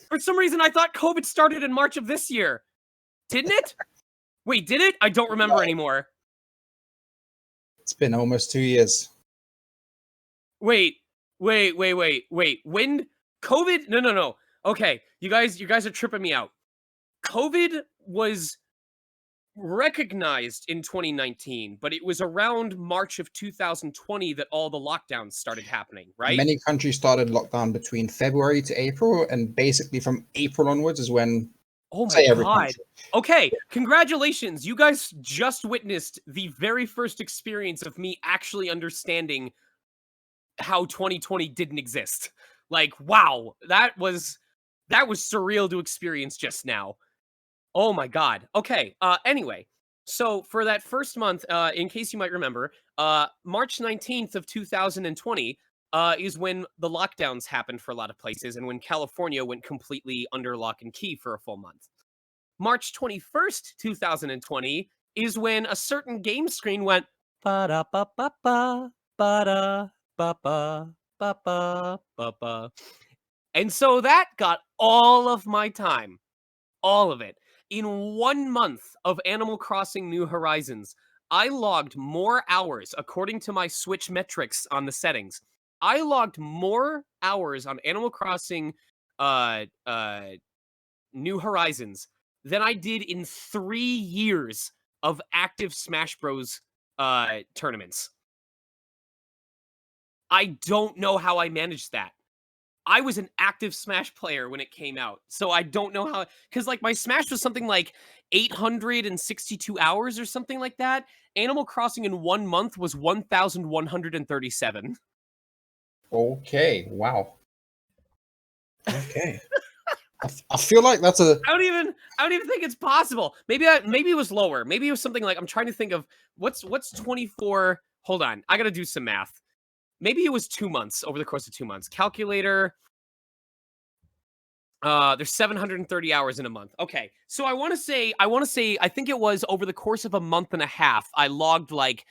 For some reason, I thought COVID started in March of this year. Didn't it? Wait, did it? I don't remember anymore. It's been almost 2 years. Wait. When COVID? No. Okay, you guys are tripping me out. COVID was recognized in 2019, but it was around March of 2020 that all the lockdowns started happening, right? Many countries started lockdown between February to April, and basically from April onwards is when. Oh my God. Okay, congratulations. You guys just witnessed the very first experience of me actually understanding how 2020 didn't exist. Like, wow, that was surreal to experience just now. Oh my God. Okay. Anyway, so for that first month, in case you might remember, March 19th of 2020 is when the lockdowns happened for a lot of places and when California went completely under lock and key for a full month. March 21st, 2020 is when a certain game screen went ba-da-ba-ba-ba, ba-da-ba-ba, ba-ba-ba-ba. And so that got all of my time. All of it. In 1 month of Animal Crossing New Horizons, I logged more hours, according to my Switch metrics on the settings. I logged more hours on Animal Crossing New Horizons than I did in 3 years of active Smash Bros. Tournaments. I don't know how I managed that. I was an active Smash player when it came out, so I don't know how, because like my Smash was something like 862 hours or something like that. Animal Crossing in 1 month was 1,137. Okay, wow. Okay. I feel like that's a. I don't even think it's possible. Maybe it was lower. Maybe it was something like, I'm trying to think of what's 24. Hold on, I gotta do some math. Maybe it was 2 months, over the course of 2 months. Calculator. There's 730 hours in a month. Okay, so I want to say, I think it was over the course of a month and a half, I logged like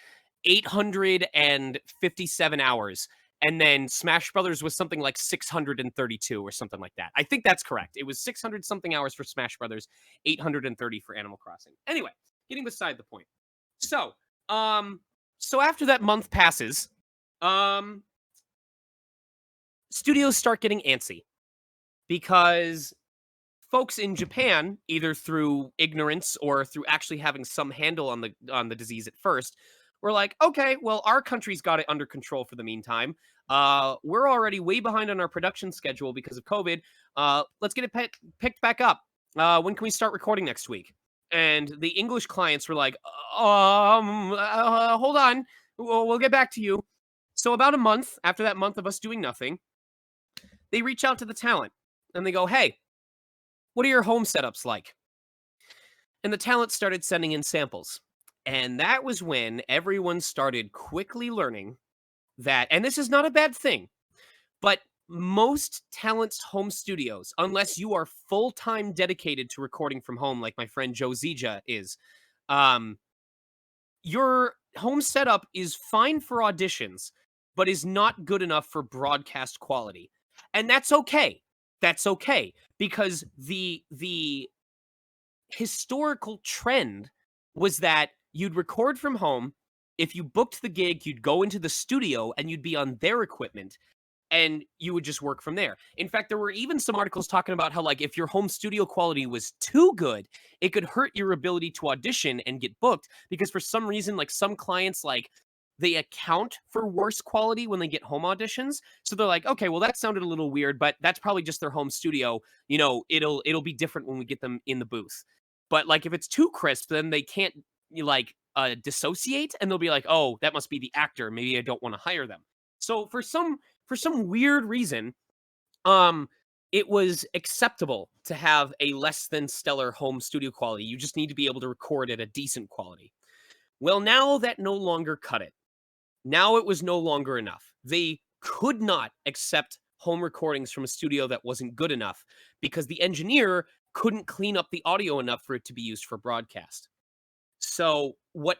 857 hours. And then Smash Brothers was something like 632 or something like that. I think that's correct. It was 600 something hours for Smash Brothers, 830 for Animal Crossing. Anyway, getting beside the point. So after that month passes, studios start getting antsy because folks in Japan, either through ignorance or through actually having some handle on the disease at first, were like, okay, well, our country's got it under control for the meantime. We're already way behind on our production schedule because of COVID. Let's get it picked back up. When can we start recording next week? And the English clients were like, hold on, we'll get back to you. So about a month after that month of us doing nothing, they reach out to the talent and they go, hey, what are your home setups like? And the talent started sending in samples. And that was when everyone started quickly learning that, and this is not a bad thing, but most talent's home studios, unless you are full-time dedicated to recording from home, like my friend Joe Zija is, um, your home setup is fine for auditions, but is not good enough for broadcast quality. And that's okay. That's okay because the historical trend was that you'd record from home. If you booked the gig, you'd go into the studio and you'd be on their equipment and you would just work from there. In fact, there were even some articles talking about how, like, if your home studio quality was too good, it could hurt your ability to audition and get booked because for some reason, like, some clients, like, they account for worse quality when they get home auditions. So they're like, okay, well, that sounded a little weird, but that's probably just their home studio. You know, it'll be different when we get them in the booth. But like if it's too crisp, then they can't dissociate and they'll be like, oh, that must be the actor. Maybe I don't want to hire them. So for some weird reason, um, it was acceptable to have a less than stellar home studio quality. You just need to be able to record at a decent quality. Well, now that no longer cut it. Now it was no longer enough. They could not accept home recordings from a studio that wasn't good enough because the engineer couldn't clean up the audio enough for it to be used for broadcast. So what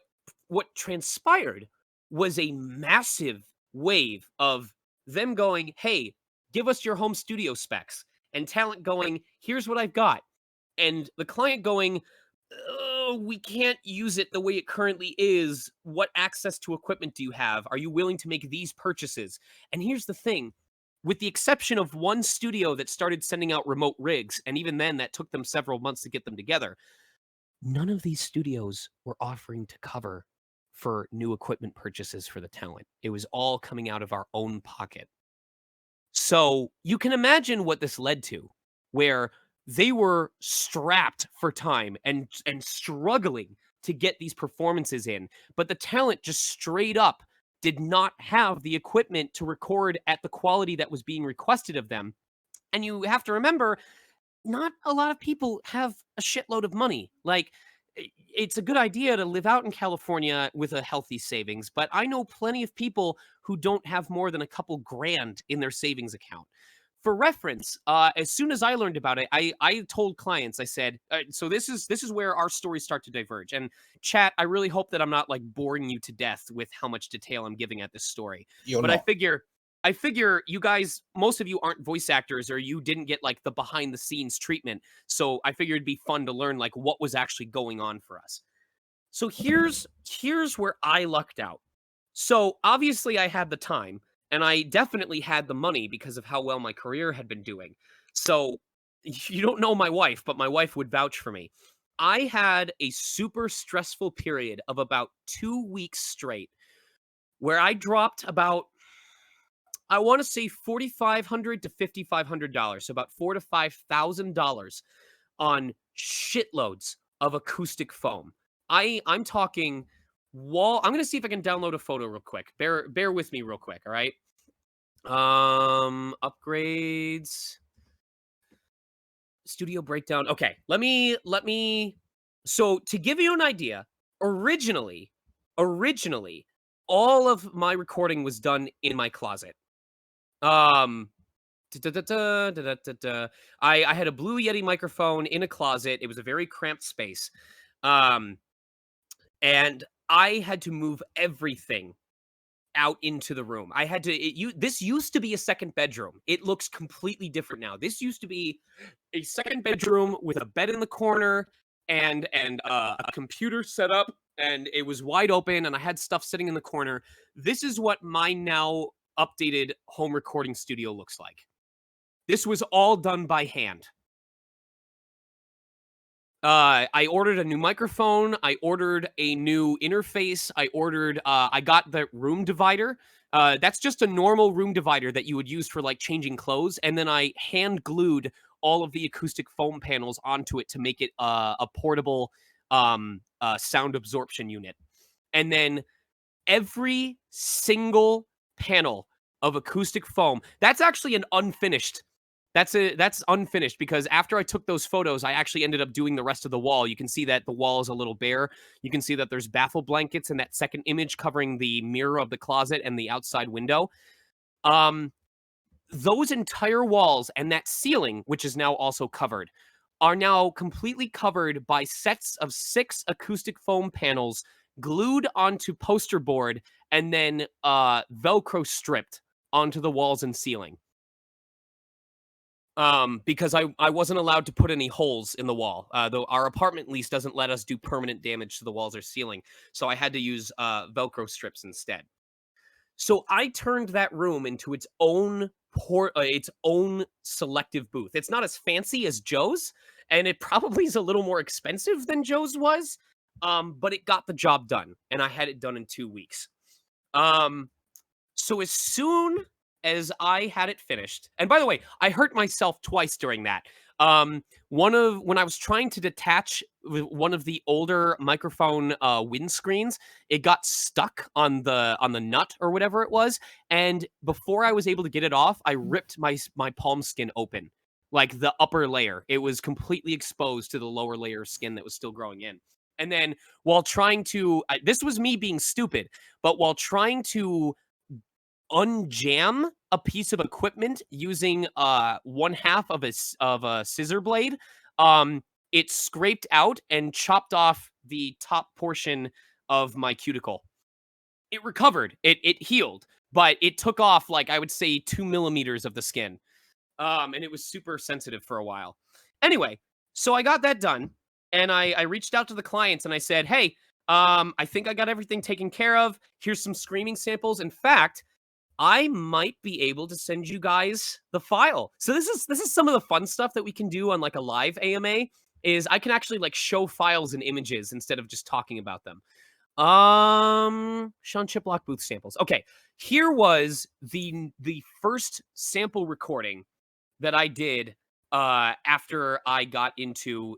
transpired was a massive wave of them going, "Hey, give us your home studio specs." And talent going, "Here's what I've got." And the client going, "Oh, we can't use it the way it currently is. What access to equipment do you have? Are you willing to make these purchases?" And here's the thing, with the exception of one studio that started sending out remote rigs, and even then that took them several months to get them together, none of these studios were offering to cover for new equipment purchases for the talent. It was all coming out of our own pocket. So you can imagine what this led to, where they were strapped for time and struggling to get these performances in, but the talent just straight up did not have the equipment to record at the quality that was being requested of them. And you have to remember, not a lot of people have a shitload of money. Like, it's a good idea to live out in California with a healthy savings, but I know plenty of people who don't have more than a couple grand in their savings account. For reference, as soon as I learned about it, I told clients, I said, so this is where our stories start to diverge. And chat, I really hope that I'm not like boring you to death with how much detail I'm giving at this story. You're But not. I figure you guys, most of you aren't voice actors or you didn't get like the behind the scenes treatment. So I figured it'd be fun to learn like what was actually going on for us. So here's where I lucked out. So obviously I had the time and I definitely had the money because of how well my career had been doing. So you don't know my wife, but my wife would vouch for me. I had a super stressful period of about 2 weeks straight where I dropped about, I want to say $4,500 to $5,500, so about $4,000 to $5,000 on shitloads of acoustic foam. I'm talking wall. I'm gonna see if I can download a photo real quick. Bear with me real quick. All right. Upgrades, studio breakdown. Okay, let me. So to give you an idea, originally, all of my recording was done in my closet. Um, I had a Blue Yeti microphone in a closet. It was a very cramped space. Um, and I had to move everything out into the room. I had to this used to be a second bedroom. It looks completely different now. This used to be a second bedroom with a bed in the corner and a computer set up, and it was wide open and I had stuff sitting in the corner. This is what my now updated home recording studio looks like. This was all done by hand. I ordered a new microphone. I ordered a new interface. I got the room divider. That's just a normal room divider that you would use for like changing clothes. And then I hand glued all of the acoustic foam panels onto it to make it a portable sound absorption unit. And then every single panel of acoustic foam, that's actually an unfinished. That's unfinished because after I took those photos, I actually ended up doing the rest of the wall. You can see that the wall is a little bare. You can see that there's baffle blankets in that second image covering the mirror of the closet and the outside window. those entire walls and that ceiling, which is now also covered, are now completely covered by sets of 6 acoustic foam panels glued onto poster board and then Velcro stripped onto the walls and ceiling. Because I wasn't allowed to put any holes in the wall. Though our apartment lease doesn't let us do permanent damage to the walls or ceiling, so I had to use Velcro strips instead. So I turned that room into its own selective booth. It's not as fancy as Joe's, and it probably is a little more expensive than Joe's was, but it got the job done, and I had it done in 2 weeks. So as soon as I had it finished, and by the way, I hurt myself twice during that. When I was trying to detach one of the older microphone windscreens, it got stuck on the nut or whatever it was, and before I was able to get it off, I ripped my palm skin open, like the upper layer. It was completely exposed to the lower layer of skin that was still growing in. And then while trying to, this was me being stupid, but while trying to unjam a piece of equipment using 1/2 of a scissor blade, it scraped out and chopped off the top portion of my cuticle. It recovered, it healed, but it took off, like, I would say 2 millimeters of the skin. And it was super sensitive for a while. Anyway, so I got that done, and I reached out to the clients and I said, hey, I think I got everything taken care of. Here's some screaming samples. In fact, I might be able to send you guys the file. So this is some of the fun stuff that we can do on like a live AMA, is I can actually like show files and images instead of just talking about them. Sean Chiplock booth samples. Okay, here was the first sample recording that I did after I got into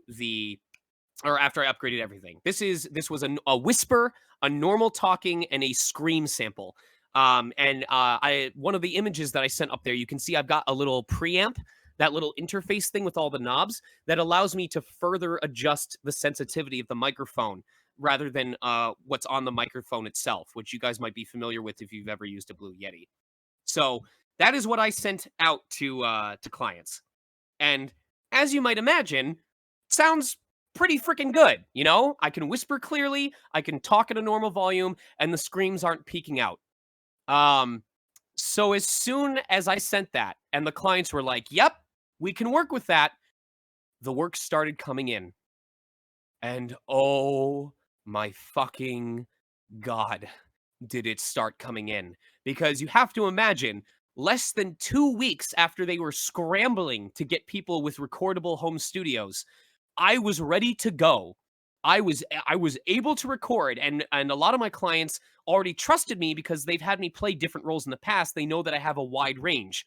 after I upgraded everything. This was a whisper, a normal talking, and a scream sample. One of the images that I sent up there, you can see I've got a little preamp, that little interface thing with all the knobs that allows me to further adjust the sensitivity of the microphone rather than what's on the microphone itself, which you guys might be familiar with if you've ever used a Blue Yeti. So that is what I sent out to clients. And as you might imagine, sounds pretty freaking good, you know? I can whisper clearly, I can talk at a normal volume, and the screams aren't peaking out. So as soon as I sent that and the clients were like, yep, we can work with that, the work started coming in. And oh my fucking God, did it start coming in. Because you have to imagine, less than 2 weeks after they were scrambling to get people with recordable home studios, I was ready to go. I was able to record, and a lot of my clients already trusted me because they've had me play different roles in the past. They know that I have a wide range.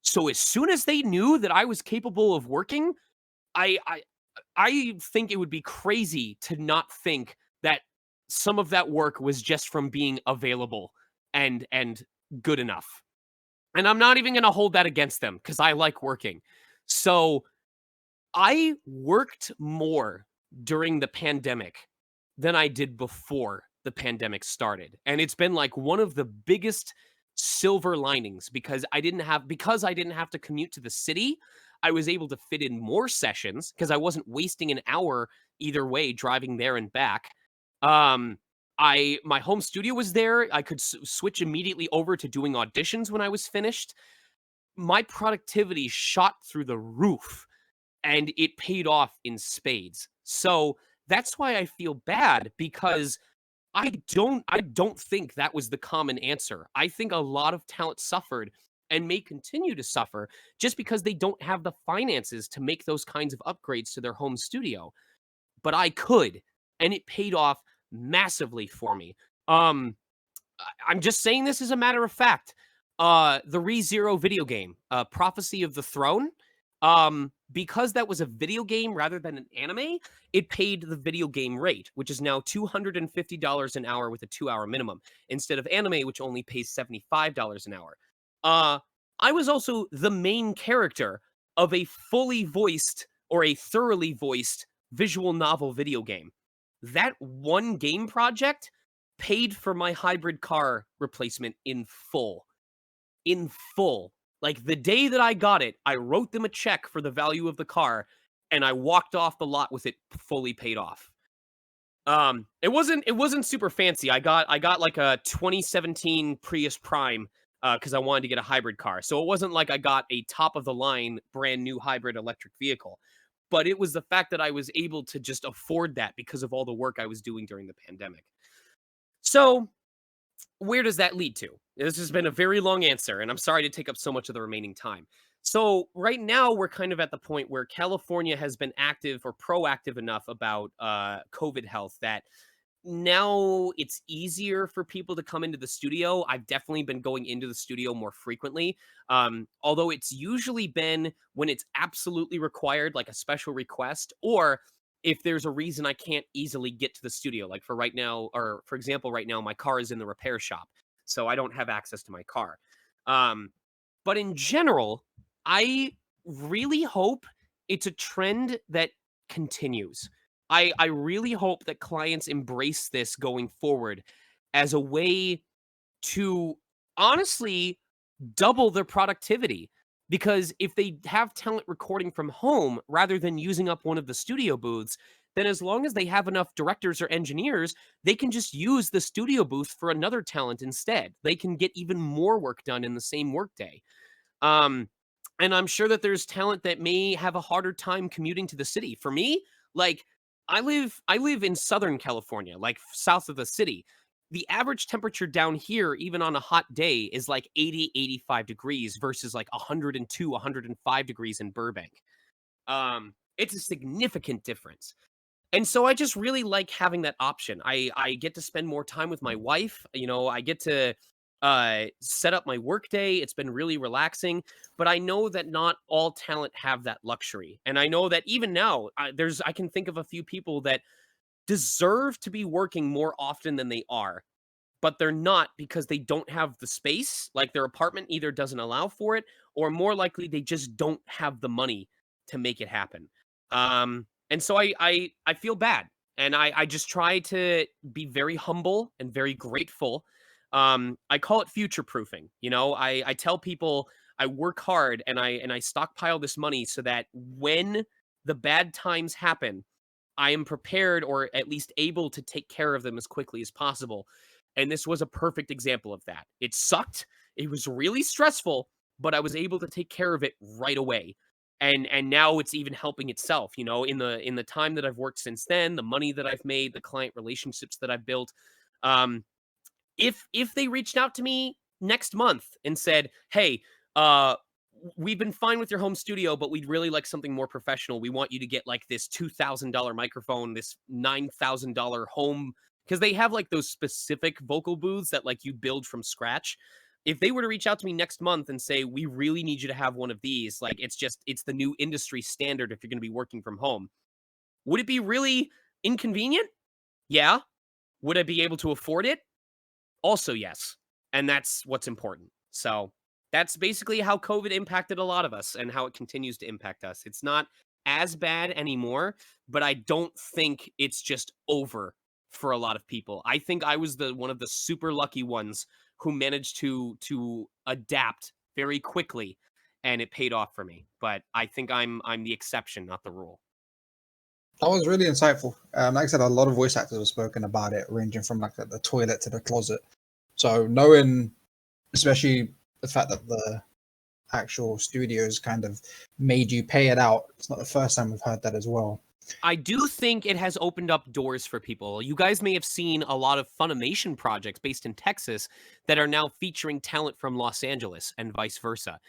So as soon as they knew that I was capable of working, I think it would be crazy to not think that some of that work was just from being available and good enough. And I'm not even going to hold that against them because I like working. So I worked more during the pandemic than I did before the pandemic started. And it's been like one of the biggest silver linings because I didn't have to commute to the city. I was able to fit in more sessions because I wasn't wasting an hour either way driving there and back. My home studio was there. I could switch immediately over to doing auditions when I was finished. My productivity shot through the roof, and it paid off in spades. So that's why I feel bad, because I don't think that was the common answer. I think a lot of talent suffered and may continue to suffer just because they don't have the finances to make those kinds of upgrades to their home studio. But I could, and it paid off massively for me. I'm just saying this as a matter of fact. The ReZero video game, Prophecy of the Throne, because that was a video game rather than an anime, it paid the video game rate, which is now $250 an hour with a 2-hour minimum, instead of anime, which only pays $75 an hour. I was also the main character of a fully voiced or a thoroughly voiced visual novel video game. That one game project paid for my hybrid car replacement in full. In full. Like the day that I got it, I wrote them a check for the value of the car and I walked off the lot with it fully paid off. It wasn't super fancy. I got like a 2017 Prius Prime because I wanted to get a hybrid car. So it wasn't like I got a top of the line brand new hybrid electric vehicle. But it was the fact that I was able to just afford that because of all the work I was doing during the pandemic. So where does that lead to? This has been a very long answer, and I'm sorry to take up so much of the remaining time. So right now, we're kind of at the point where California has been active or proactive enough about COVID health that now it's easier for people to come into the studio. I've definitely been going into the studio more frequently. Although it's usually been when it's absolutely required, like a special request, or if there's a reason I can't easily get to the studio. Like for right now, or for example, right now, my car is in the repair shop, so I don't have access to my car. But in general, I really hope it's a trend that continues. I really hope that clients embrace this going forward as a way to honestly double their productivity. Because if they have talent recording from home rather than using up one of the studio booths, then as long as they have enough directors or engineers, they can just use the studio booth for another talent instead. They can get even more work done in the same workday. Um, and I'm sure that there's talent that may have a harder time commuting to the city. For me, like I live in Southern California, like south of the city. The average temperature down here, even on a hot day, is like 80, 85 degrees versus like 102, 105 degrees in Burbank. It's a significant difference. And so I just really like having that option. I get to spend more time with my wife. You know, I get to set up my workday. It's been really relaxing. But I know that not all talent have that luxury, and I know that even now, I can think of a few people that deserve to be working more often than they are, but they're not because they don't have the space. Like their apartment either doesn't allow for it, or more likely they just don't have the money to make it happen. And so I feel bad, and I just try to be very humble and very grateful. I call it future proofing. You know, I tell people I work hard and I stockpile this money so that when the bad times happen, I am prepared or at least able to take care of them as quickly as possible. And this was a perfect example of that. It sucked. It was really stressful, but I was able to take care of it right away. And now it's even helping itself, you know, in the time that I've worked since then, the money that I've made, the client relationships that I've built. Um, if they reached out to me next month and said, "Hey, we've been fine with your home studio, but we'd really like something more professional. We want you to get like this $2,000 microphone, this $9,000 home," because they have like those specific vocal booths that like you build from scratch. If they were to reach out to me next month and say, "We really need you to have one of these," like it's the new industry standard if you're going to be working from home. Would it be really inconvenient? Yeah. Would I be able to afford it? Also, yes. And that's what's important. So that's basically how COVID impacted a lot of us and how it continues to impact us. It's not as bad anymore, but I don't think it's just over for a lot of people. I think I was the one of the super lucky ones who managed to adapt very quickly, and it paid off for me. But I think I'm the exception, not the rule. That was really insightful. Like I said, a lot of voice actors have spoken about it, ranging from like the toilet to the closet. So knowing, especially the fact that the actual studios kind of made you pay it out, it's not the first time we've heard that as well. I do think it has opened up doors for people. You guys may have seen a lot of Funimation projects based in Texas that are now featuring talent from Los Angeles and vice versa.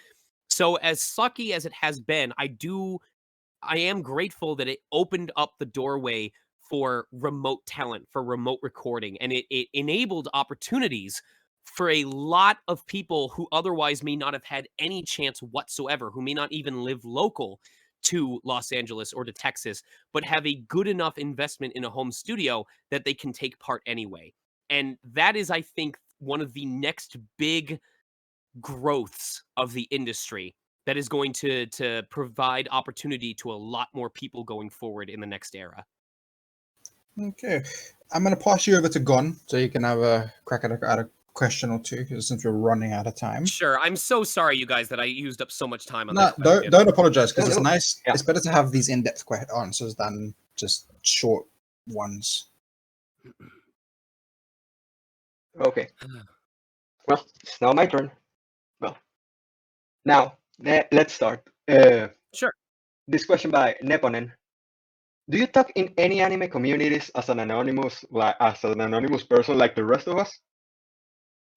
So as sucky as it has been, I am grateful that it opened up the doorway for remote talent, for remote recording, and it enabled opportunities for a lot of people who otherwise may not have had any chance whatsoever, who may not even live local to Los Angeles or to Texas, but have a good enough investment in a home studio that they can take part anyway. And that is, I think, one of the next big growths of the industry that is going to provide opportunity to a lot more people going forward in the next era. Okay, I'm going to pass you over to Gon so you can have a crack at a question or two, since we're running out of time. Sure. I'm so sorry, you guys, that I used up so much time on No, that question. don't apologize, because No, it's no. nice. Yeah. It's better to have these in-depth answers than just short ones. Okay. Well, it's now my turn. Well, now let's start. Sure. This question by Neponen. Do you talk in any anime communities as an anonymous, person like the rest of us?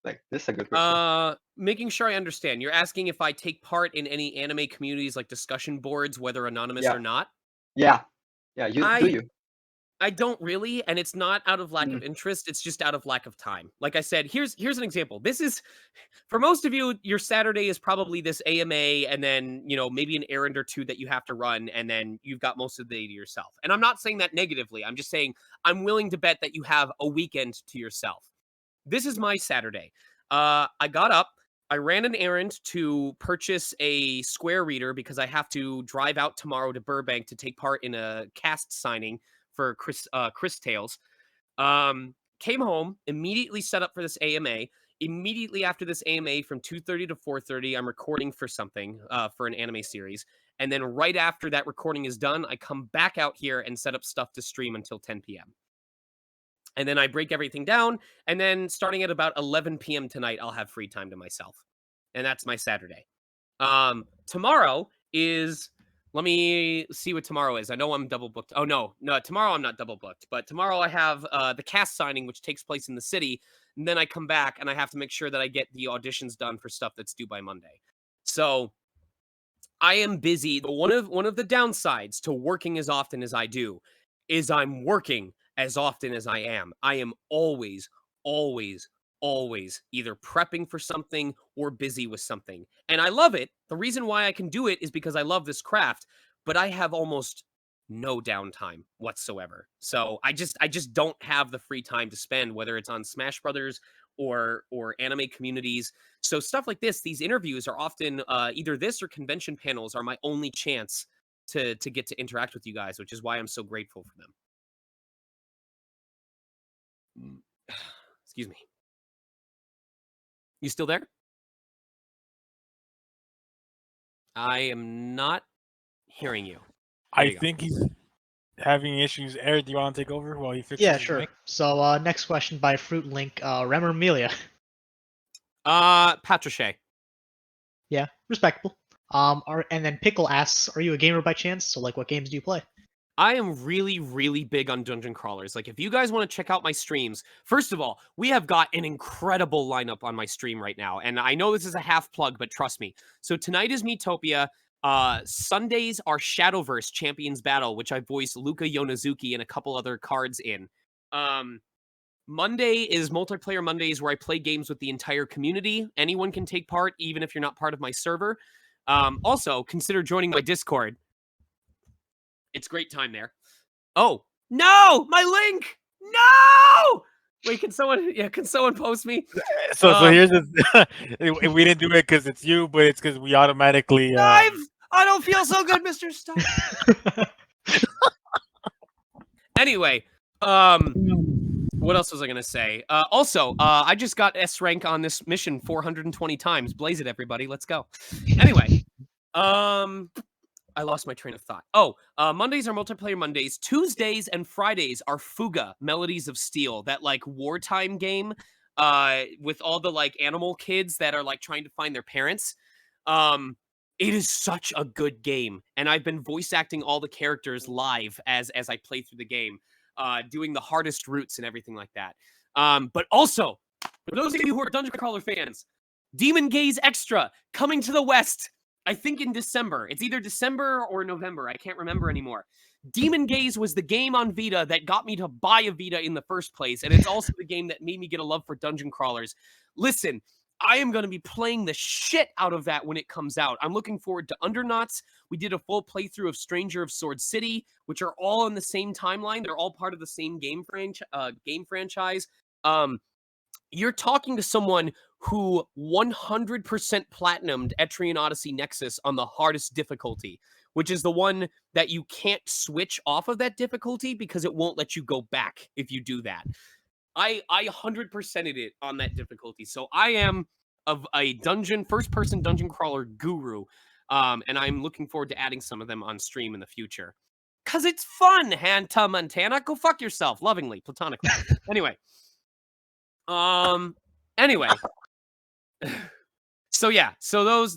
Like, this is a good question. Making sure I understand. You're asking if I take part in any anime communities like discussion boards, whether anonymous Yeah. or not. Yeah. Do you? I don't really, and it's not out of lack Mm. of interest. It's just out of lack of time. Like I said, here's an example. This is, for most of you, your Saturday is probably this AMA, and then maybe an errand or two that you have to run, and then you've got most of the day to yourself. And I'm not saying that negatively. I'm just saying I'm willing to bet that you have a weekend to yourself. This is my Saturday. I got up. I ran an errand to purchase a Square reader because I have to drive out tomorrow to Burbank to take part in a cast signing for Chris Tales. Came home, immediately set up for this AMA. Immediately after this AMA, from 2:30 to 4:30, I'm recording for something, for an anime series. And then right after that recording is done, I come back out here and set up stuff to stream until 10 p.m. And then I break everything down. And then starting at about 11 p.m. tonight, I'll have free time to myself. And that's my Saturday. Tomorrow is, let me see what tomorrow is. I know I'm double booked. Oh, no, tomorrow I'm not double booked. But tomorrow I have the cast signing, which takes place in the city. And then I come back and I have to make sure that I get the auditions done for stuff that's due by Monday. So I am busy. One of the downsides to working as often as I do is I'm working as often as I am. I am always, always, always either prepping for something or busy with something. And I love it. The reason why I can do it is because I love this craft, but I have almost no downtime whatsoever. So I just don't have the free time to spend, whether it's on Smash Brothers or anime communities. So stuff like this, these interviews are often either this or convention panels are my only chance to get to interact with you guys, which is why I'm so grateful for them. Excuse me. You still there? I am not hearing you. There I you go. think he's having issues. Eric, do you want to take over while he fixes Yeah, his sure. mic? So next question by Fruit Link, Rem or Amelia? Patricia. Yeah, respectable. And then Pickle asks, are you a gamer by chance? So like, what games do you play? I am really, really big on dungeon crawlers. Like, if you guys want to check out my streams, first of all, we have got an incredible lineup on my stream right now. And I know this is a half plug, but trust me. So tonight is Miitopia. Sundays are Shadowverse Champions Battle, which I voiced Luka Yonezuki and a couple other cards in. Monday is Multiplayer Mondays, where I play games with the entire community. Anyone can take part, even if you're not part of my server. Also, consider joining my Discord. It's great time there. Oh, no! My link! No! Wait, can someone post me? So here's this. We didn't do it because it's you, but it's because we automatically. I don't feel so good, Mr. Stone. Anyway, what else was I gonna say? Also, I just got S rank on this mission 420 times. Blaze it, everybody! Let's go. Anyway, I lost my train of thought. Oh, Mondays are Multiplayer Mondays. Tuesdays and Fridays are Fuga, Melodies of Steel, that like wartime game with all the like animal kids that are like trying to find their parents. It is such a good game, and I've been voice acting all the characters live as I play through the game, doing the hardest routes and everything like that. But also, for those of you who are Dungeon Crawler fans, Demon Gaze Extra coming to the West. I think in December. It's either December or November. I can't remember anymore. Demon Gaze was the game on Vita that got me to buy a Vita in the first place, and it's also the game that made me get a love for dungeon crawlers. Listen, I am going to be playing the shit out of that when it comes out. I'm looking forward to Undernauts. We did a full playthrough of Stranger of Sword City, which are all on the same timeline. They're all part of the same game franchise. You're talking to someone who 100% platinumed Etrian Odyssey Nexus on the hardest difficulty, which is the one that you can't switch off of that difficulty because it won't let you go back if you do that. I 100%ed it on that difficulty. So I am of a first-person dungeon crawler guru, and I'm looking forward to adding some of them on stream in the future. Cause it's fun, Hanta Montana. Go fuck yourself, lovingly, platonically. Anyway. Anyway. So yeah, so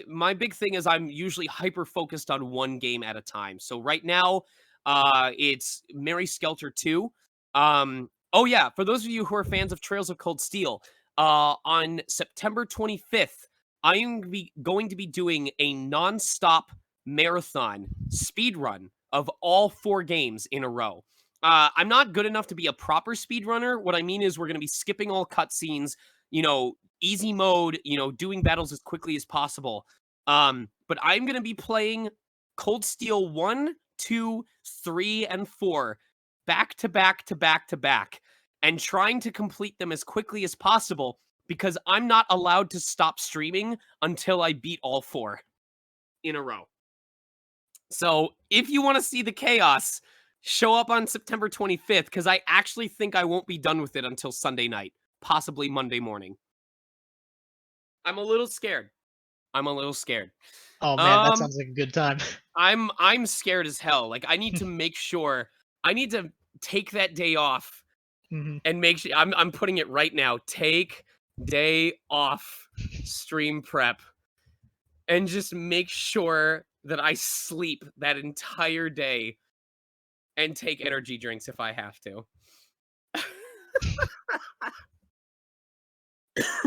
my big thing is I'm usually hyper focused on one game at a time. So right now, it's Mary Skelter 2. Oh yeah, for those of you who are fans of Trails of Cold Steel, on September 25th, I am going to be doing a non-stop marathon speed run of all 4 games in a row. I'm not good enough to be a proper speedrunner. What I mean is we're going to be skipping all cutscenes, easy mode, doing battles as quickly as possible. But I'm going to be playing Cold Steel 1, 2, 3, and 4 back to back to back to back and trying to complete them as quickly as possible because I'm not allowed to stop streaming until I beat all 4 in a row. So if you want to see the chaos, show up on September 25th because I actually think I won't be done with it until Sunday night, possibly Monday morning. I'm a little scared. Oh man, that sounds like a good time. I'm scared as hell. Like I need to make sure I need to take that day off and make sure I'm putting it right now. Take day off stream prep and just make sure that I sleep that entire day and take energy drinks if I have to.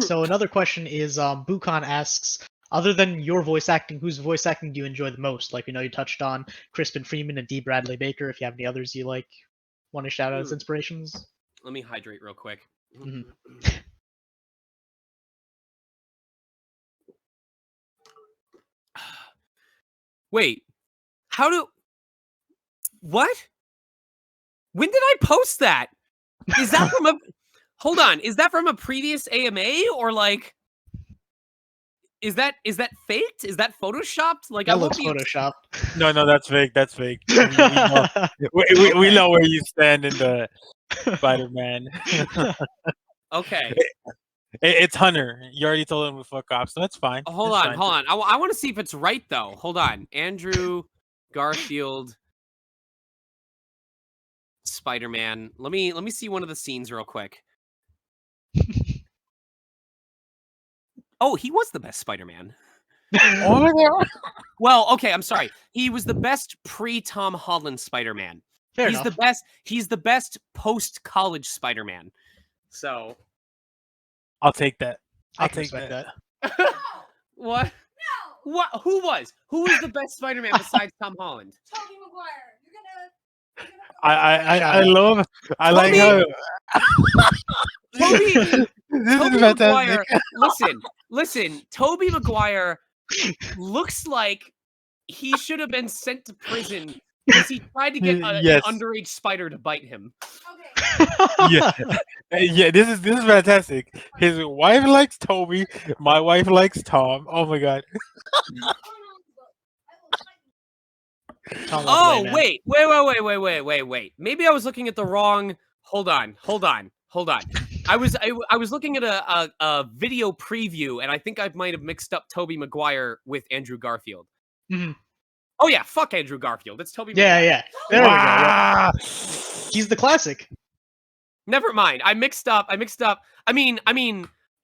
So another question is, Bukan asks, other than your voice acting, whose voice acting do you enjoy the most? Like, you touched on Crispin Freeman and D. Bradley Baker. If you have any others you want to shout out as inspirations? Let me hydrate real quick. Wait, what? When did I post that? Is that from a, hold on, is that from a previous AMA or like, is that faked? Is that photoshopped? Like that looks photoshopped. No, that's fake. That's fake. We know where you stand in the Spider-Man. Okay. It's Hunter. You already told him to fuck off, so that's fine. Hold on. I want to see if it's right though. Hold on. Andrew Garfield Spider-Man. Let me see one of the scenes real quick. Oh, he was the best Spider-Man. Oh my God. Well, okay, I'm sorry. He was the best pre-Tom Holland Spider-Man. He's the best. He's the best post-college Spider-Man. So, I'll take that. I'll take that. What? No. What? Who was the best Spider-Man besides Tom Holland? Tobey Maguire. I love. I like how. Tobey Maguire. Listen. Tobey Maguire looks like he should have been sent to prison because he tried to get an underage spider to bite him. Okay. Yeah. This is fantastic. His wife likes Toby. My wife likes Tom. Oh my God. Oh, wait. Maybe I was looking at the wrong. Hold on. I was looking at a video preview, and I think I might have mixed up Tobey Maguire with Andrew Garfield. Oh yeah, fuck Andrew Garfield. It's Tobey Maguire. Yeah. There we go. Yeah. He's the classic. Never mind. I mixed up. I mean,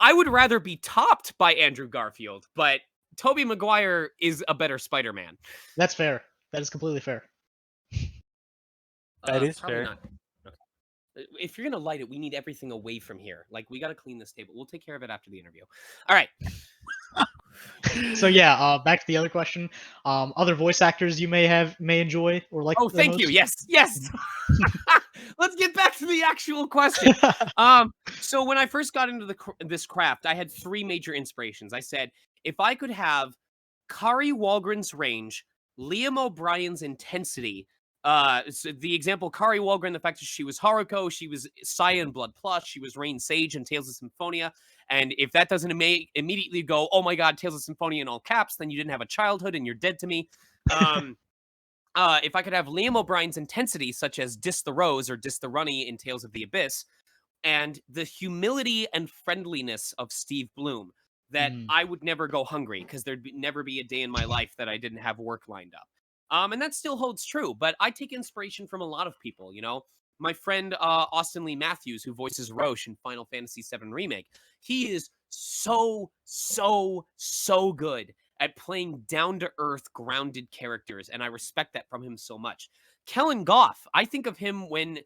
I would rather be topped by Andrew Garfield, but Tobey Maguire is a better Spider-Man. That's fair. That is completely fair. That is fair. Not. Okay. If you're gonna light it, we need everything away from here. Like, we gotta clean this table. We'll take care of it after the interview. All right. So yeah, back to the other question. Other voice actors you may enjoy or like. Oh, thank you. Yes. Let's get back to the actual question. So when I first got into this craft, I had 3 major inspirations. I said, if I could have Kari Walgren's range, Liam O'Brien's intensity. So the example, Kari Walgren, the fact that she was Haruko, she was Saya in Blood Plus, she was Rain Sage in Tales of Symphonia. And if that doesn't immediately go, oh my God, Tales of Symphonia in all caps, then you didn't have a childhood and you're dead to me. If I could have Liam O'Brien's intensity, such as Dis the Rose or Dis the Runny in Tales of the Abyss, and the humility and friendliness of Steve Bloom that I would never go hungry because never be a day in my life that I didn't have work lined up. And that still holds true, but I take inspiration from a lot of people, you know? My friend Austin Lee Matthews, who voices Roche in Final Fantasy VII Remake, he is so good at playing down-to-earth, grounded characters, and I respect that from him so much. Kellen Goff, I think of him when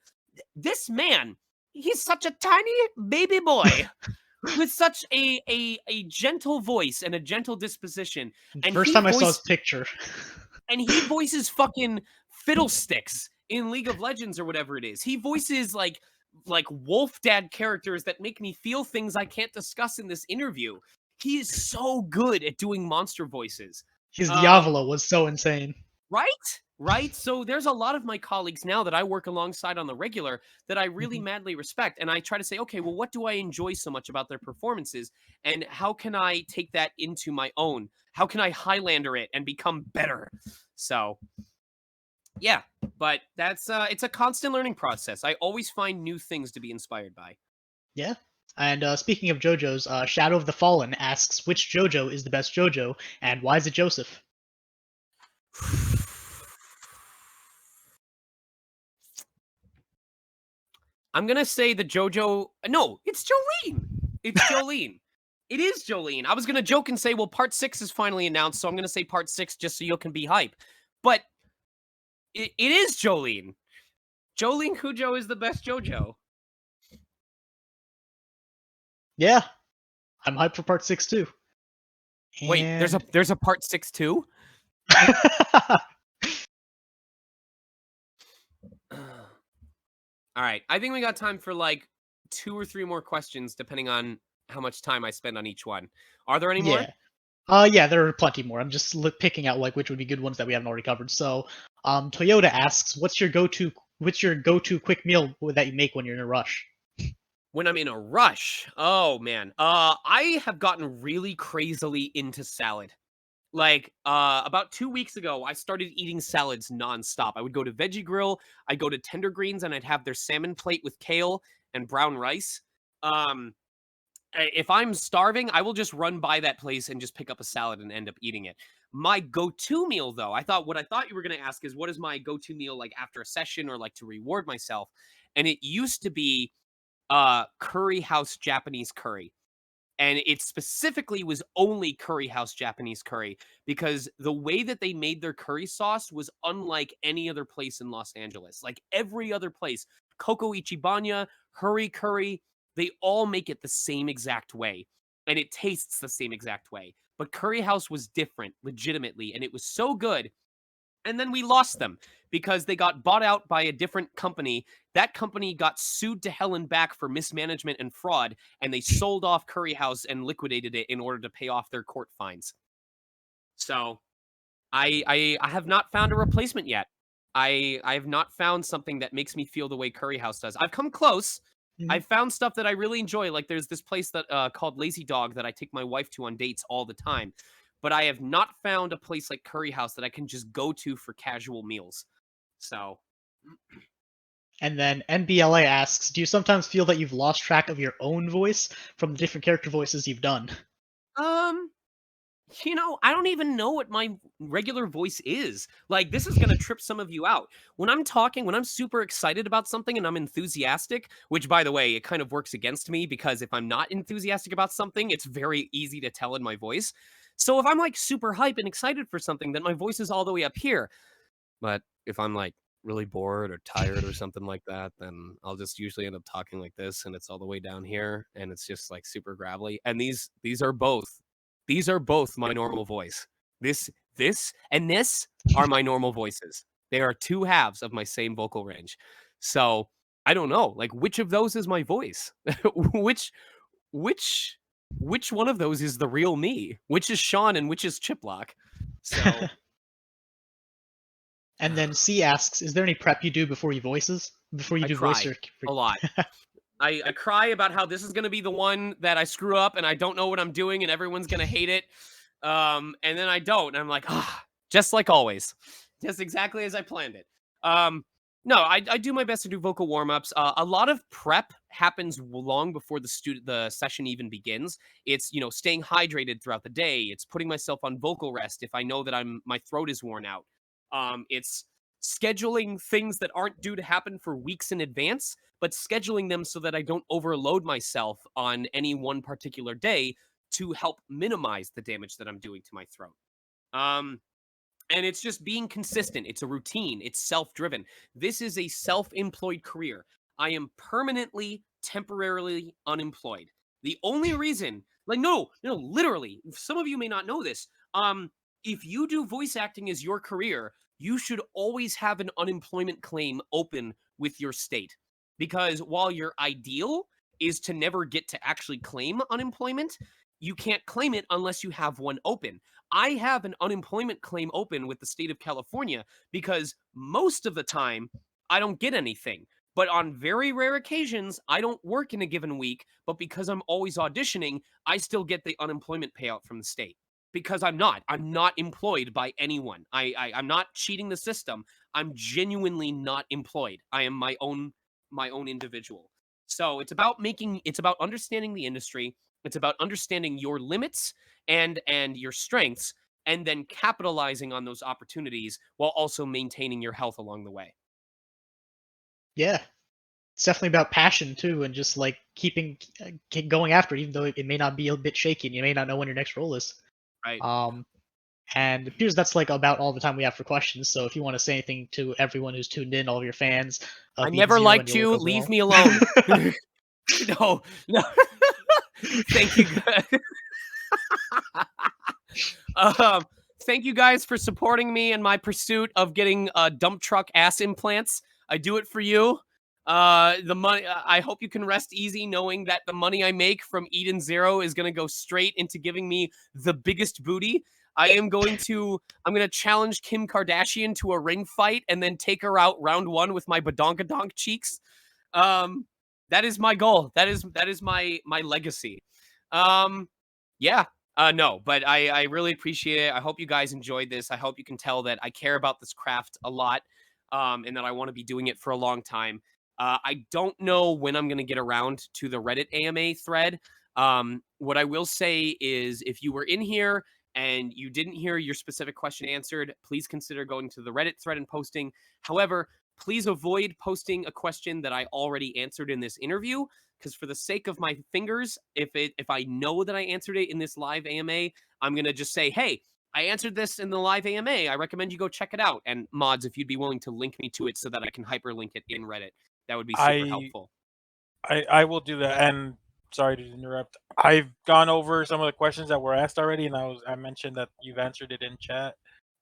this man, he's such a tiny baby boy with such a gentle voice and a gentle disposition. And First time I saw his picture. And he voices fucking Fiddlesticks in League of Legends or whatever it is. He voices like wolf dad characters that make me feel things I can't discuss in this interview. He is so good at doing monster voices. His Diavolo was so insane. Right? So there's a lot of my colleagues now that I work alongside on the regular that I really madly respect. And I try to say, okay, well, what do I enjoy so much about their performances? And how can I take that into my own? How can I Highlander it and become better? So, yeah, but that's it's a constant learning process. I always find new things to be inspired by. Yeah. And speaking of JoJo's, Shadow of the Fallen asks, which JoJo is the best JoJo, and why is it Joseph? I'm going to say the JoJo... No, it's Jolene. It's Jolene. It is Jolene. I was going to joke and say, well, Part 6 is finally announced, so I'm going to say Part 6 just so you can be hype. But it is Jolene. Jolene Cujo is the best JoJo. Yeah. I'm hyped for Part 6 too. Wait, there's a Part 6 too? All right. I think we got time for like 2 or 3 more questions, depending on how much time I spend on each one. Are there any more? Yeah, there are plenty more. I'm just picking out like which would be good ones that we haven't already covered. So, Toyota asks, what's your go-to quick meal that you make when you're in a rush? When I'm in a rush? Oh, man. I have gotten really crazily into salad. Like, about 2 weeks ago, I started eating salads nonstop. I would go to Veggie Grill, I'd go to Tender Greens, and I'd have their salmon plate with kale and brown rice. If I'm starving, I will just run by that place and just pick up a salad and end up eating it. My go-to meal, though, what I thought you were going to ask is, what is my go-to meal, like, after a session or, like, to reward myself? And it used to be Curry House Japanese curry. And it specifically was only Curry House Japanese curry because the way that they made their curry sauce was unlike any other place in Los Angeles. Like every other place, Coco Ichibanya, Hurry Curry, they all make it the same exact way. And it tastes the same exact way. But Curry House was different, legitimately, and it was so good. And then we lost them because they got bought out by a different company. That company got sued to hell and back for mismanagement and fraud, and they sold off Curry House and liquidated it in order to pay off their court fines. So I have not found a replacement yet. I have not found something that makes me feel the way Curry House does. I've come close. I've found stuff that I really enjoy. Like there's this place that called Lazy Dog that I take my wife to on dates all the time. But I have not found a place like Curry House that I can just go to for casual meals. So. And then NBLA asks, do you sometimes feel that you've lost track of your own voice from the different character voices you've done? You know, I don't even know what my regular voice is. Like, this is going to trip some of you out. When I'm talking, when I'm super excited about something and I'm enthusiastic, which, by the way, it kind of works against me because if I'm not enthusiastic about something, it's very easy to tell in my voice. So if I'm, like, super hype and excited for something, then my voice is all the way up here. But if I'm, like, really bored or tired or something like that, then I'll just usually end up talking like this, and it's all the way down here, and it's just, like, super gravelly. And these are both. These are both my normal voice. This, and this are my normal voices. They are 2 halves of my same vocal range. So I don't know, like which of those is my voice? which one of those is the real me? Which is Sean and which is Chiplock? So. And then C asks, is there any prep you do before you do voice? A lot. I cry about how this is going to be the one that I screw up and I don't know what I'm doing and everyone's going to hate it. And then I don't. And I'm like, just like always. Just exactly as I planned it. No, I do my best to do vocal warm-ups. A lot of prep happens long before the session even begins. It's, you know, staying hydrated throughout the day. It's putting myself on vocal rest if I know that my throat is worn out. It's scheduling things that aren't due to happen for weeks in advance, but scheduling them so that I don't overload myself on any one particular day to help minimize the damage that I'm doing to my throat. And it's just being consistent. It's a routine. It's self-driven. This is a self-employed career. I am permanently, temporarily unemployed. The only reason, like, no, literally, some of you may not know this. If you do voice acting as your career, you should always have an unemployment claim open with your state. Because while your ideal is to never get to actually claim unemployment, you can't claim it unless you have one open. I have an unemployment claim open with the state of California because most of the time I don't get anything. But on very rare occasions, I don't work in a given week, but because I'm always auditioning, I still get the unemployment payout from the state. Because I'm not employed by anyone. I'm not cheating the system. I'm genuinely not employed. I am my own individual. So it's about understanding the industry. It's about understanding your limits and your strengths, and then capitalizing on those opportunities while also maintaining your health along the way. Yeah. It's definitely about passion too, and just like keeping going after it, even though it may not be a bit shaky and you may not know when your next role is. Right. And it appears that's like about all the time we have for questions. So if you want to say anything to everyone who's tuned in, all of your fans, I never liked you. Leave me alone. No. Thank you. Thank you guys for supporting me in my pursuit of getting Dumptruck Ass implants. I do it for you. The money. I hope you can rest easy knowing that the money I make from Eden Zero is going to go straight into giving me the biggest booty. I'm going to challenge Kim Kardashian to a ring fight and then take her out round one with my badonkadonk cheeks. That is my goal. That is my legacy. Yeah. No, but I really appreciate it. I hope you guys enjoyed this. I hope you can tell that I care about this craft a lot, and that I want to be doing it for a long time. I don't know when I'm going to get around to the Reddit AMA thread. What I will say is if you were in here and you didn't hear your specific question answered, please consider going to the Reddit thread and posting. However, please avoid posting a question that I already answered in this interview, because for the sake of my fingers, if I know that I answered it in this live AMA, I'm going to just say, hey, I answered this in the live AMA. I recommend you go check it out. And mods, if you'd be willing to link me to it so that I can hyperlink it in Reddit, that would be super helpful. I will do that. And sorry to interrupt. I've gone over some of the questions that were asked already, and I mentioned that you've answered it in chat.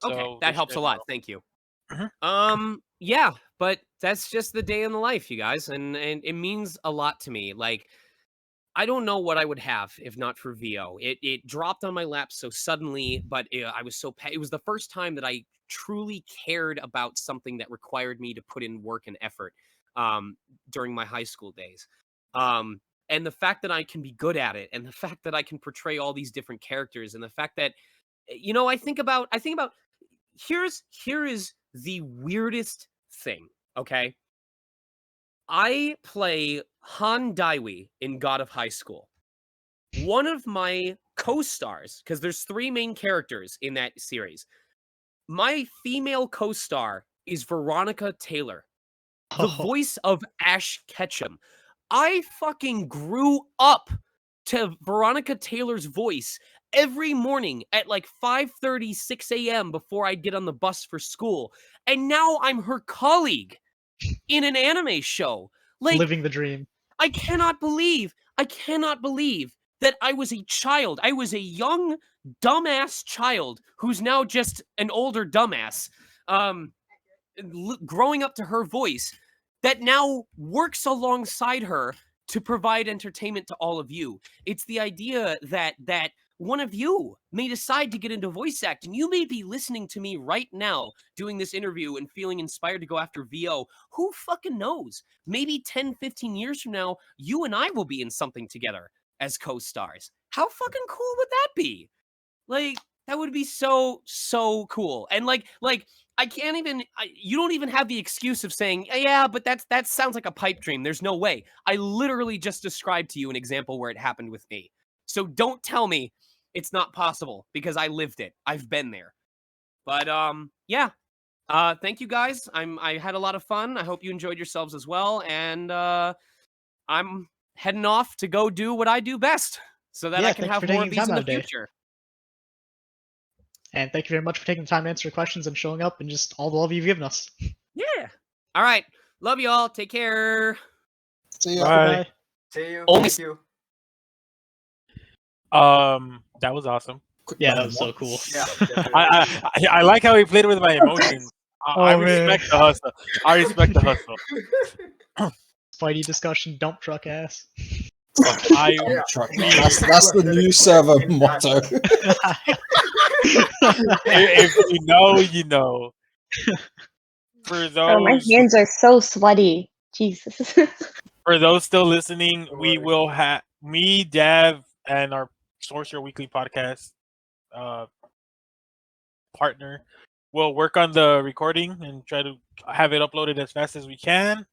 So okay, that helps a lot. Thank you. Mm-hmm. Yeah, but that's just the day in the life, you guys, and it means a lot to me. Like, I don't know what I would have if not for VO. It dropped on my lap so suddenly, but I was so it was the first time that I truly cared about something that required me to put in work and effort during my high school days. And the fact that I can be good at it, and the fact that I can portray all these different characters, and the fact that, you know, I think about here is the weirdest thing, okay? I play Han Daiwi in God of High School. One of my co-stars, because there's 3 main characters in that series, my female co-star is Veronica Taylor, the voice of Ash Ketchum. I fucking grew up to Veronica Taylor's voice every morning at like 5:30, 6 a.m. before I'd get on the bus for school. And now I'm her colleague in an anime show. Like, living the dream. I cannot believe that I was a child. I was a young, dumbass child who's now just an older dumbass, growing up to her voice, that now works alongside her to provide entertainment to all of you. It's the idea that one of you may decide to get into voice acting. You may be listening to me right now doing this interview and feeling inspired to go after VO. Who fucking knows? Maybe 10, 15 years from now, you and I will be in something together as co-stars. How fucking cool would that be? Like, That would be so cool. And like I can't even. You don't even have the excuse of saying, yeah, but that sounds like a pipe dream. There's no way. I literally just described to you an example where it happened with me. So don't tell me it's not possible because I lived it. I've been there. But yeah. Thank you guys. I had a lot of fun. I hope you enjoyed yourselves as well. And I'm heading off to go do what I do best, so that I can thank you have for more taking of these time in the out of day. future. And thank you very much for taking the time to answer questions and showing up and just all the love you've given us. Yeah. All right. Love you all. Take care. See ya. Bye. Goodbye. See you. Only- Thank you. That was awesome. Yeah, that was so cool. Yeah, definitely. I like how he played with my emotions. I Oh, man. respect the hustle. I respect the hustle. Spidey discussion, Dumptruck Ass. I Yeah. That's the new server motto. if you know, you know. For Oh, my those hands are so sweaty. Jesus. for those still listening, Don't we worry. will have me, Dav, and our Sorcerer Weekly podcast partner will work on the recording and try to have it uploaded as fast as we can.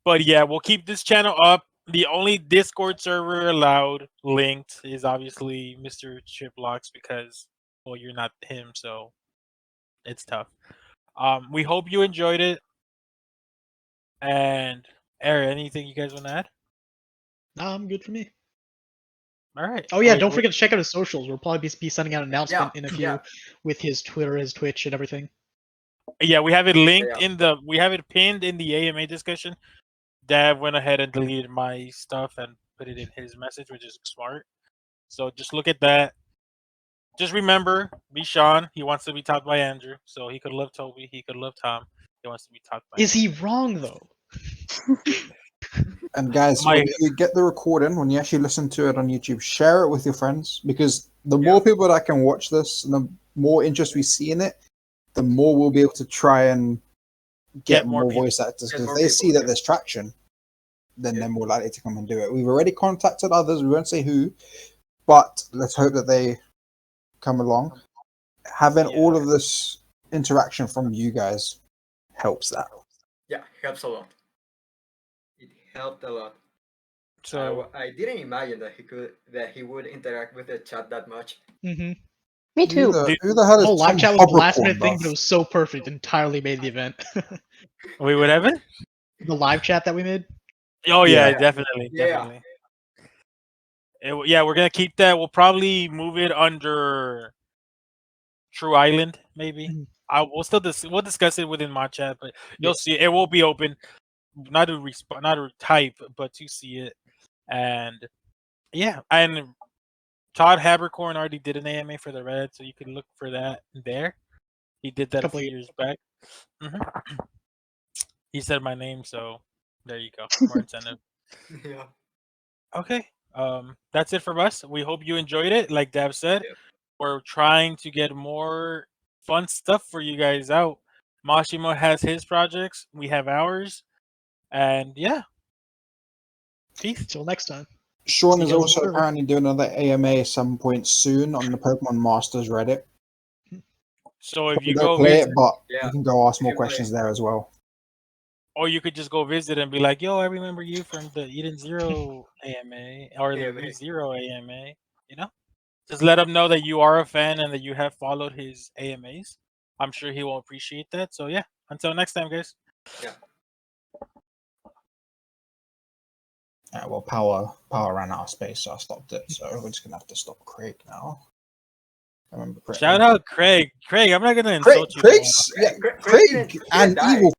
But yeah, we'll keep this channel up. The only Discord server allowed linked is obviously Mr. Chiplock's because, well, you're not him, so it's tough. We hope you enjoyed it. And Ari, anything you guys want to add? Nah, I'm good for me. All right. Oh yeah, Wait, don't wait. forget to check out his socials. We'll probably be sending out an announcement Yeah, in a few yeah. with his Twitter, his Twitch, and everything. Yeah, we have it linked Yeah. we have it pinned in the AMA discussion. Dad went ahead and deleted my stuff and put it in his message, which is smart. So just look at that. Just remember, be Sean. He wants to be talked by Andrew, so he could love Toby. He could love Tom. He wants to be talked by. Is he wrong though? And guys, My- when you get the recording, when you actually listen to it on YouTube, share it with your friends, because the more people that can watch this, and the more interest we see in it, the more we'll be able to try and get more more people. voice actors. Get Because if more they people, see that yeah. there's traction, then Yeah. they're more likely to come and do it. We've already contacted others. We won't say who, but let's hope that they come along. Having all of this interaction from you guys helps that. Yeah, helps a lot. It helped a lot. So I didn't imagine that he would interact with the chat that much. Mm-hmm. Me too. Who the hell The is whole live Tom chat was a last Hovercorn, minute thing, bruv? but it was so perfect. Entirely made the event. wait, whatever. The live chat that we made. Oh yeah, Yeah. definitely, Yeah. definitely. Yeah, we're gonna keep that. We'll probably move it under True Island, maybe. Mhm. We'll discuss it within my chat, but you'll Yeah. see it will be open, not to not to type, but to see it. And yeah, and Todd Habercorn already did an AMA for the Red, so you can look for that there. He did that a few Complete. years back. He said my name, so there you go. More incentive. Yeah. Okay. That's it from us. We hope you enjoyed it. Like Dab said, Yeah. we're trying to get more fun stuff for you guys out. Mashimo has his projects, we have ours, and yeah. Peace. Until next time. Sean See is you guys also later. apparently doing another AMA some point soon on the Pokemon Masters Reddit. So if We you don't go play visit, it, but Yeah. you can go ask more You can play questions it. there as well. or you could just go visit and be like, "Yo, I remember you from the Eden Zero AMA or the AMA. Zero AMA." You know, just let him know that you are a fan and that you have followed his AMAs. I'm sure he will appreciate that. So yeah, until next time, guys. Yeah. Well, power ran out of space, so I stopped it. So we're just gonna have to stop Craig now. I remember correctly. Shout out Craig. Craig, I'm not gonna Craig, insult you. no more. Craig's, yeah, Craig Craig didn't and die. Evil